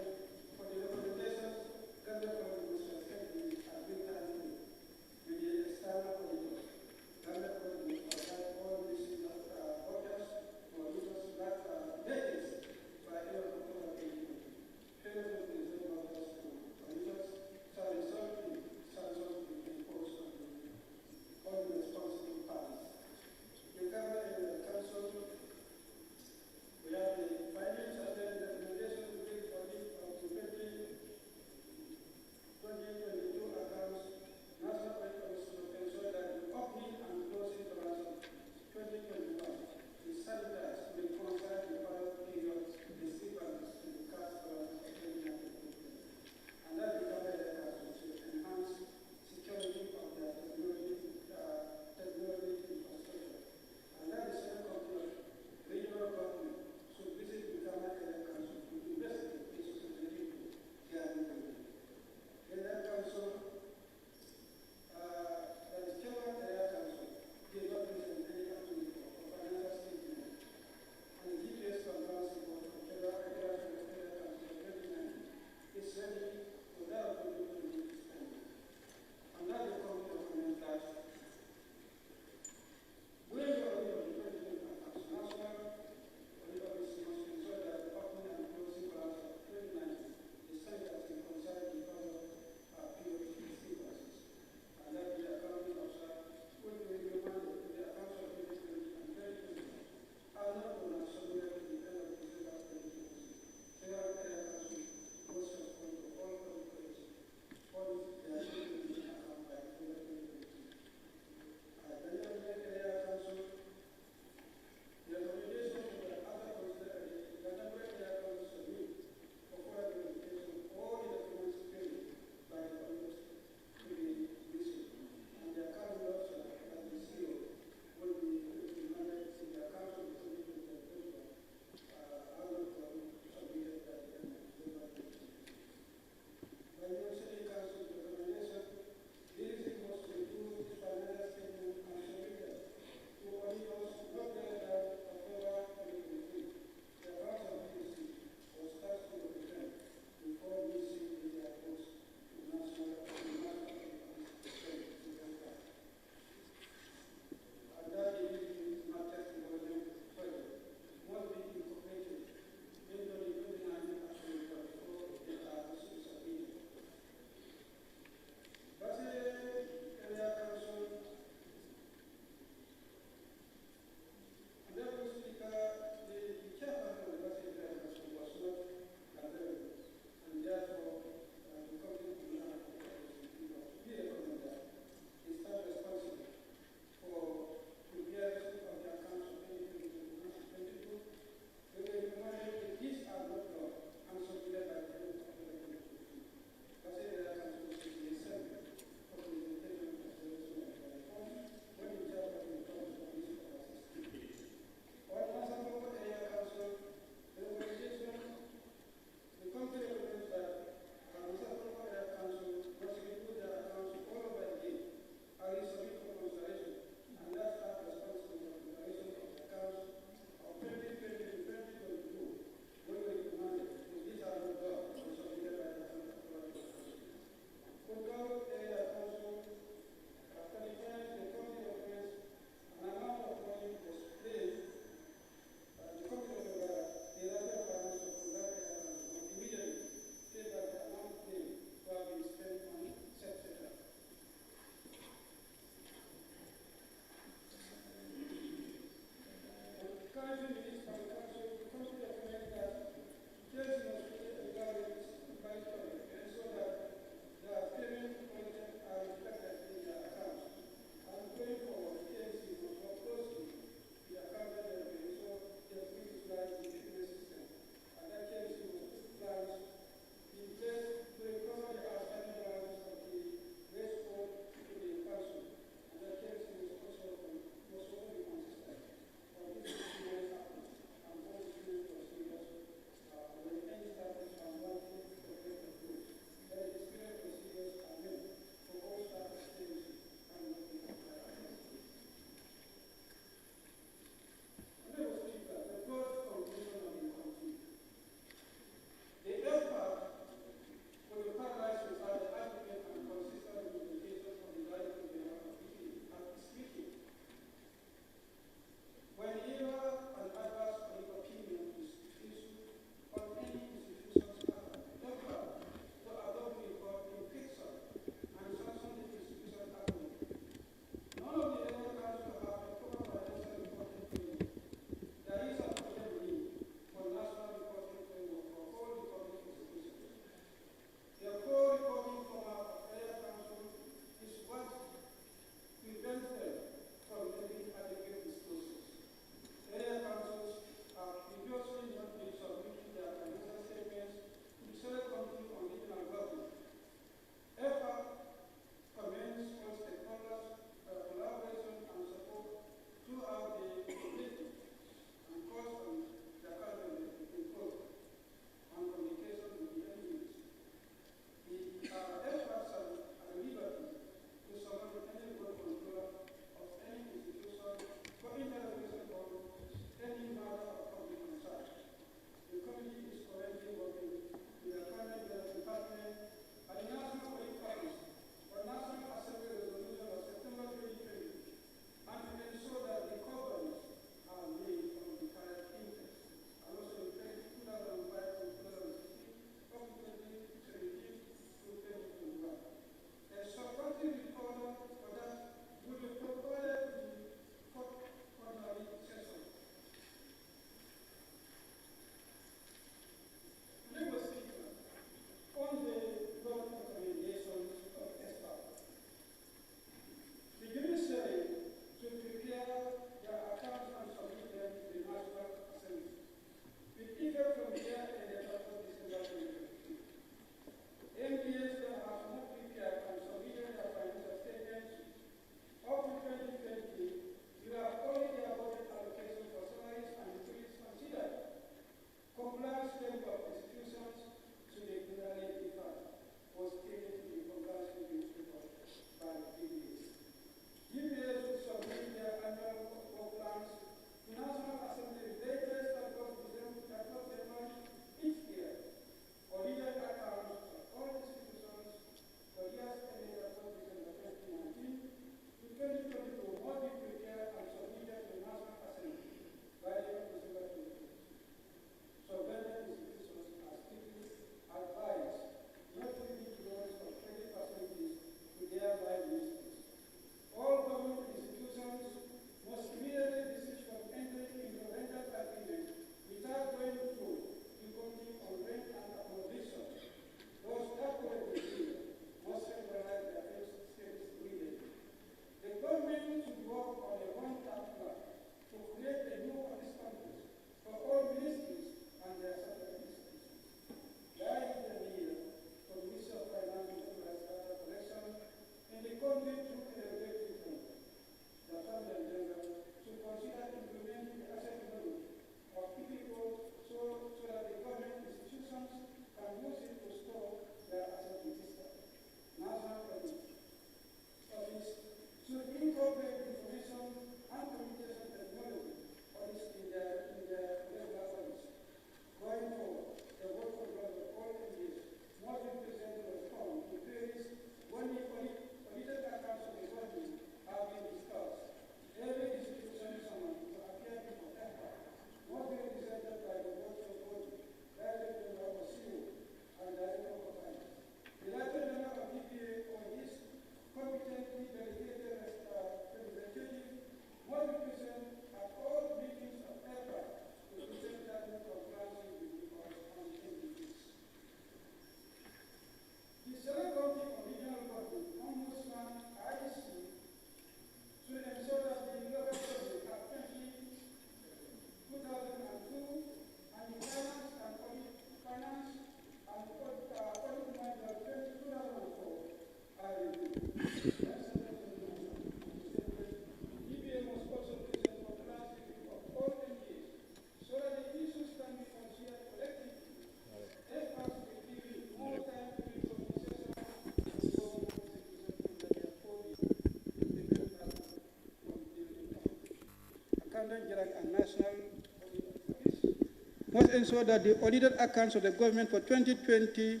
Speaker 9: must ensure that the audited accounts of the government for 2020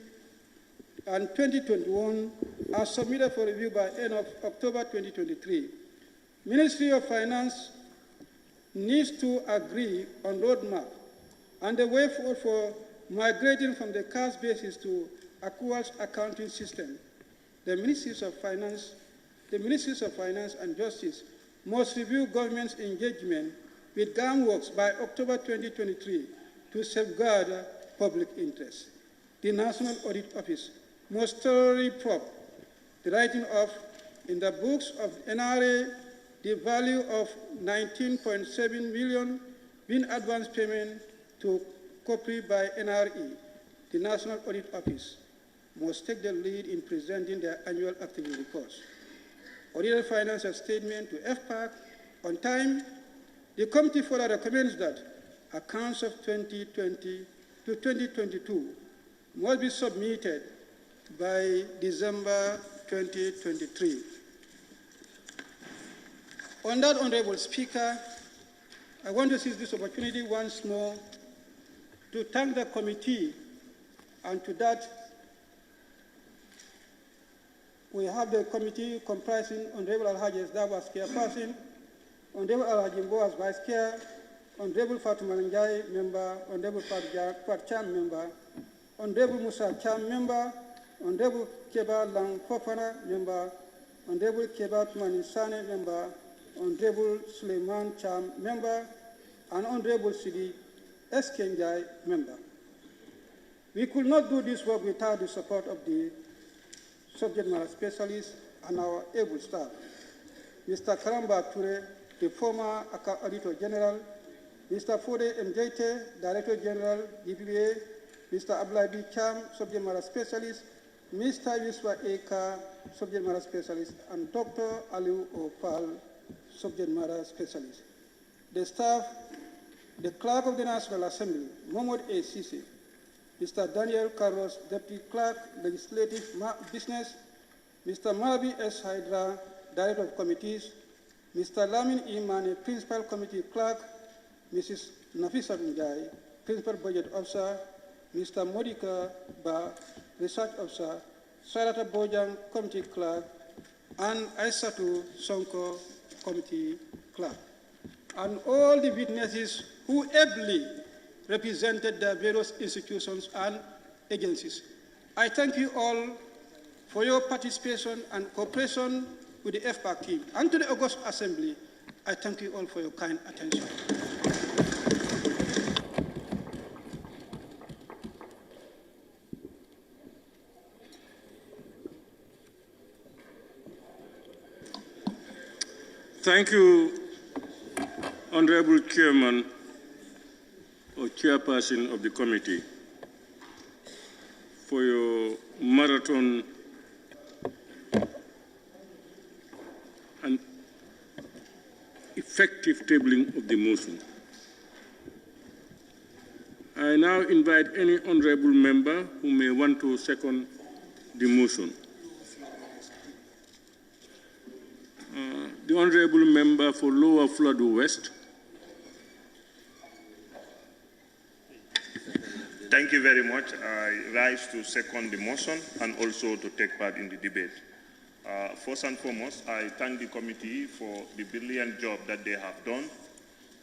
Speaker 9: and 2021 are submitted for review by end of October 2023. Ministry of Finance needs to agree on roadmap and the way forward for migrating from the cash basis to accruals accounting system. The Ministries of Finance and Justice must review government's engagement with GAM works by October 2023 to safeguard public interest. The National Audit Office must thoroughly probe the writing of, in the books of NRA, the value of 19.7 million being advance payment to COPRI by NRE. The National Audit Office must take the lead in presenting their annual activity reports. Audited financial statement to FPAC on time. The committee further recommends that accounts of 2020 to 2022 must be submitted by December 2023. On that, Honorable Speaker, I want to seize this opportunity once more to thank the committee, and to that we have the committee comprising Honorable Alhaji Esdabo as chairperson, Honorable Alhaji Mbo as vice chair, Honorable Fatuma Njai member, Honorable Fat Cham member, Honorable Musa Cham member, Honorable Keba Lang Fofana member, Honorable Keba Tumanisane member, Honorable Suleiman Cham member, and Honorable Sidi Eskenjai member. We could not do this work without the support of the subject matter specialists and our able staff. Mr. Karamba Ture, the former Auditor General, Mr. Fode Mjete, Director General, DPBA, Mr. Ablabi Cham, Subject Matter Specialist, Mr. Yuswa Eka, Subject Matter Specialist, and Dr. Aliu Opal, Subject Matter Specialist. The staff, the Clerk of the National Assembly, Mohamed A. Sisi, Mr. Daniel Carlos, Deputy Clerk, Legislative Business, Mr. Malabi S. Hydra, Director of Committees, Mr. Lamin Imane, Principal Committee Clerk, Mrs. Nafisa Njai, Principal Budget Officer, Mr. Modika Ba, Research Officer, Sarata Bojang, Committee Clerk, and Aisatu Sonko, Committee Clerk, and all the witnesses who ably represented the various institutions and agencies. I thank you all for your participation and cooperation with the FPAC team. And to the August Assembly, I thank you all for your kind attention.
Speaker 1: Thank you, Honorable Chairman or Chairperson of the committee, for your marathon and effective tabling of the motion. I now invite any honorable member who may want to second the motion. The honorable member for Lower Flado West.
Speaker 19: Thank you very much. I rise to second the motion and also to take part in the debate. First and foremost, I thank the committee for the brilliant job that they have done,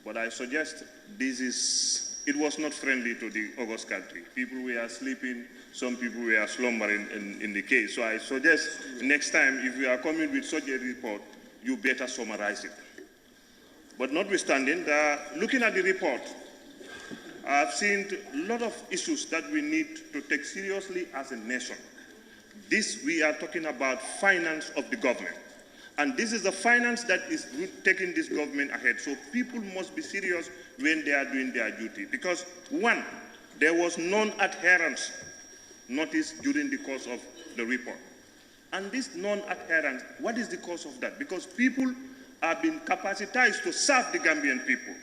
Speaker 19: but I suggest it was not friendly to the August country. People were sleeping, some people were slumbering in the case. So I suggest next time, if you are coming with such a report, you better summarize it. But notwithstanding, looking at the report, I've seen a lot of issues that we need to take seriously as a nation. We are talking about finance of the government. And this is the finance that is taking this government ahead. So people must be serious when they are doing their duty. Because one, there was non-adherence noticed during the course of the report. And this non-adherence, what is the cause of that? Because people have been capacitized to serve the Gambian people.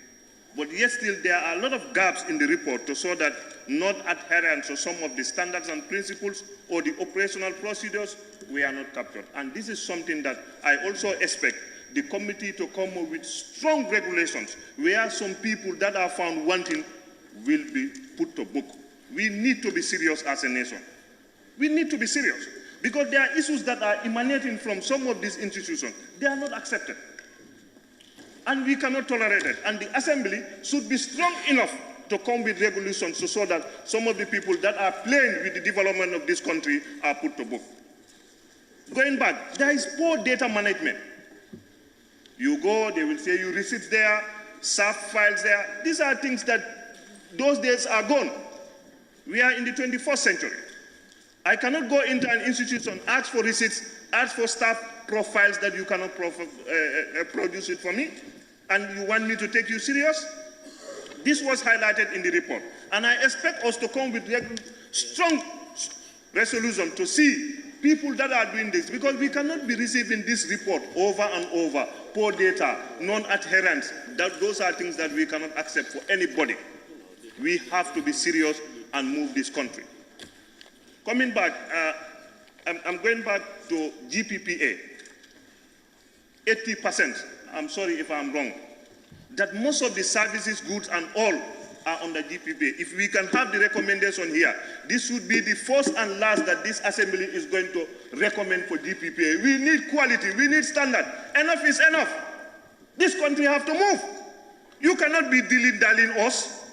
Speaker 19: But yet still there are a lot of gaps in the report to show that non-adherence to some of the standards and principles or the operational procedures were not captured. And this is something that I also expect the committee to come up with strong regulations where some people that are found wanting will be put to book. We need to be serious as a nation. We need to be serious because there are issues that are emanating from some of these institutions. They are not accepted. And we cannot tolerate it. And the Assembly should be strong enough to come with regulations so that some of the people that are playing with the development of this country are put to book. Going back, there is poor data management. You go, they will say you receipts there, SAF files there. These are things that those days are gone. We are in the 21st century. I cannot go into an institution, ask for receipts, ask for staff profiles that you cannot produce it for me, and you want me to take you serious? This was highlighted in the report. And I expect us to come with strong resolution to see people that are doing this, because we cannot be receiving this report over and over. Poor data, non-adherence, those are things that we cannot accept for anybody. We have to be serious and move this country. Coming back, I'm going back to GPPA. 80%, I'm sorry if I'm wrong, that most of the services, goods and all are under GPPA. If we can have the recommendation here, this would be the first and last that this Assembly is going to recommend for GPPA. We need quality, we need standard. Enough is enough. This country have to move. You cannot be dilly-dallying us.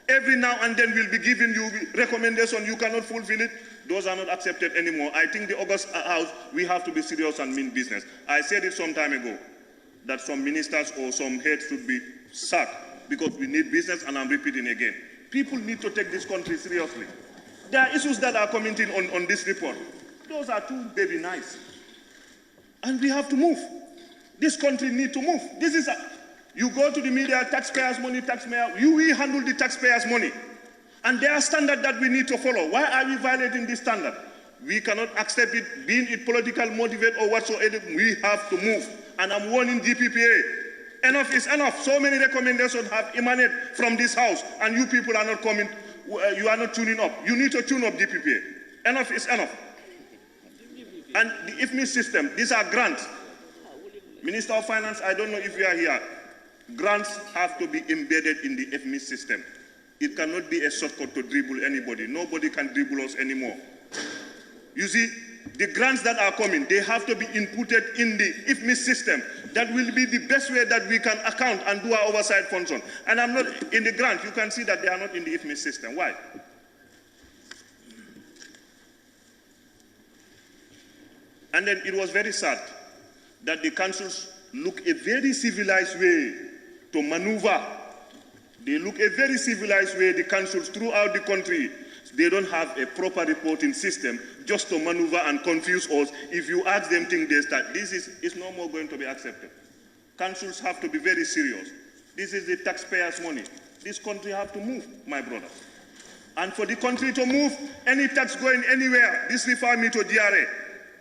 Speaker 19: Every now and then we'll be giving you recommendation, you cannot fulfill it. Those are not accepted anymore. I think the August House, we have to be serious and mean business. I said it some time ago, that some ministers or some heads should be sacked because we need business, and I'm repeating again. People need to take this country seriously. There are issues that are commenting on this report. Those are too very nice. And we have to move. This country needs to move. This is you go to the media, taxpayers' money, we handle the taxpayers' money. And there are standards that we need to follow. Why are we violating this standard? We cannot accept it, being it political motivated or whatsoever. We have to move. And I'm warning GPPA. Enough is enough. So many recommendations have emanated from this house, and you people are not coming, you are not tuning up. You need to tune up GPPA. Enough is enough. And the IFMI system, these are grants. Minister of Finance, I don't know if you are here. Grants have to be embedded in the IFMI system. It cannot be a shortcut to dribble anybody. Nobody can dribble us anymore. You see, the grants that are coming, they have to be inputted in the IFMI system. That will be the best way that we can account and do our oversight function. And I'm not in the grant. You can see that they are not in the IFMI system. Why? And then it was very sad that the councils look a very civilized way to maneuver. They look a very civilized way, the councils throughout the country. They don't have a proper reporting system just to maneuver and confuse us. If you ask them things, they start. This is no more going to be accepted. Councils have to be very serious. This is the taxpayers' money. This country have to move, my brother. And for the country to move, any tax going anywhere, this refer me to DRA.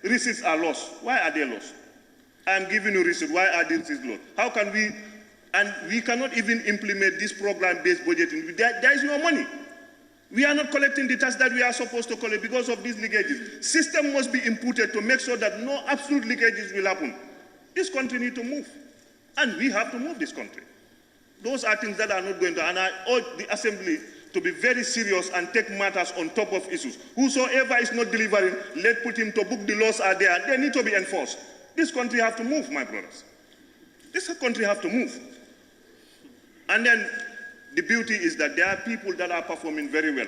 Speaker 19: Receipts are lost. Why are they lost? I'm giving you receipts. Why are these receipts lost? How can we, and we cannot even implement this program-based budgeting. There is no money. We are not collecting the tax that we are supposed to collect because of these leakages. System must be inputted to make sure that no absolute leakages will happen. This country needs to move. And we have to move this country. Those are things that are not going to, and I urge the Assembly to be very serious and take matters on top of issues. Whosoever is not delivering, let put him to book. The laws are there. They need to be enforced. This country have to move, my brothers. This country have to move. And then the beauty is that there are people that are performing very well.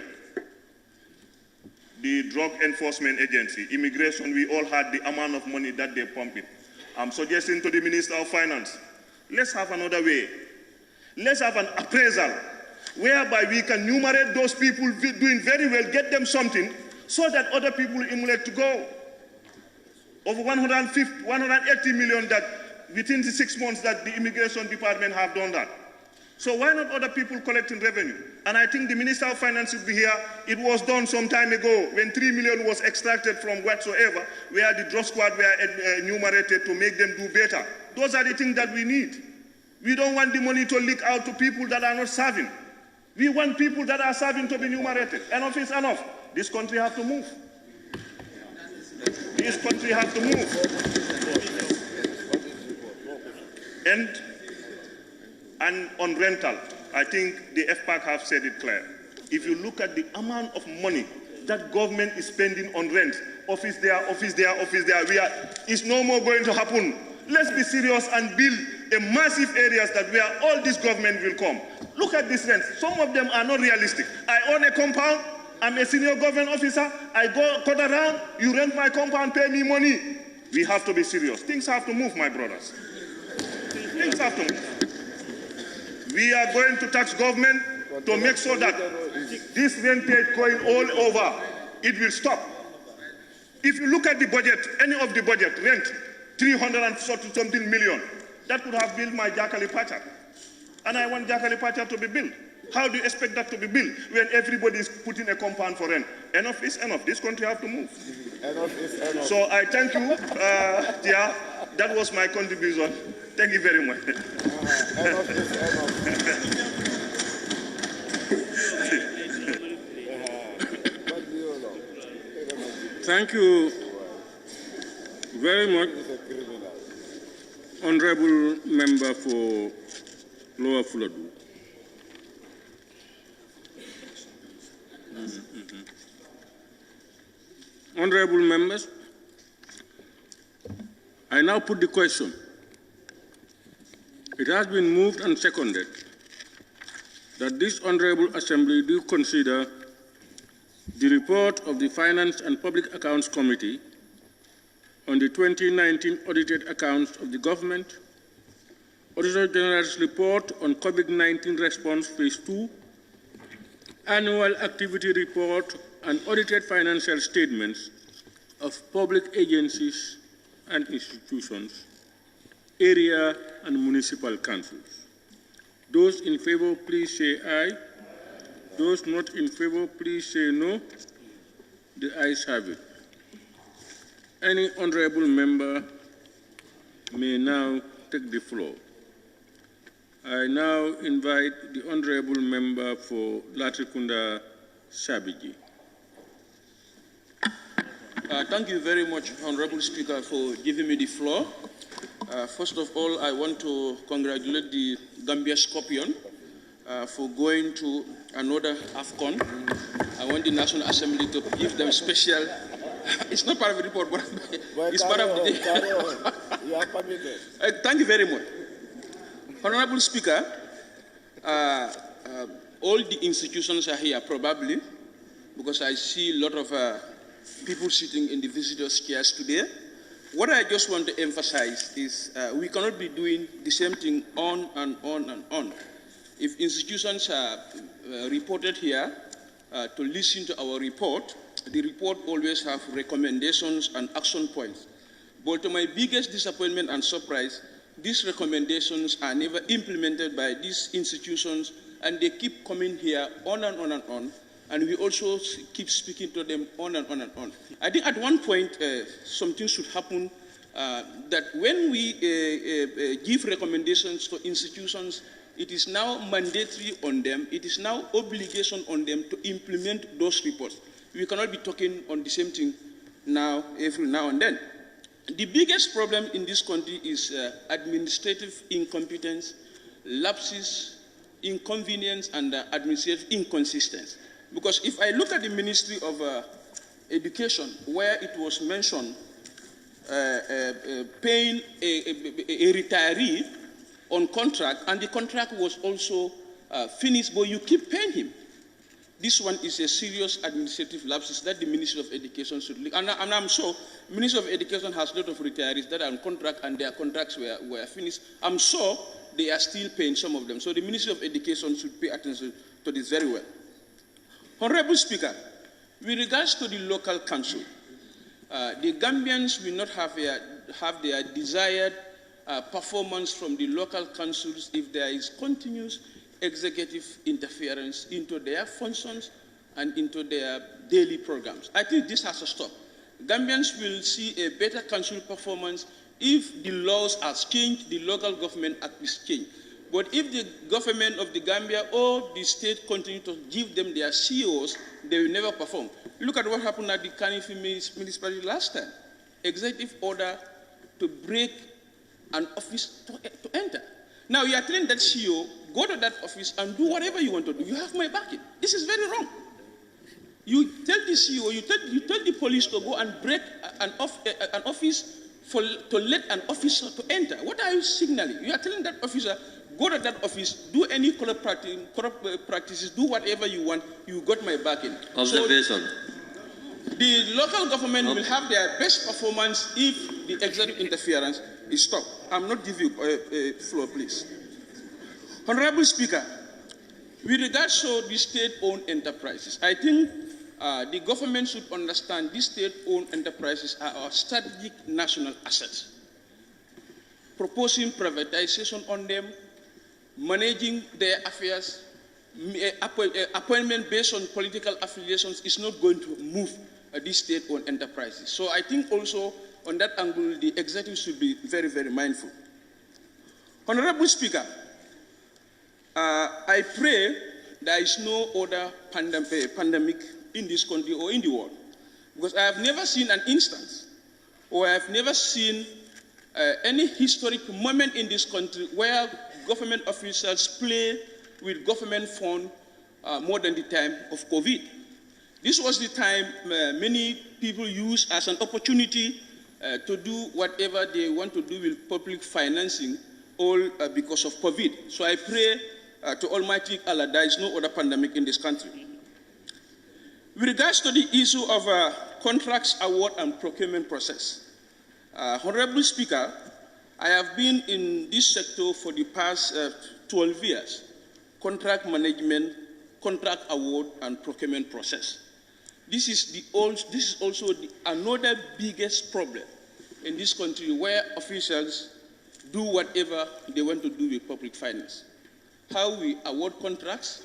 Speaker 19: The Drug Enforcement Agency, immigration, we all had the amount of money that they pump in. I'm suggesting to the Minister of Finance, let's have another way. Let's have an appraisal whereby we can enumerate those people doing very well, get them something, so that other people emulate to go. Over 180 million that within the 6 months that the Immigration Department have done that. So why not other people collecting revenue? And I think the Minister of Finance will be here. It was done some time ago when 3 million was extracted from whatsoever, where the drug squad were enumerated to make them do better. Those are the things that we need. We don't want the money to leak out to people that are not serving. We want people that are serving to be enumerated. Enough is enough. This country has to move. This country has to move. And on rental, I think the FPAC have said it clear. If you look at the amount of money that government is spending on rent, office there, it's no more going to happen. Let's be serious and build a massive areas that where all this government will come. Look at this rent. Some of them are not realistic. I own a compound. I'm a senior government officer. I go cut around. You rent my compound, pay me money. We have to be serious. Things have to move, my brothers. Things have to move. We are going to tax government to make sure that this rentage going all over, it will stop. If you look at the budget, any of the budget, rent, 340-something million, that could have built my Jakali Pacha. And I want Jakali Pacha to be built. How do you expect that to be built when everybody is putting a compound for rent? Enough is enough. This country has to move.
Speaker 20: Enough is enough.
Speaker 19: So I thank you. Yeah, that was my contribution. Thank you very much.
Speaker 20: Enough is enough.
Speaker 2: Thank you very much, Honorable Member for Lower Fuladu. Honorable members, I now put the question. It has been moved and seconded that this Honorable Assembly do consider the report of the Finance and Public Accounts Committee on the 2019 audited accounts of the government, Auditor General's report on COVID-19 response phase 2, annual activity report and audited financial statements of public agencies and institutions, area and municipal councils. Those in favor, please say aye. Those not in favor, please say no. The ayes have it. Any honorable member may now take the floor. I now invite the honorable member for Latrikunda Sabiji.
Speaker 21: Thank you very much, Honorable Speaker, for giving me the floor. First of all, I want to congratulate the Gambia Scorpion for going to another AFCON. I want the National Assembly to give them special. It's not part of the report, but it's part of the day.
Speaker 20: You are permitted.
Speaker 21: Thank you very much. Honorable Speaker, all the institutions are here probably because I see a lot of people sitting in the visitors' chairs today. What I just want to emphasize is we cannot be doing the same thing on and on and on. If institutions are reported here to listen to our report, the report always have recommendations and action points. But to my biggest disappointment and surprise, these recommendations are never implemented by these institutions, and they keep coming here on and on and on, and we also keep speaking to them on and on and on. I think at one point, something should happen that when we give recommendations to institutions, it is now mandatory on them, it is now obligation on them to implement those reports. We cannot be talking on the same thing now, every now and then. The biggest problem in this country is administrative incompetence, lapses, inconvenience, and administrative inconsistency. Because if I look at the Ministry of Education, where it was mentioned paying a retiree on contract, and the contract was also finished, but you keep paying him. This one is a serious administrative lapses that the Ministry of Education should look. And I'm sure the Ministry of Education has a lot of retirees that are on contract and their contracts were finished. I'm sure they are still paying some of them. So the Ministry of Education should pay attention to this very well. Honorable Speaker, with regards to the local council, the Gambians will not have their desired performance from the local councils if there is continuous executive interference into their functions and into their daily programs. I think this has to stop. Gambians will see a better council performance if the laws are changed, the local government act is changed. But if the government of the Gambia or the state continue to give them their CEOs, they will never perform. Look at what happened at the Kanifi municipality last time. Executive order to break an office to enter. Now you are telling that CEO, go to that office and do whatever you want to do. You have my backing. This is very wrong. You tell the CEO, you tell the police to go and break an office to let an officer to enter. What are you signaling? You are telling that officer, go to that office, do any corrupt practices, do whatever you want. You got my backing.
Speaker 2: Observation.
Speaker 21: So the local government will have their best performance if the executive interference is stopped. I'm not giving you floor, please. Honorable Speaker, with regards to the state-owned enterprises, I think the government should understand these state-owned enterprises are our strategic national assets. Proposing privatization on them, managing their affairs, appointment based on political affiliations is not going to move these state-owned enterprises. So I think also on that angle, the executive should be very, very mindful. Honorable Speaker, I pray there is no other pandemic in this country or in the world, because I have never seen an instance, or I have never seen any historic moment in this country where government officials play with government funds more than the time of COVID. This was the time many people used as an opportunity to do whatever they want to do with public financing, all because of COVID. So I pray to Almighty Allah, there is no other pandemic in this country. With regards to the issue of contracts, award, and procurement process, Honorable Speaker, I have been in this sector for the past 12 years, contract management, contract award, and procurement process. This is also another biggest problem in this country where officials do whatever they want to do with public finance. How we award contracts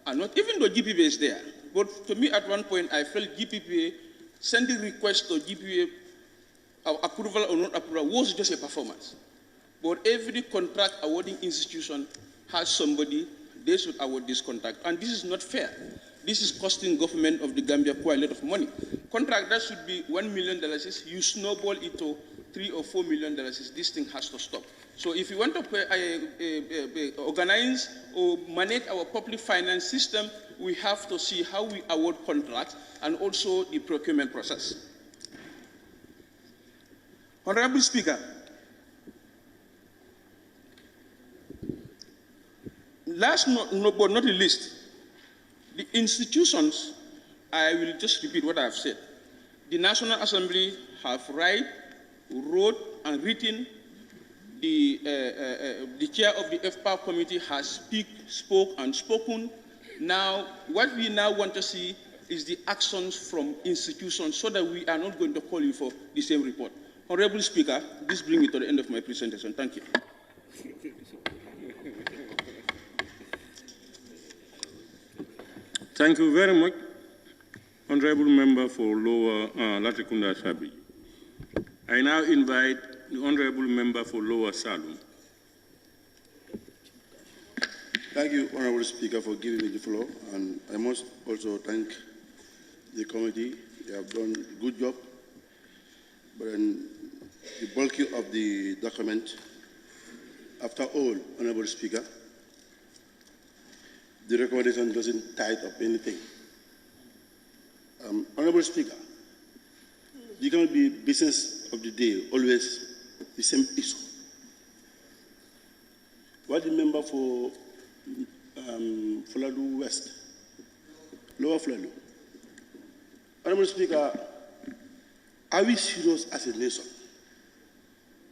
Speaker 21: are not, even though GPPA is there, but to me at one point I felt GPPA, sending requests to GPPA, approval or not approval, was just a performance. But every contract awarding institution has somebody, they should award this contract. And this is not fair. This is costing government of the Gambia quite a lot of money. Contract that should be $1 million, you snowball it to $3 or $4 million, this thing has to stop. So if you want to organize or manage our public finance system, we have to see how we award contracts and also the procurement process. Honorable Speaker, last but not least, the institutions, I will just repeat what I have said. The National Assembly have wrote and written. The chair of the FPAR committee has spoken. Now, what we now want to see is the actions from institutions so that we are not going to call you for the same report. Honorable Speaker, this brings me to the end of my presentation. Thank you.
Speaker 1: Thank you very much, Honorable Member for Lower Latrikunda Sabi. I now invite the Honorable Member for Lower Salum.
Speaker 16: Thank you, Honorable Speaker, for giving me the floor. And I must also thank the committee. They have done a good job. But then the bulk of the document, after all, Honorable Speaker, the recommendation doesn't tie up anything. Honorable Speaker, you cannot be business of the day, always the same issue. What the member for Fuladu West, Lower Fuladu? Honorable Speaker, are we serious as a nation?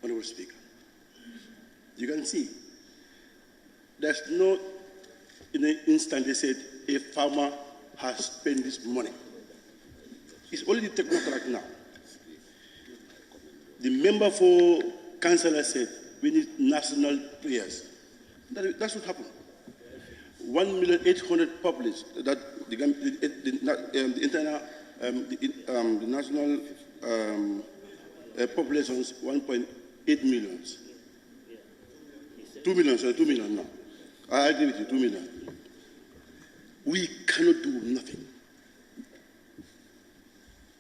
Speaker 16: Honorable Speaker, you can see there's no in an instant they said a farmer has spent this money. It's only the technocrat now. The member for councillor said we need national prayers. That should happen. 1,800,000 published that the national populations 1.8 million. 2 million, sorry, 2 million now. I agree with you, 2 million. We cannot do nothing.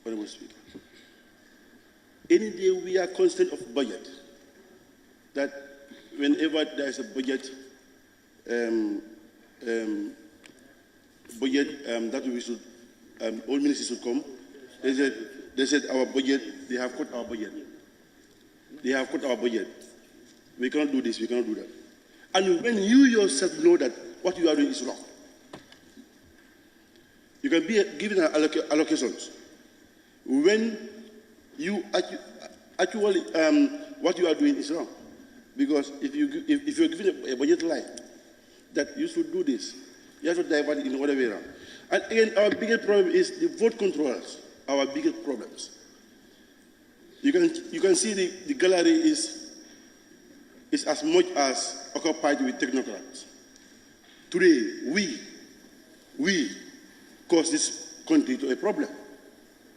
Speaker 16: Honorable Speaker. Any day we are constant of budget, that whenever there is a budget, budget that we should, all ministers should come. They said our budget, they have cut our budget. They have cut our budget. We cannot do this, we cannot do that. And when you yourself know that what you are doing is wrong, you can be given allocations. When you actually, what you are doing is wrong. Because if you're given a budget line, that you should do this, you have to divert it in other way around. And again, our biggest problem is the vote controllers, our biggest problems. You can see the gallery is as much as occupied with technocrats. Today, we cause this country to a problem,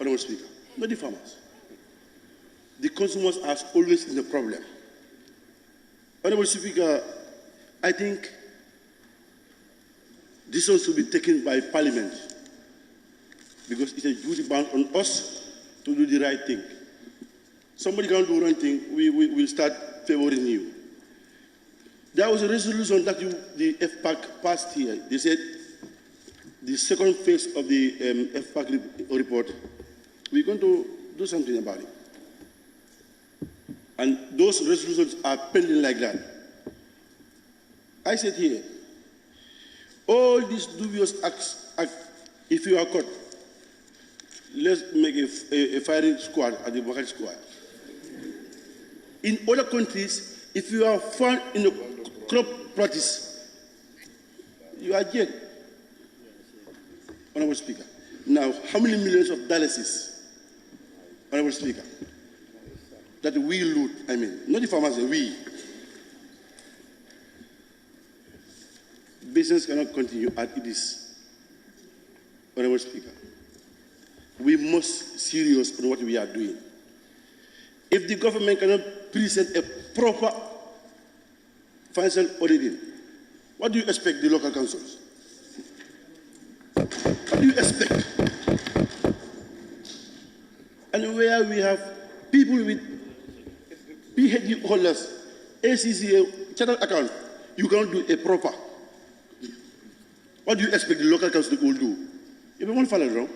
Speaker 16: Honorable Speaker, not the farmers. The consumers are always in the problem. Honorable Speaker, I think decisions should be taken by Parliament because it's a duty bound on us to do the right thing. Somebody can't do the right thing, we will start favoring you. There was a resolution that the FPAC passed here. They said the second phase of the FPAC report, we're going to do something about it. And those resolutions are pending like that. I said here, all these dubious acts, if you are caught, let's make a firing squad at the Makati Square. In other countries, if you are found in a crop practice, you are jailed. Honorable Speaker. Now, how many millions of dollars, Honorable Speaker, that we loot, I mean, not the farmers, we. Business cannot continue as it is. Honorable Speaker, we must serious on what we are doing. If the government cannot present a proper financial auditing, what do you expect the local councils? What do you expect? And where we have people with PhD holders, ACCA, chartered account, you cannot do a proper. What do you expect the local council will do? If you want to follow wrong,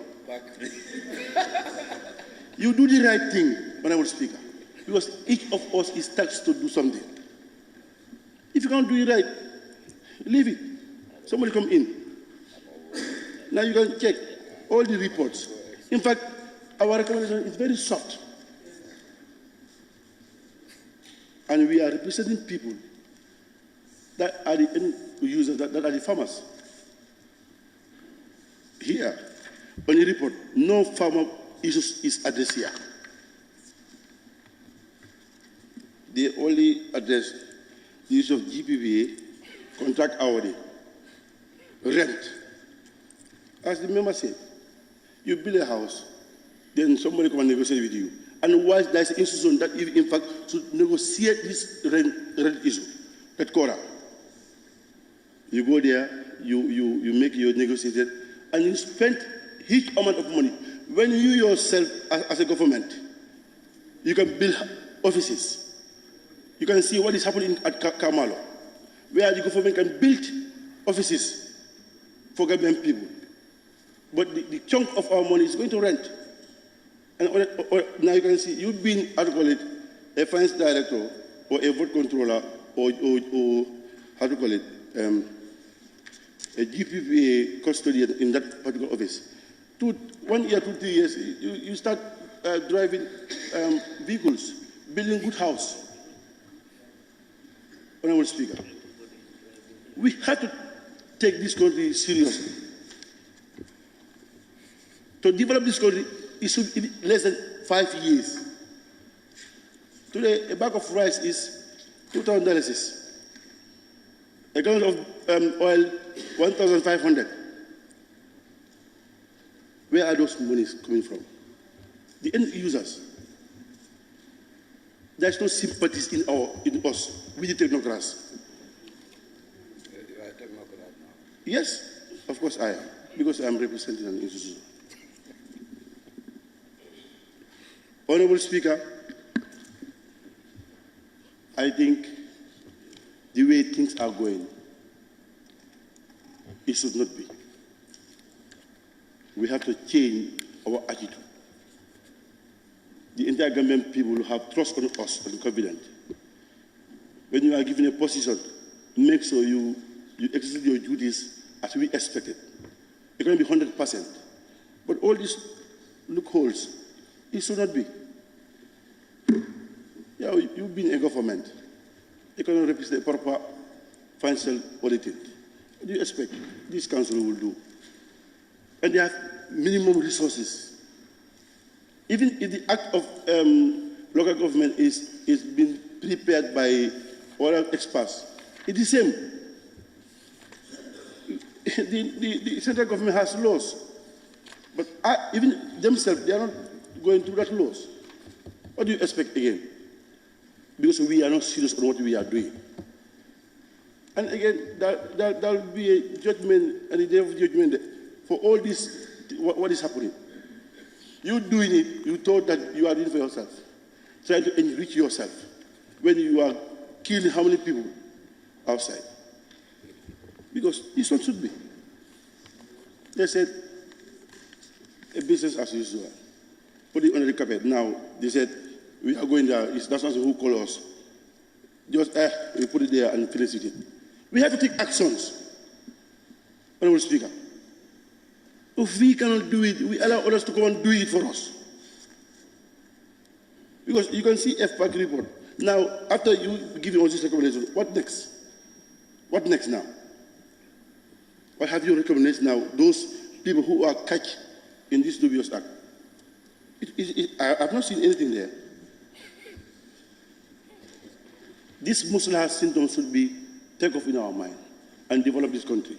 Speaker 16: you do the right thing, Honorable Speaker, because each of us is taxed to do something. If you can't do it right, leave it. Somebody come in. Now you can check all the reports. In fact, our recommendation is very soft. And we are representing people that are the end users, that are the farmers. Here, on the report, no farmer issues is addressed here. They only address the issue of GPPA, contract hourly, rent. As the member said, you build a house, then somebody come and negotiate with you. And why there's an institution that, in fact, should negotiate this rent issue, at Cora. You go there, you make your negotiated, and you spend huge amount of money. When you yourself, as a government, you can build offices. You can see what is happening at Kamalo, where the government can build offices for government people. But the chunk of our money is going to rent. And now you can see, you've been, how to call it, a finance director, or a vote controller, or how to call it, a GPPA custodian in that particular office. 1 year, 2, 3 years, you start driving vehicles, building good house. Honorable Speaker, we have to take this country seriously. To develop this country, it should be less than 5 years. Today, a bag of rice is $2,000. A gallon of oil, 1,500. Where are those monies coming from? The end users. There's no sympathies in us, with the technocrats.
Speaker 20: You are a technocrat now.
Speaker 16: Yes, of course I am, because I am representing an institution. Honorable Speaker, I think the way things are going, It should not be. We have to change our attitude. The entire Gambian people have trust on us and confidence. When you are given a position, make sure you execute your duties as we expected. It can be 100%. But all these loopholes, it should not be. Yeah, you've been a government. You cannot represent the proper financial auditing. What do you expect this council will do? And they have minimum resources. Even if the act of local government is being prepared by other experts, it's the same. The central government has laws, but even themselves, they are not going through that laws. What do you expect again? Because we are not serious on what we are doing. And again, there will be a judgment and a day of judgment for all this, what is happening. You doing it, you thought that you are doing it for yourself, trying to enrich yourself, when you are killing how many people outside? Because this one should be. They said, a business as usual. Put it under the carpet. Now, they said, we are going there. It's not who call us. Just, we put it there and finish it. We have to take actions. Honorable Speaker. If we cannot do it, we allow others to come and do it for us. Because you can see FPAC report. Now, after you give all these recommendations, what next? What next now? What have you recommended now? Those people who are catch in this dubious act. I have not seen anything there. This Muslim symptom should be taken off in our mind and develop this country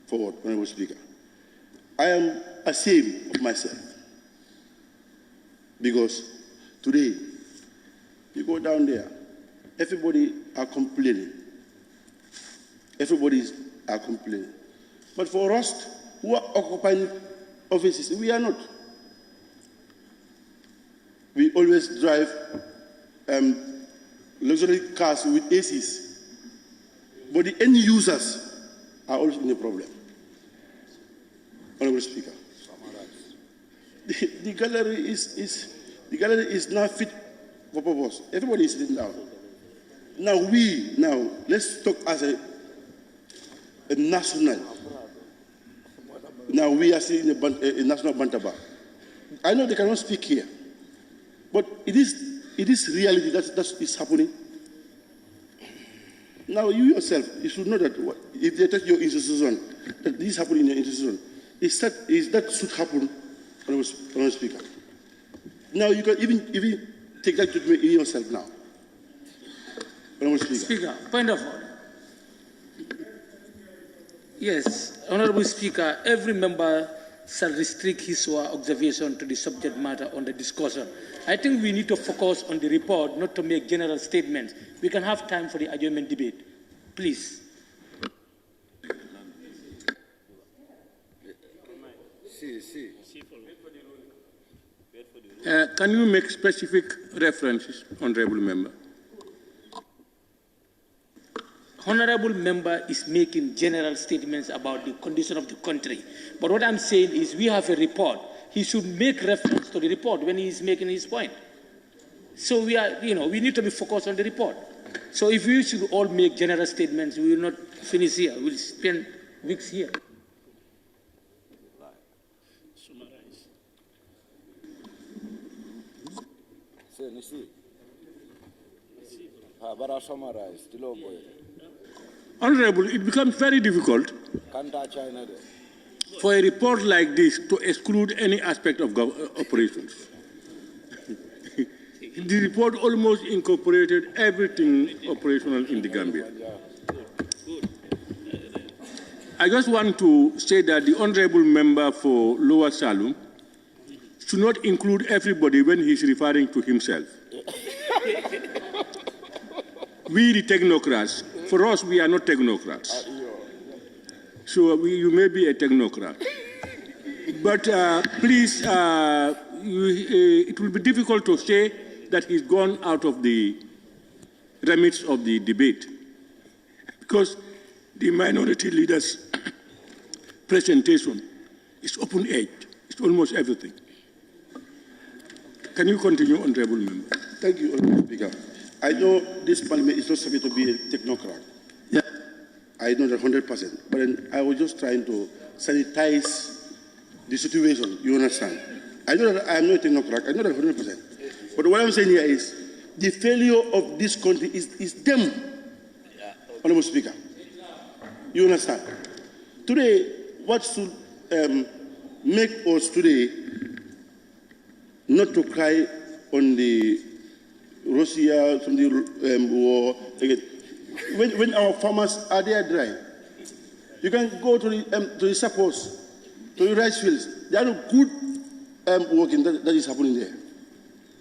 Speaker 16: forward, Honorable Speaker. I am ashamed of myself because today, you go down there, everybody are complaining. Everybody are complaining. But for us who are occupying offices, we are not. We always drive luxury cars with ACs. But the end users are always in a problem. Honorable Speaker. The gallery is not fit for purpose. Everybody is sitting down. Now let's talk as a national. Now we are seeing a national bantaba. I know they cannot speak here, but it is reality that is happening. Now you yourself, you should know that if they touch your institution, that this happen in your institution, that should happen, Honorable Speaker. Now you can even take that judgment in yourself now. Honorable Speaker.
Speaker 11: Speaker, point of order. Yes, Honorable Speaker, every member shall restrict his or her observation to the subject matter on the discussion. I think we need to focus on the report, not to make general statements. We can have time for the adjournment debate. Please.
Speaker 14: Can you make specific references, Honorable Member?
Speaker 11: Honorable member is making general statements about the condition of the country. But what I'm saying is we have a report. He should make reference to the report when he is making his point. So we need to be focused on the report. So if we should all make general statements, we will not finish here. We'll spend weeks here.
Speaker 14: Honorable, it becomes very difficult for a report like this to exclude any aspect of operations. The report almost incorporated everything operational in the Gambia. I just want to say that the honorable member for Lower Salum should not include everybody when he's referring to himself. We, the technocrats, for us, we are not technocrats. So you may be a technocrat. But please, it will be difficult to say that he's gone out of the remits of the debate, because the minority leaders
Speaker 1: presentation is open-edged. It's almost everything. Can you continue, Honorable Member?
Speaker 16: Thank you, Honorable Speaker. I know this parliament is not supposed to be a technocrat. Yeah. I know that 100%. But then I was just trying to sanitize the situation. You understand? I know that I am not a technocrat. I know that 100%. But what I'm saying here is the failure of this country is them, Honorable Speaker. You understand? Today, what should make us today not to cry on the Russia, from the war again? When our farmers are there dry, you can go to the suppos, to the rice fields. There are good working that is happening there.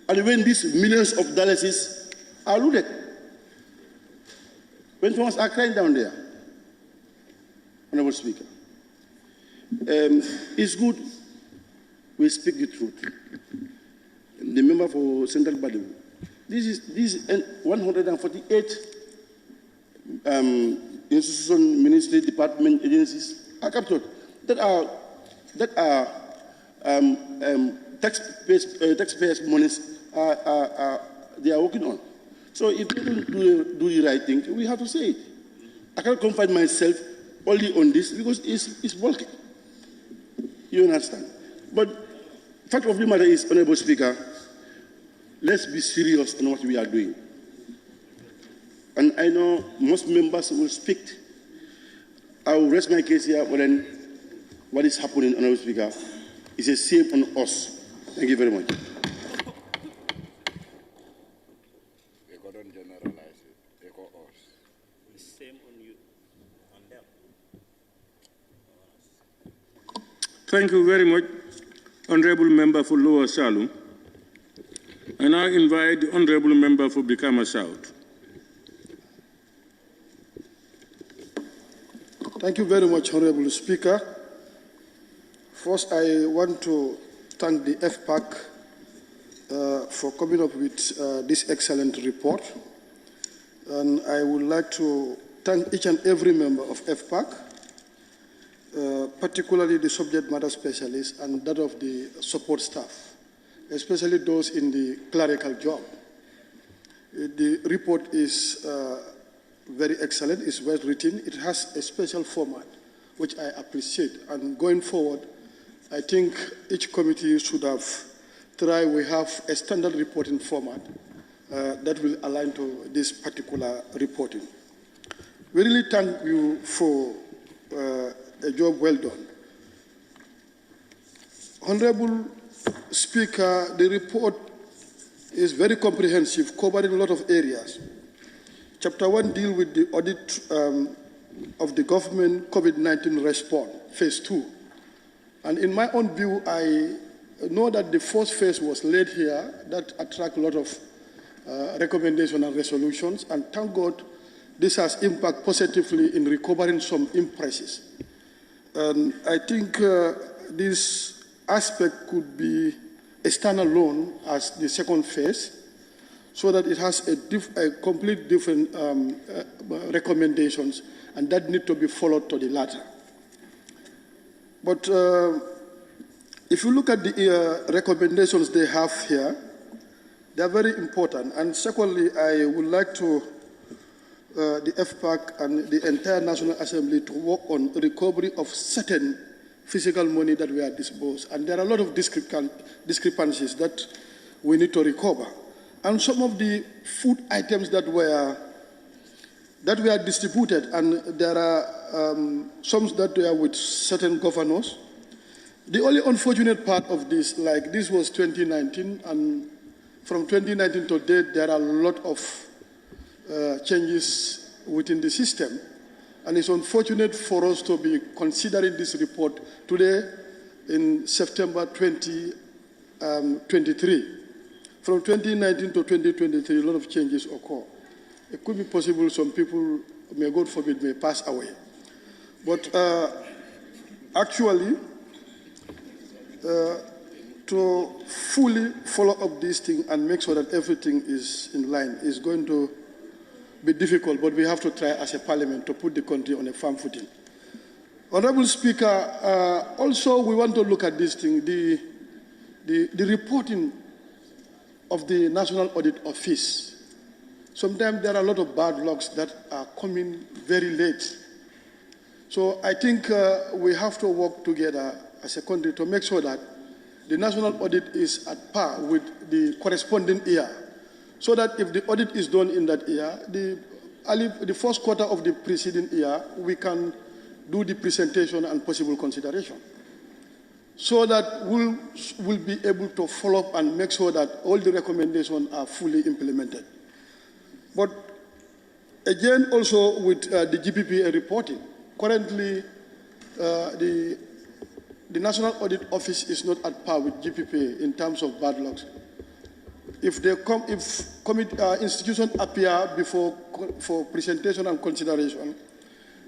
Speaker 16: And when these millions of dollars are looted, when farmers are crying down there, Honorable Speaker, it's good we speak the truth. The member for Central Badu, this is 148 institution, ministry, department, agencies are captured that are taxpayers' monies they are working on. So if they don't do the right thing, we have to say it. I can't confine myself only on this because it's bulky. You understand? But fact of the matter is, Honorable Speaker, let's be serious on what we are doing. And I know most members will speak. I will rest my case here, but then what is happening, Honorable Speaker, is a shame on us. Thank you very much.
Speaker 20: They couldn't generalize it. They got us. The same on you, on them.
Speaker 1: Thank you very much, Honorable Member for Lower Salum. I now invite the Honorable Member for Brikama South.
Speaker 17: Thank you very much, Honorable Speaker. First, I want to thank the FPAC for coming up with this excellent report. And I would like to thank each and every member of FPAC, particularly the subject matter specialists and that of the support staff, especially those in the clerical job. The report is very excellent, it's well written. It has a special format, which I appreciate. And going forward, I think each committee should have tried, we have a standard reporting format that will align to this particular reporting. We really thank you for a job well done. Honorable Speaker, the report is very comprehensive, covering a lot of areas. Chapter 1 deals with the audit of the government COVID-19 response, phase 2. And in my own view, I know that the first phase was laid here, that attract a lot of recommendations and resolutions, and thank God this has impact positively in recovering some impresses. And I think this aspect could be a standalone as the second phase, so that it has a complete different recommendations, and that need to be followed to the latter. But if you look at the recommendations they have here, they are very important. And secondly, I would like to the FPAC and the entire National Assembly to work on recovery of certain physical money that we are disposed. And there are a lot of discrepancies that we need to recover. And some of the food items that were distributed, and there are some that were with certain governors. The only unfortunate part of this, like this was 2019, and from 2019 to date, there are a lot of changes within the system. And it's unfortunate for us to be considering this report today in September 2023. From 2019 to 2023, a lot of changes occur. It could be possible some people, may God forbid, may pass away. But actually, to fully follow up this thing and make sure that everything is in line is going to be difficult, but we have to try as a parliament to put the country on a firm footing. Honorable Speaker, also we want to look at this thing, the reporting of the National Audit Office. Sometimes there are a lot of bad logs that are coming very late. So I think we have to work together as a country to make sure that the national audit is at par with the corresponding year, so that if the audit is done in that year, the first quarter of the preceding year, we can do the presentation and possible consideration, so that we'll be able to follow up and make sure that all the recommendations are fully implemented. But again, also with the GPPA reporting, currently the National Audit Office is not at par with GPPA in terms of bad logs. If institutions appear for presentation and consideration,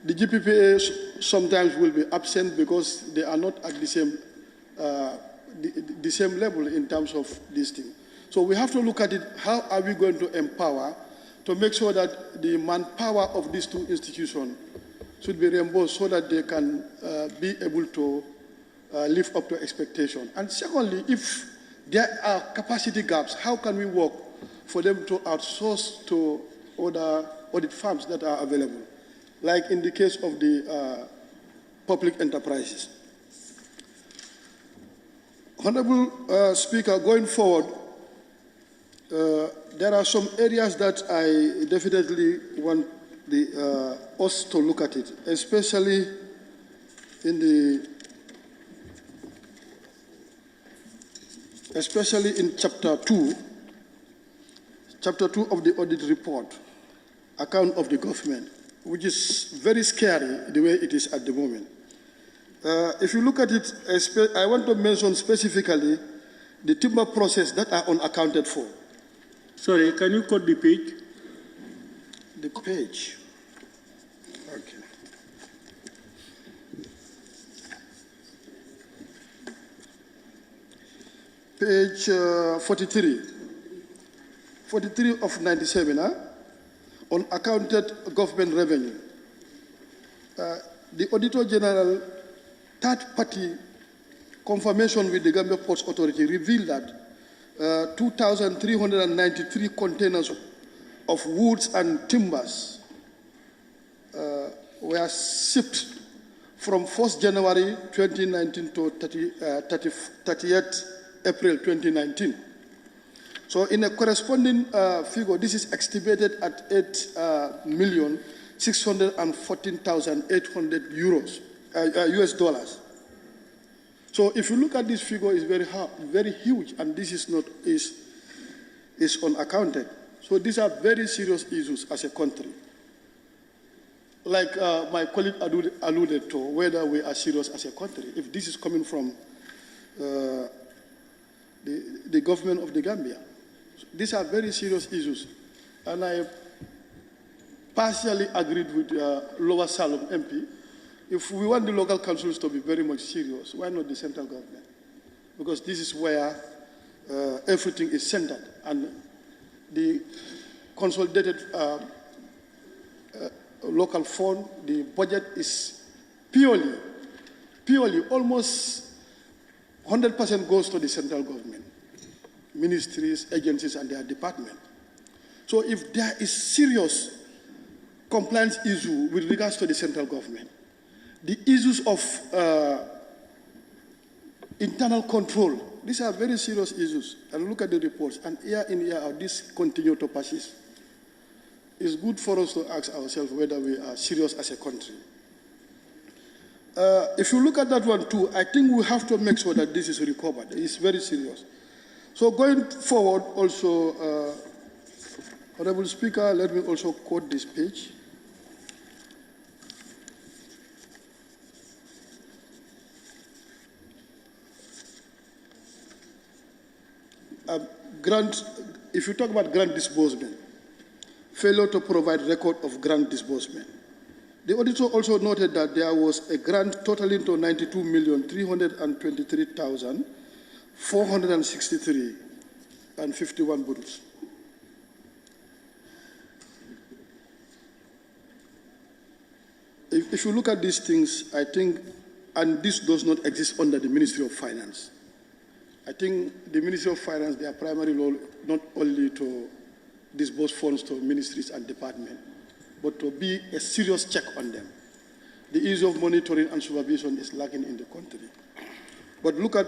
Speaker 17: the GPPA sometimes will be absent because they are not at the same level in terms of this thing. So we have to look at it, how are we going to empower to make sure that the manpower of these two institutions should be reimbursed so that they can be able to live up to expectation. And secondly, if there are capacity gaps, how can we work for them to outsource to other audit firms that are available, like in the case of the public enterprises? Honorable Speaker, going forward, there are some areas that I definitely want us to look at it, especially in Chapter 2 of the audit report, account of the government, which is very scary the way it is at the moment. If you look at it, I want to mention specifically the timber process that are unaccounted for.
Speaker 1: Sorry, can you quote the page?
Speaker 17: The page. Okay. Page 43. 43 of 97, unaccounted government revenue. The Auditor General third-party confirmation with the Gambia Ports Authority revealed that 2,393 containers of woods and timbers were shipped from 1st January 2019 to 30th April 2019. So in a corresponding figure, this is estimated at 8,614,800 euros, US dollars. So if you look at this figure, it's very huge, and this is unaccounted. So these are very serious issues as a country. Like my colleague alluded to, whether we are serious as a country, if this is coming from the government of the Gambia. These are very serious issues, and I partially agreed with Lower Salom MP. If we want the local councils to be very much serious, why not the central government? Because this is where everything is centered, and the consolidated local fund, the budget is purely almost 100% goes to the central government, ministries, agencies, and their department. So if there is serious compliance issue with regards to the central government, the issues of internal control, these are very serious issues. And look at the reports, and year in, year out, this continue to persist. It's good for us to ask ourselves whether we are serious as a country. If you look at that one too, I think we have to make sure that this is recovered. It's very serious. So going forward also, Honorable Speaker, let me also quote this page. If you talk about grant disbursement, failure to provide record of grant disbursement. The auditor also noted that there was a grant totaling to 92,323,463 and 51 burus. if you look at these things, I think, and this does not exist under the Ministry of Finance. I think the Ministry of Finance, their primary role, not only to disburse funds to ministries and departments, but to be a serious check on them. The issue of monitoring and supervision is lacking in the country. But look at,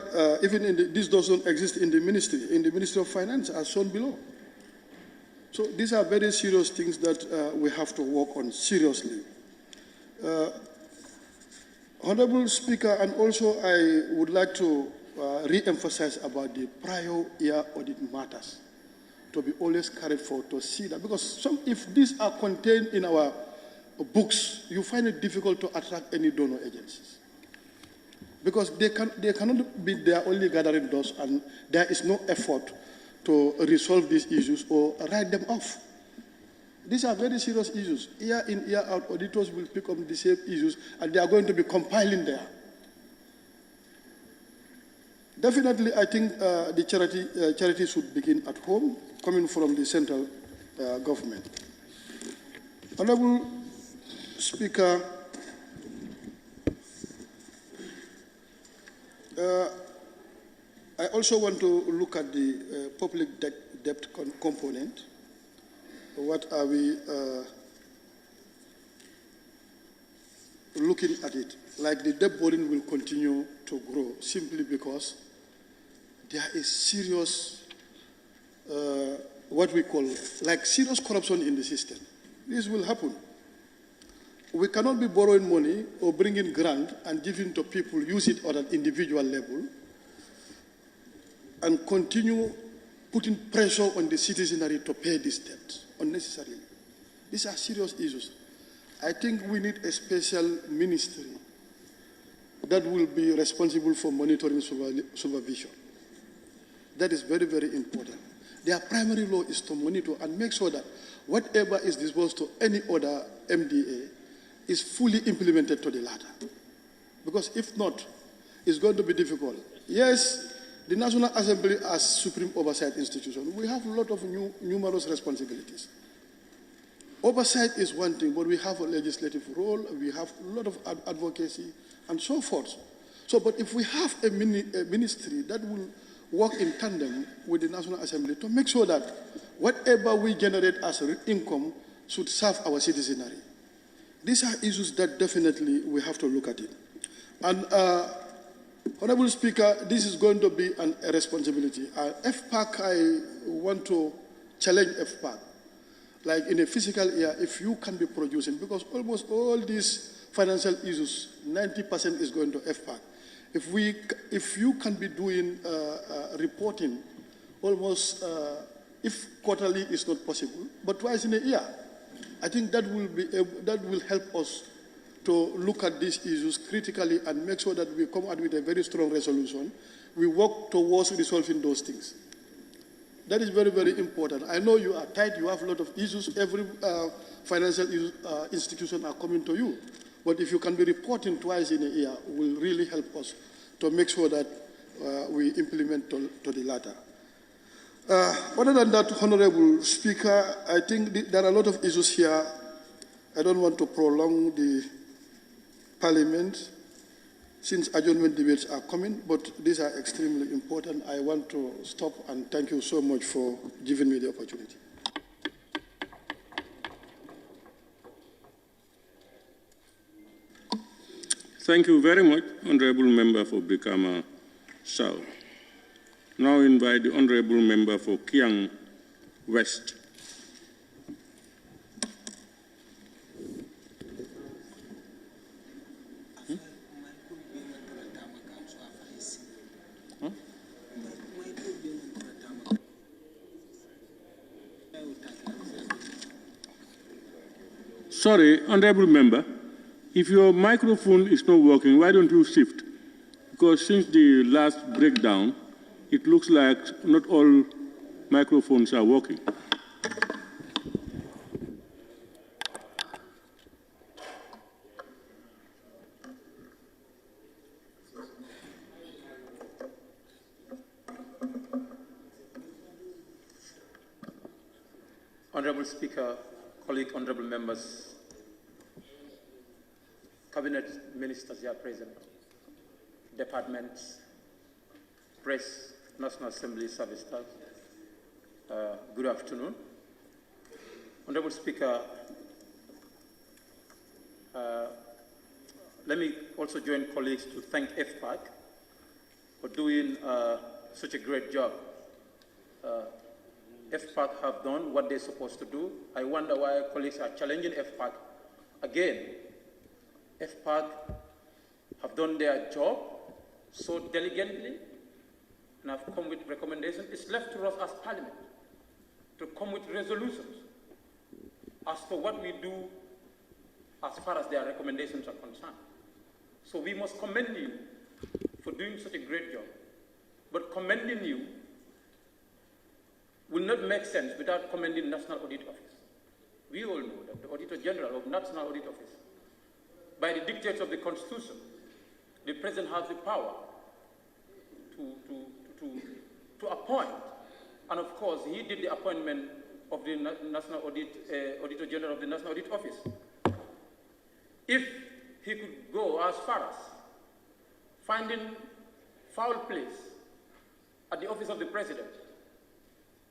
Speaker 17: this doesn't exist in the Ministry of Finance, as shown below. So these are very serious things that we have to work on seriously. Honorable Speaker, and also I would like to re-emphasize about the prior year audit matters to be always carried forward to see that, because if these are contained in our books, you find it difficult to attract any donor agencies. Because they cannot be there only gathering dust and there is no effort to resolve these issues or write them off. These are very serious issues. Year in, year out, auditors will pick up the same issues and they are going to be compiling there. Definitely, I think the charity should begin at home, coming from the central government. Honorable Speaker, I also want to look at the public debt component. What are we looking at it? Like the debt burden will continue to grow simply because there is serious, what we call, like serious corruption in the system. This will happen. We cannot be borrowing money or bringing grant and giving to people, use it on an individual level, and continue putting pressure on the citizenry to pay this debt unnecessarily. These are serious issues. I think we need a special ministry that will be responsible for monitoring supervision. That is very, very important. Their primary role is to monitor and make sure that whatever is disbursed to any other MDA is fully implemented to the latter. Because if not, it's going to be difficult. Yes, the National Assembly as supreme oversight institution, we have a lot of numerous responsibilities. Oversight is one thing, but we have a legislative role, we have a lot of advocacy, and so forth. So, but if we have a ministry that will work in tandem with the National Assembly to make sure that whatever we generate as income should serve our citizenry. These are issues that definitely we have to look at it. And Honorable Speaker, this is going to be a responsibility. FPAC, I want to challenge FPAC. Like in a physical year, if you can be producing, because almost all these financial issues, 90% is going to FPAC. If you can be doing reporting almost, if quarterly is not possible, but twice in a year, I think that will help us to look at these issues critically and make sure that we come out with a very strong resolution. We work towards resolving those things. That is very, very important. I know you are tight, you have a lot of issues, every financial institution are coming to you. But if you can be reporting twice in a year, will really help us to make sure that we implement to the latter. Other than that, Honorable Speaker, I think there are a lot of issues here. I don't want to prolong the Parliament since adjournment debates are coming, but these are extremely important. I want to stop and thank you so much for giving me the opportunity.
Speaker 1: Thank you very much, Honorable Member for Brikama South. Now invite the Honorable Member for Kiang West. Sorry, Honorable Member, if your microphone is not working, why don't you shift? Because since the last breakdown, it looks like not all microphones are working.
Speaker 14: Honorable Speaker, colleague, honorable members,
Speaker 3: cabinet ministers here present, departments, press, National Assembly service staff, good afternoon. Honorable Speaker, let me also join colleagues to thank FPAC for doing such a great job. FPAC have done what they're supposed to do. I wonder why colleagues are challenging FPAC. Again, FPAC have done their job so diligently and have come with recommendations. It's left to us as Parliament to come with resolutions as to what we do as far as their recommendations are concerned. So we must commend you for doing such a great job. But commending you will not make sense without commending National Audit Office. We all know that the Auditor General of National Audit Office, by the dictates of the Constitution, the President has the power to appoint. And of course, he did the appointment of the National Auditor General of the National Audit Office. If he could go as far as finding foul place at the office of the President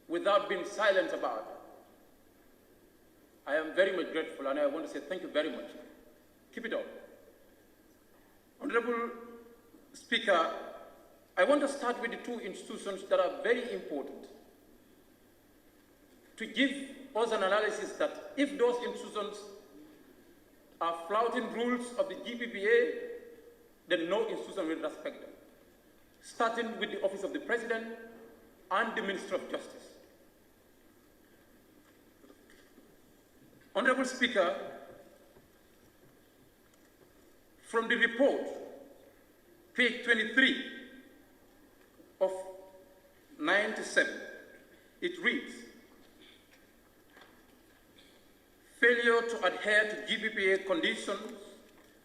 Speaker 3: without being silent about it, I am very much grateful, and I want to say thank you very much. Keep it up. Honorable Speaker, I want to start with the two institutions that are very important to give us an analysis that if those institutions are flouting rules of the GPPA, then no institution will respect them, starting with the Office of the President and the Minister of Justice. Honorable Speaker, from the report, page 23 of 97, it reads, failure to adhere to GPPA conditions,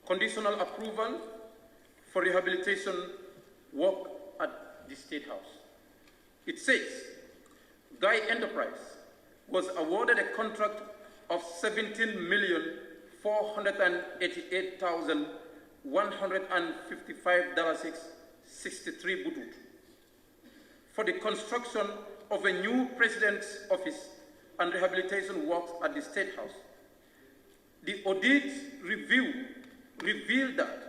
Speaker 3: conditional approval for rehabilitation work at the State House. It says, Guy Enterprise was awarded a contract of $17,488,155.63 butut for the construction of a new President's office and rehabilitation works at the State House. The audit review revealed that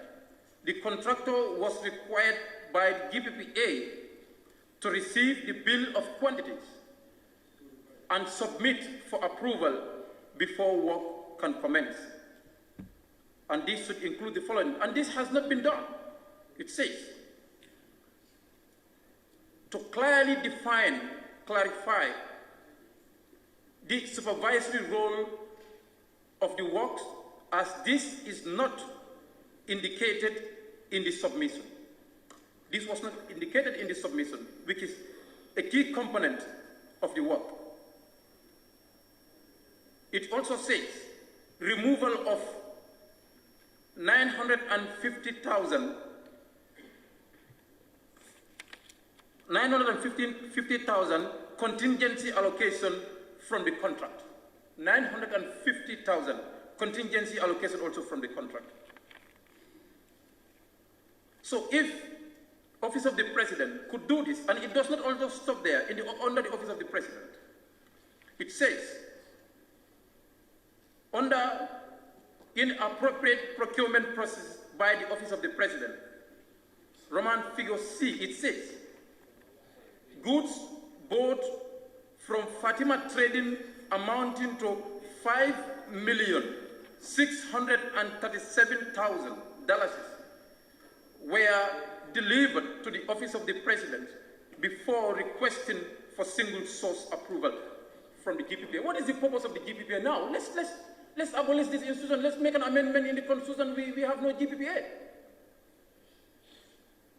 Speaker 3: the contractor was required by the GPPA to receive the bill of quantities and submit for approval before work can commence. And this should include the following, and this has not been done. It says, to clearly define, clarify the supervisory role of the works, as this is not indicated in the submission. This was not indicated in the submission, which is a key component of the work. It also says removal of 950,000 contingency allocation from the contract. 950,000 contingency allocation also from the contract. So if Office of the President could do this, and it does not also stop there under the Office of the President, it says, under inappropriate procurement process by the Office of the President, Roman figure C, it says, goods bought from Fatima Trading amounting to $5,637,000 were delivered to the Office of the President before requesting for single source approval from the GPPA. What is the purpose of the GPPA now? Let's abolish this institution. Let's make an amendment in the Constitution. We have no GPPA.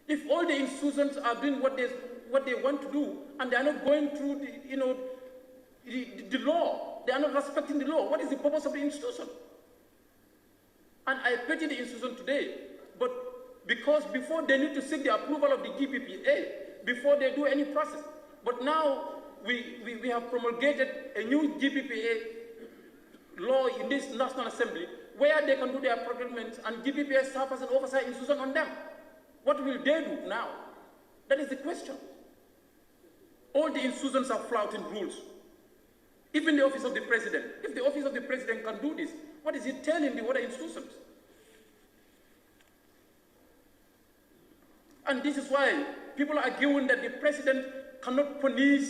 Speaker 3: If all the institutions are doing what they want to do, and they are not going through the law, they are not respecting the law, what is the purpose of the institution? And I pity the institution today, but because before they need to seek the approval of the GPPA before they do any process. But now we have promulgated a new GPPA law in this National Assembly where they can do their procurement and GPPS serve as an oversight institution on them. What will they do now? That is the question. All the institutions are flouting rules. Even the office of the president. If the office of the president can do this, what is it telling the other institutions? And this is why people are arguing that the president cannot punish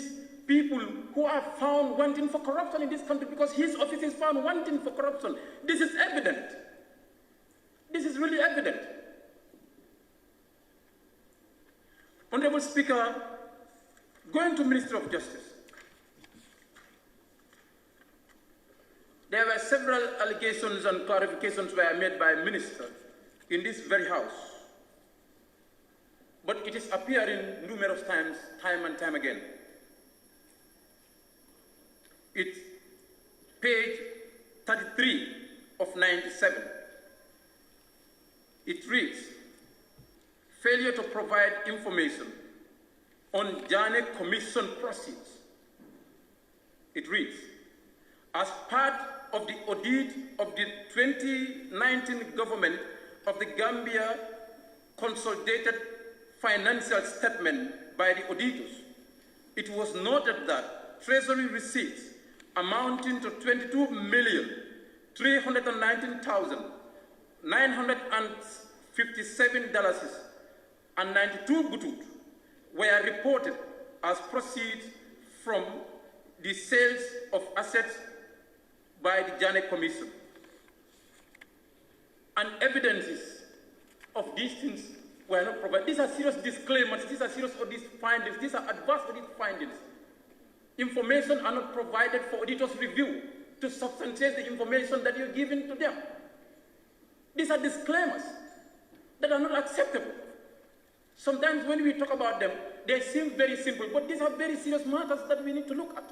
Speaker 3: people who are found wanting for corruption in this country because his office is found wanting for corruption. This is evident. This is really evident. Honorable Speaker, going to Minister of Justice, there were several allegations and clarifications were made by Minister in this very House. But it is appearing numerous times, time and time again. It's page 33 of 97. It reads, failure to provide information on Janet Commission proceeds. It reads, as part of the audit of the 2019 government of the Gambia consolidated financial statement by the auditors, it was noted that Treasury receipts amounting to $22,319,957.92 butut were reported as proceeds from the sales of assets by the Janet Commission. And evidences of these things were not provided. These are serious disclaimers, these are serious audit findings, these are adverse audit findings. Information are not provided for auditors' review to substantiate the information that you're giving to them. These are disclaimers that are not acceptable. Sometimes when we talk about them, they seem very simple, but these are very serious matters that we need to look at.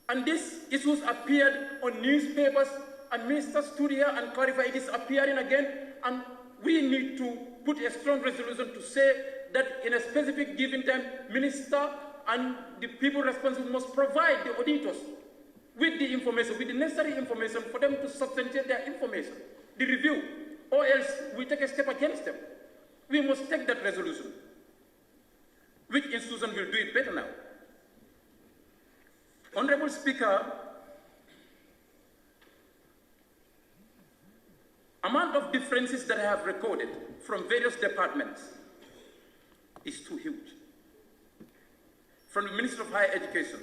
Speaker 3: And these issues appeared on newspapers, and Minister stood here and clarified it is appearing again, and we need to put a strong resolution to say that in a specific given time, Minister and the people responsible must provide the auditors with the information, with the necessary information for them to substantiate their information, the review, or else we take a step against them. We must take that resolution. Which institution will do it better now? Honorable Speaker, amount of differences that I have recorded from various departments is too huge. From the Minister of Higher Education,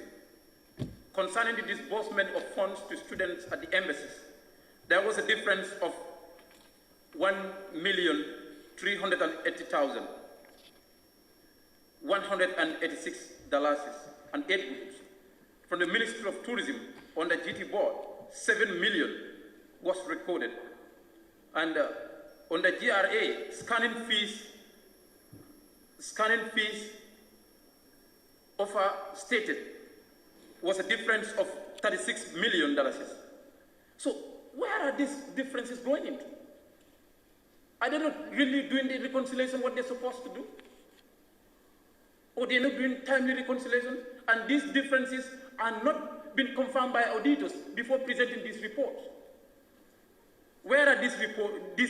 Speaker 3: concerning the disbursement of funds to students at the embassies, there was a difference of $1,380,186.08. From the Ministry of Tourism on the GT board, $7 million was recorded. And on the GRA, scanning fees offer stated was a difference of $36 million. So where are these differences going into? Are they not really doing the reconciliation what they're supposed to do? Or they're not doing timely reconciliation? And these differences are not being confirmed by auditors before presenting these reports. Where are these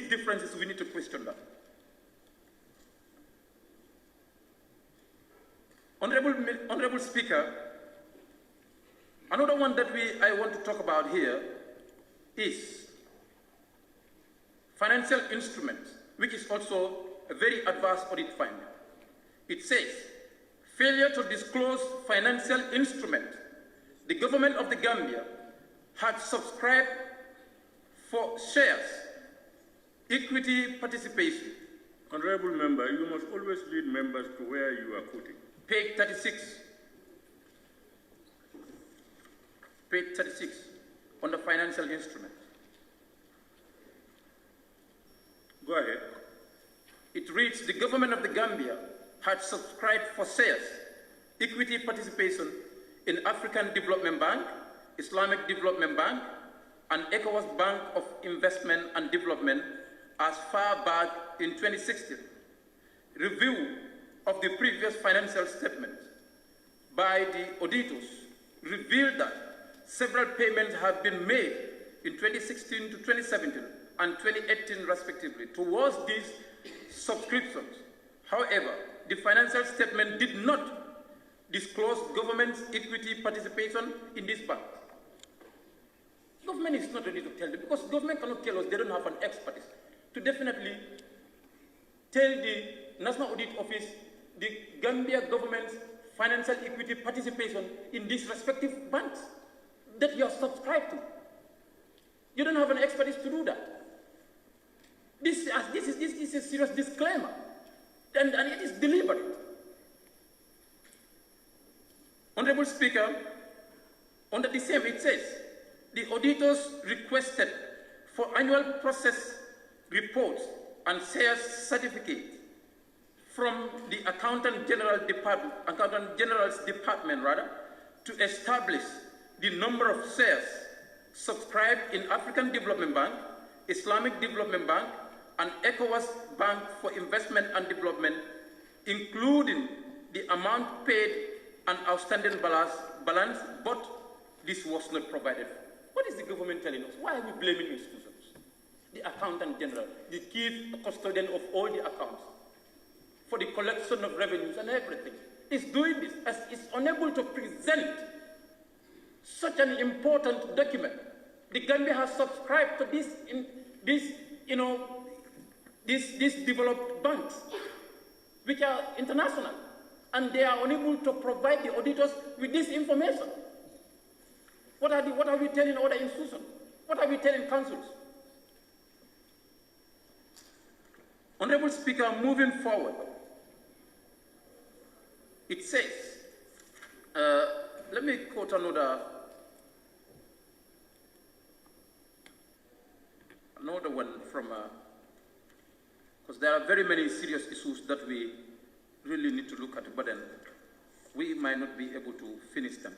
Speaker 3: differences? We need to question that. Honorable Speaker, another one that I want to talk about here is financial instruments, which is also a very adverse audit finding. It says, failure to disclose financial instrument. The government of the Gambia had subscribed for shares, equity participation.
Speaker 1: Honorable Member, you must always lead members to where you are quoting.
Speaker 3: Page 36. Page 36 on the financial instrument.
Speaker 1: Go ahead.
Speaker 3: It reads, the government of the Gambia had subscribed for shares, equity participation in African Development Bank, Islamic Development Bank, and ECOWAS Bank of Investment and Development as far back in 2016. Review of the previous financial statement by the auditors revealed that several payments have been made in 2016 to 2017 and 2018 respectively towards these subscriptions. However, the financial statement did not disclose government's equity participation in this bank. Government is not ready to tell them because government cannot tell us they don't have an expertise to definitely tell the National Audit Office the Gambia government's financial equity participation in these respective banks that you are subscribed to. You don't have an expertise to do that. This is a serious disclaimer, and it is deliberate. Honorable Speaker, under the same it says, the auditors requested for annual process reports and sales certificate from the Accountant General's Department to establish the number of shares subscribed in African Development Bank, Islamic Development Bank, and ECOWAS Bank for Investment and Development, including the amount paid and outstanding balance, but this was not provided. What is the government telling us? Why are we blaming institutions? The Accountant General, the chief custodian of all the accounts, for the collection of revenues and everything, is doing this as is unable to present such an important document. The Gambia has subscribed to these developed banks, which are international, and they are unable to provide the auditors with this information. What are we telling other institutions? What are we telling councils? Honorable Speaker, moving forward, it says, let me quote another one from, because there are very many serious issues that we really need to look at, but then we might not be able to finish them.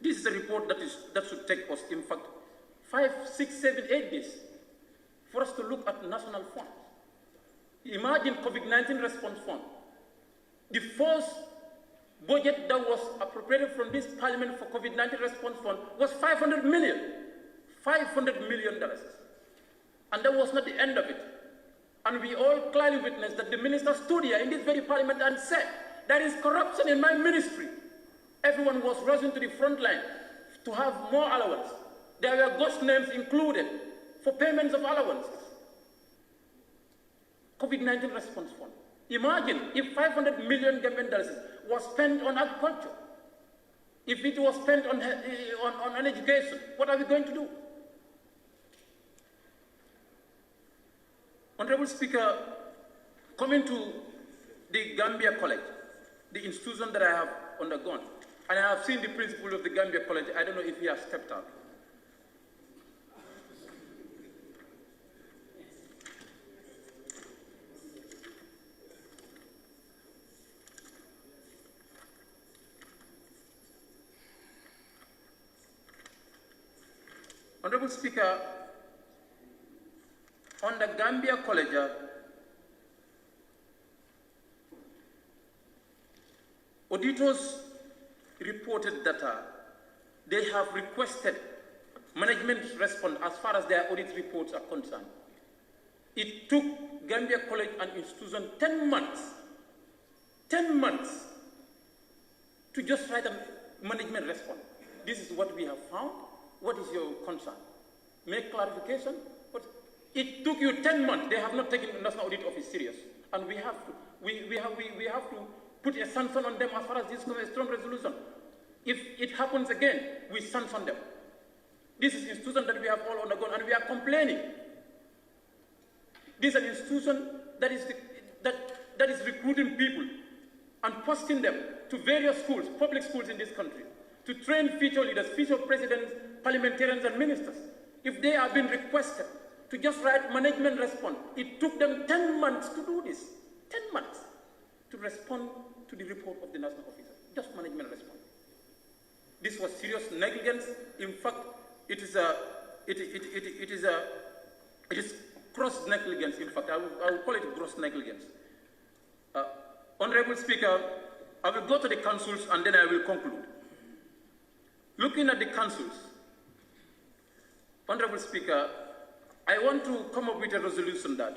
Speaker 3: This is a report that should take us, in fact, 5, 6, 7, 8 days for us to look at national funds. Imagine COVID-19 response fund. The first budget that was appropriated from this parliament for COVID-19 response fund was $500 million. $500 million. And that was not the end of it. And we all clearly witnessed that the minister stood here in this very parliament and said, there is corruption in my ministry. Everyone was rushing to the front line to have more allowance. There were ghost names included for payments of allowances. COVID-19 response fund. Imagine if $500 million Gambian dollars was spent on agriculture. If it was spent on education, what are we going to do? Honorable Speaker, coming to the Gambia College, the institution that I have undergone, and I have seen the principal of the Gambia College. I don't know if he has stepped out. Honorable Speaker, on the Gambia College, auditors reported that they have requested management response as far as their audit reports are concerned. It took Gambia College and institution 10 months to just write a management response. This is what we have found. What is your concern? Make clarification. But it took you 10 months. They have not taken the National Audit Office serious, and we have to put a sanction on them as far as this is a strong resolution. If it happens again, we sanction them. This is an institution that we have all undergone, and we are complaining. This is an institution that is recruiting people and posting them to various schools, public schools in this country, to train future leaders, future presidents, parliamentarians, and ministers. If they have been requested to just write management response, it took them 10 months to do this. 10 months to respond to the report of the national officer. Just management response. This was serious negligence. In fact, it is gross negligence. In fact, I will call it gross negligence. Honorable Speaker, I will go to the councils and then I will conclude. Looking at the councils, Honorable Speaker, I want to come up with a resolution that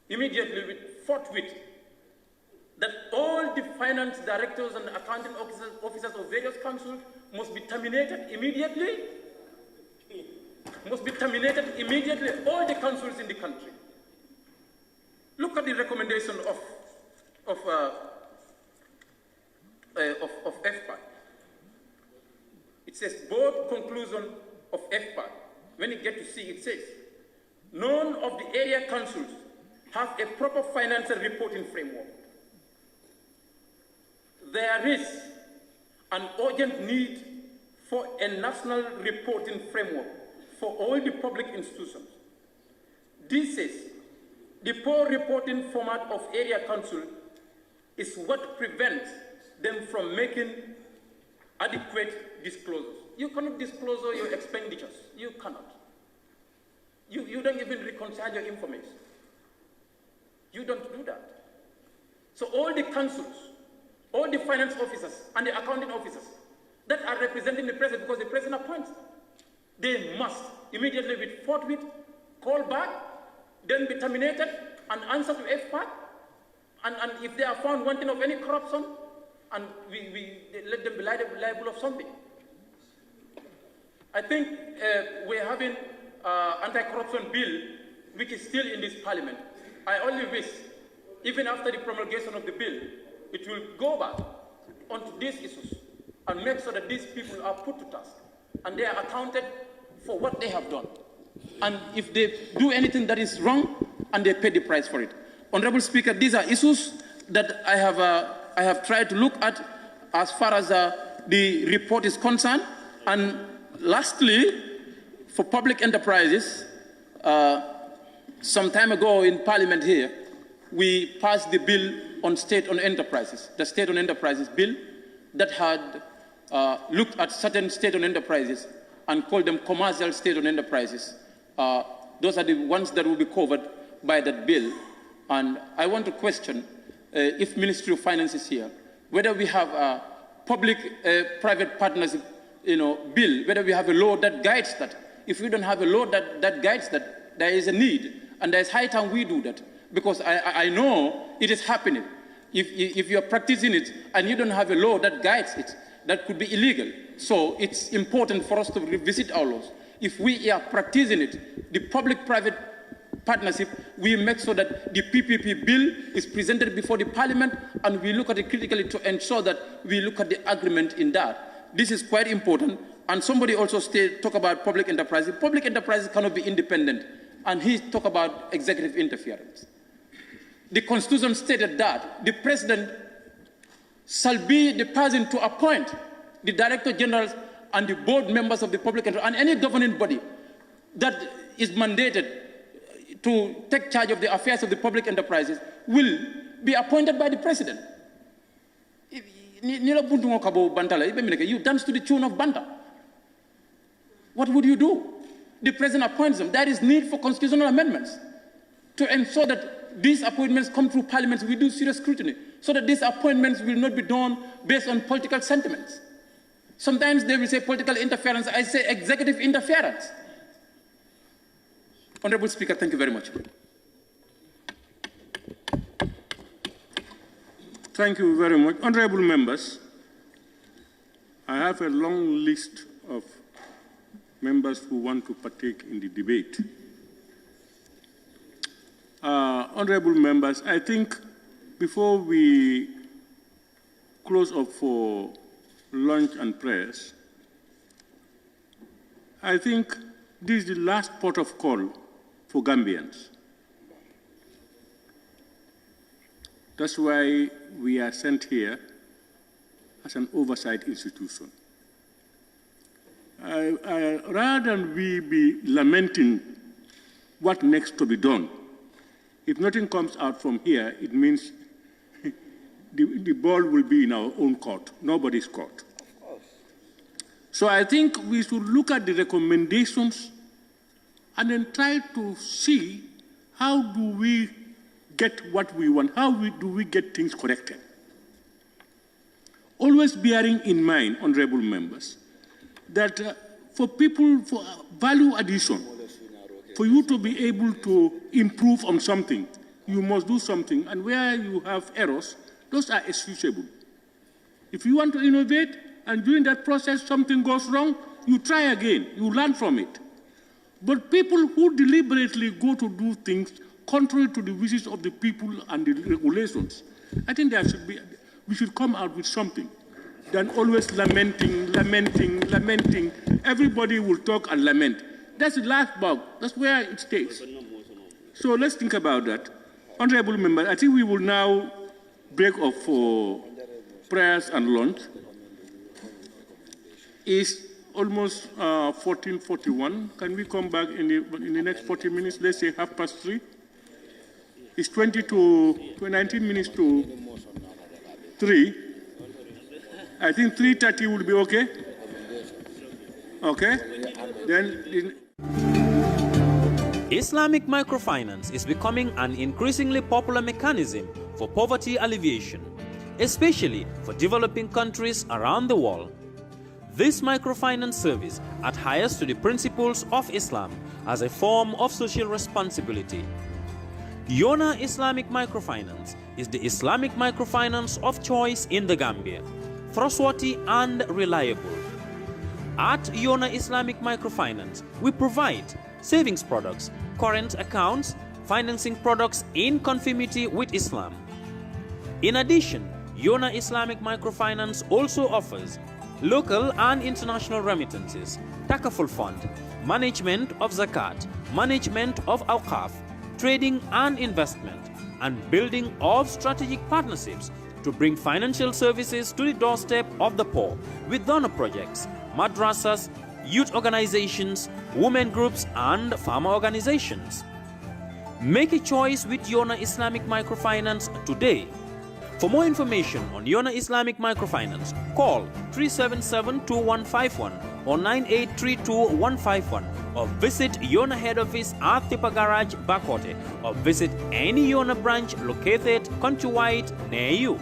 Speaker 3: immediately, forthwith, that all the finance directors and accounting officers of various councils must be terminated immediately. Must be terminated immediately, all the councils in the country. Look at the recommendation of FPAC. It says, board conclusion of FPAC. When you get to see, it says, none of the area councils have a proper financial reporting framework. There is an urgent need for a national reporting framework for all the public institutions. This says, the poor reporting format of area council is what prevents them from making adequate disclosures. You cannot disclose all your expenditures. You cannot. You don't even reconcile your information. You don't do that. So all the councils, all the finance officers and the accounting officers that are representing the president, because the president appoints, they must immediately, with forthwith, call back, then be terminated and answer to FPAC. And if they are found wanting of any corruption, and we let them be liable of something. I think we're having anti-corruption bill, which is still in this parliament. I only wish, even after the promulgation of the bill, it will go back onto these issues and make sure that these people are put to task and they are accounted for what they have done. And if they do anything that is wrong, and they pay the price for it. Honorable Speaker, these are issues that I have tried to look at as far as the report is concerned. And lastly, for public enterprises, some time ago in Parliament here, we passed the bill on state-owned enterprises, the state-owned enterprises bill that had looked at certain state-owned enterprises and called them commercial state-owned enterprises. Those are the ones that will be covered by that bill. And I want to question if Ministry of Finance is here, whether we have a public-private partnership bill, whether we have a law that guides that. If we don't have a law that guides that, there is a need, and there is high time we do that, because I know it is happening. If you are practicing it and you don't have a law that guides it, that could be illegal. So it's important for us to revisit our laws. If we are practicing it, the public-private partnership, we make sure that the PPP bill is presented before the parliament, and we look at it critically to ensure that we look at the agreement in that. This is quite important. And somebody also talk about public enterprises. Public enterprises cannot be independent. And he talked about executive interference. The Constitution stated that the president shall be the person to appoint the director generals and the board members of the public enterprise and any governing body that is mandated to take charge of the affairs of the public enterprises will be appointed by the president. You dance to the tune of Banta. What would you do? The president appoints them. There is need for constitutional amendments to ensure that these appointments come through parliament. We do serious scrutiny so that these appointments will not be done based on political sentiments. Sometimes they will say political interference. I say executive interference. Honorable Speaker, thank you very much.
Speaker 1: Thank you very much. Honorable members, I have a long list of members who want to partake in the debate. Honorable members, I think before we close up for lunch and prayers, I think this is the last port of call for Gambians. That's why we are sent here as an oversight institution. Rather than we be lamenting what next to be done, if nothing comes out from here, it means the ball will be in our own court, nobody's court. So I think we should look at the recommendations and then try to see how do we get what we want, do we get things corrected. Always bearing in mind, honorable members, that
Speaker 5: for people, for value addition. For you to be able to improve on something, you must do something. And where you have errors, those are excusable. If you want to innovate and during that process something goes wrong, you try again, you learn from it. But people who deliberately go to do things contrary to the wishes of the people and the regulations, I think we should come out with something than always lamenting. Everybody will talk and lament. That's the last bug. That's where it stays. So let's think about that. Honorable members, I think we will now break off for prayers and lunch. It's almost 14:41. Can we come back in the next 40 minutes? Let's say 3:30. It's 19 minutes to 3. I think 3:30 will be okay. Okay? Then.
Speaker 22: Islamic microfinance is becoming an increasingly popular mechanism for poverty alleviation, especially for developing countries around the world. This microfinance service adheres to the principles of Islam as a form of social responsibility. Yona Islamic Microfinance is the Islamic microfinance of choice in the Gambia, trustworthy and reliable. At Yona Islamic Microfinance, we provide savings products, current accounts, financing products in conformity with Islam. In addition, Yona Islamic Microfinance also offers local and international remittances, Takaful Fund, management of Zakat, management of Awqaf, trading and investment, and building of strategic partnerships to bring financial services to the doorstep of the poor with donor projects, madrasas, youth organizations, women groups, and farmer organizations. Make a choice with Yona Islamic Microfinance today. For more information on Yona Islamic Microfinance, call 377-2151 or 9832-151 or visit Yona head office at Tipa Garage, Bakote, or visit any Yona branch located countrywide near you.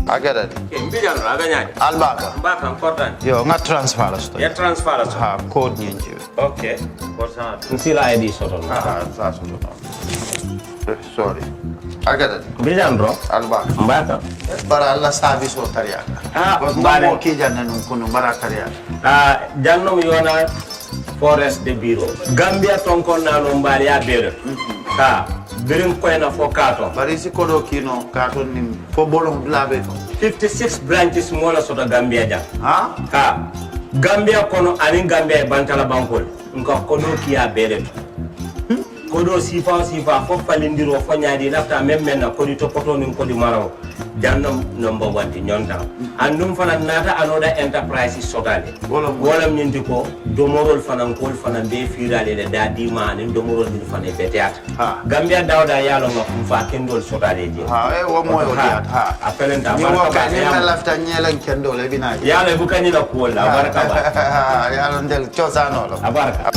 Speaker 23: Agada.
Speaker 24: Mbijan aganya.
Speaker 23: Albaka.
Speaker 24: Mbaka important.
Speaker 23: Yo, nga transfer la sto.
Speaker 24: Ya transfer la sto.
Speaker 23: Ha, code nyinji.
Speaker 24: Okay. Korsa. Nsila ID soto.
Speaker 23: Sa soto. Sorry. Agada.
Speaker 24: Mbijan bro.
Speaker 23: Albaka.
Speaker 24: Mbaka.
Speaker 23: Bara alla service o tariaka.
Speaker 24: Mbare.
Speaker 23: Mo ki janna nun kunu bara tariaka.
Speaker 24: Jannom Yona Forest de Bureau. Gambia tonkon na no mbali ya bere. Birim koyna fo kato.
Speaker 23: Bari si kodo kino kato nim fo bolong blabe to.
Speaker 24: 56 branches mola soto Gambia ja.
Speaker 23: Ha?
Speaker 24: Gambia kono ani Gambia bantala bankol. Nko kodo kiya bere. Kodo sifa fo falindiro fo nyaadi lafta memmen na kodi to poto nim kodi maraw. Jannom number 1 ti nyonta. Andum fana nata another enterprise sotale. Wolam nyindi ko domorol fana kol fana be firale le dadi man domorol din fana beteat. Gambia dawda yalo ma fa kendol sotale je.
Speaker 23: Wo moyo diat.
Speaker 24: Apelenta
Speaker 23: barka. Ni ma lafta nyelen kendol e binaji.
Speaker 24: Yalo bukani la ko la barka ba.
Speaker 23: Yalo ndel chosano lo.
Speaker 24: Barka.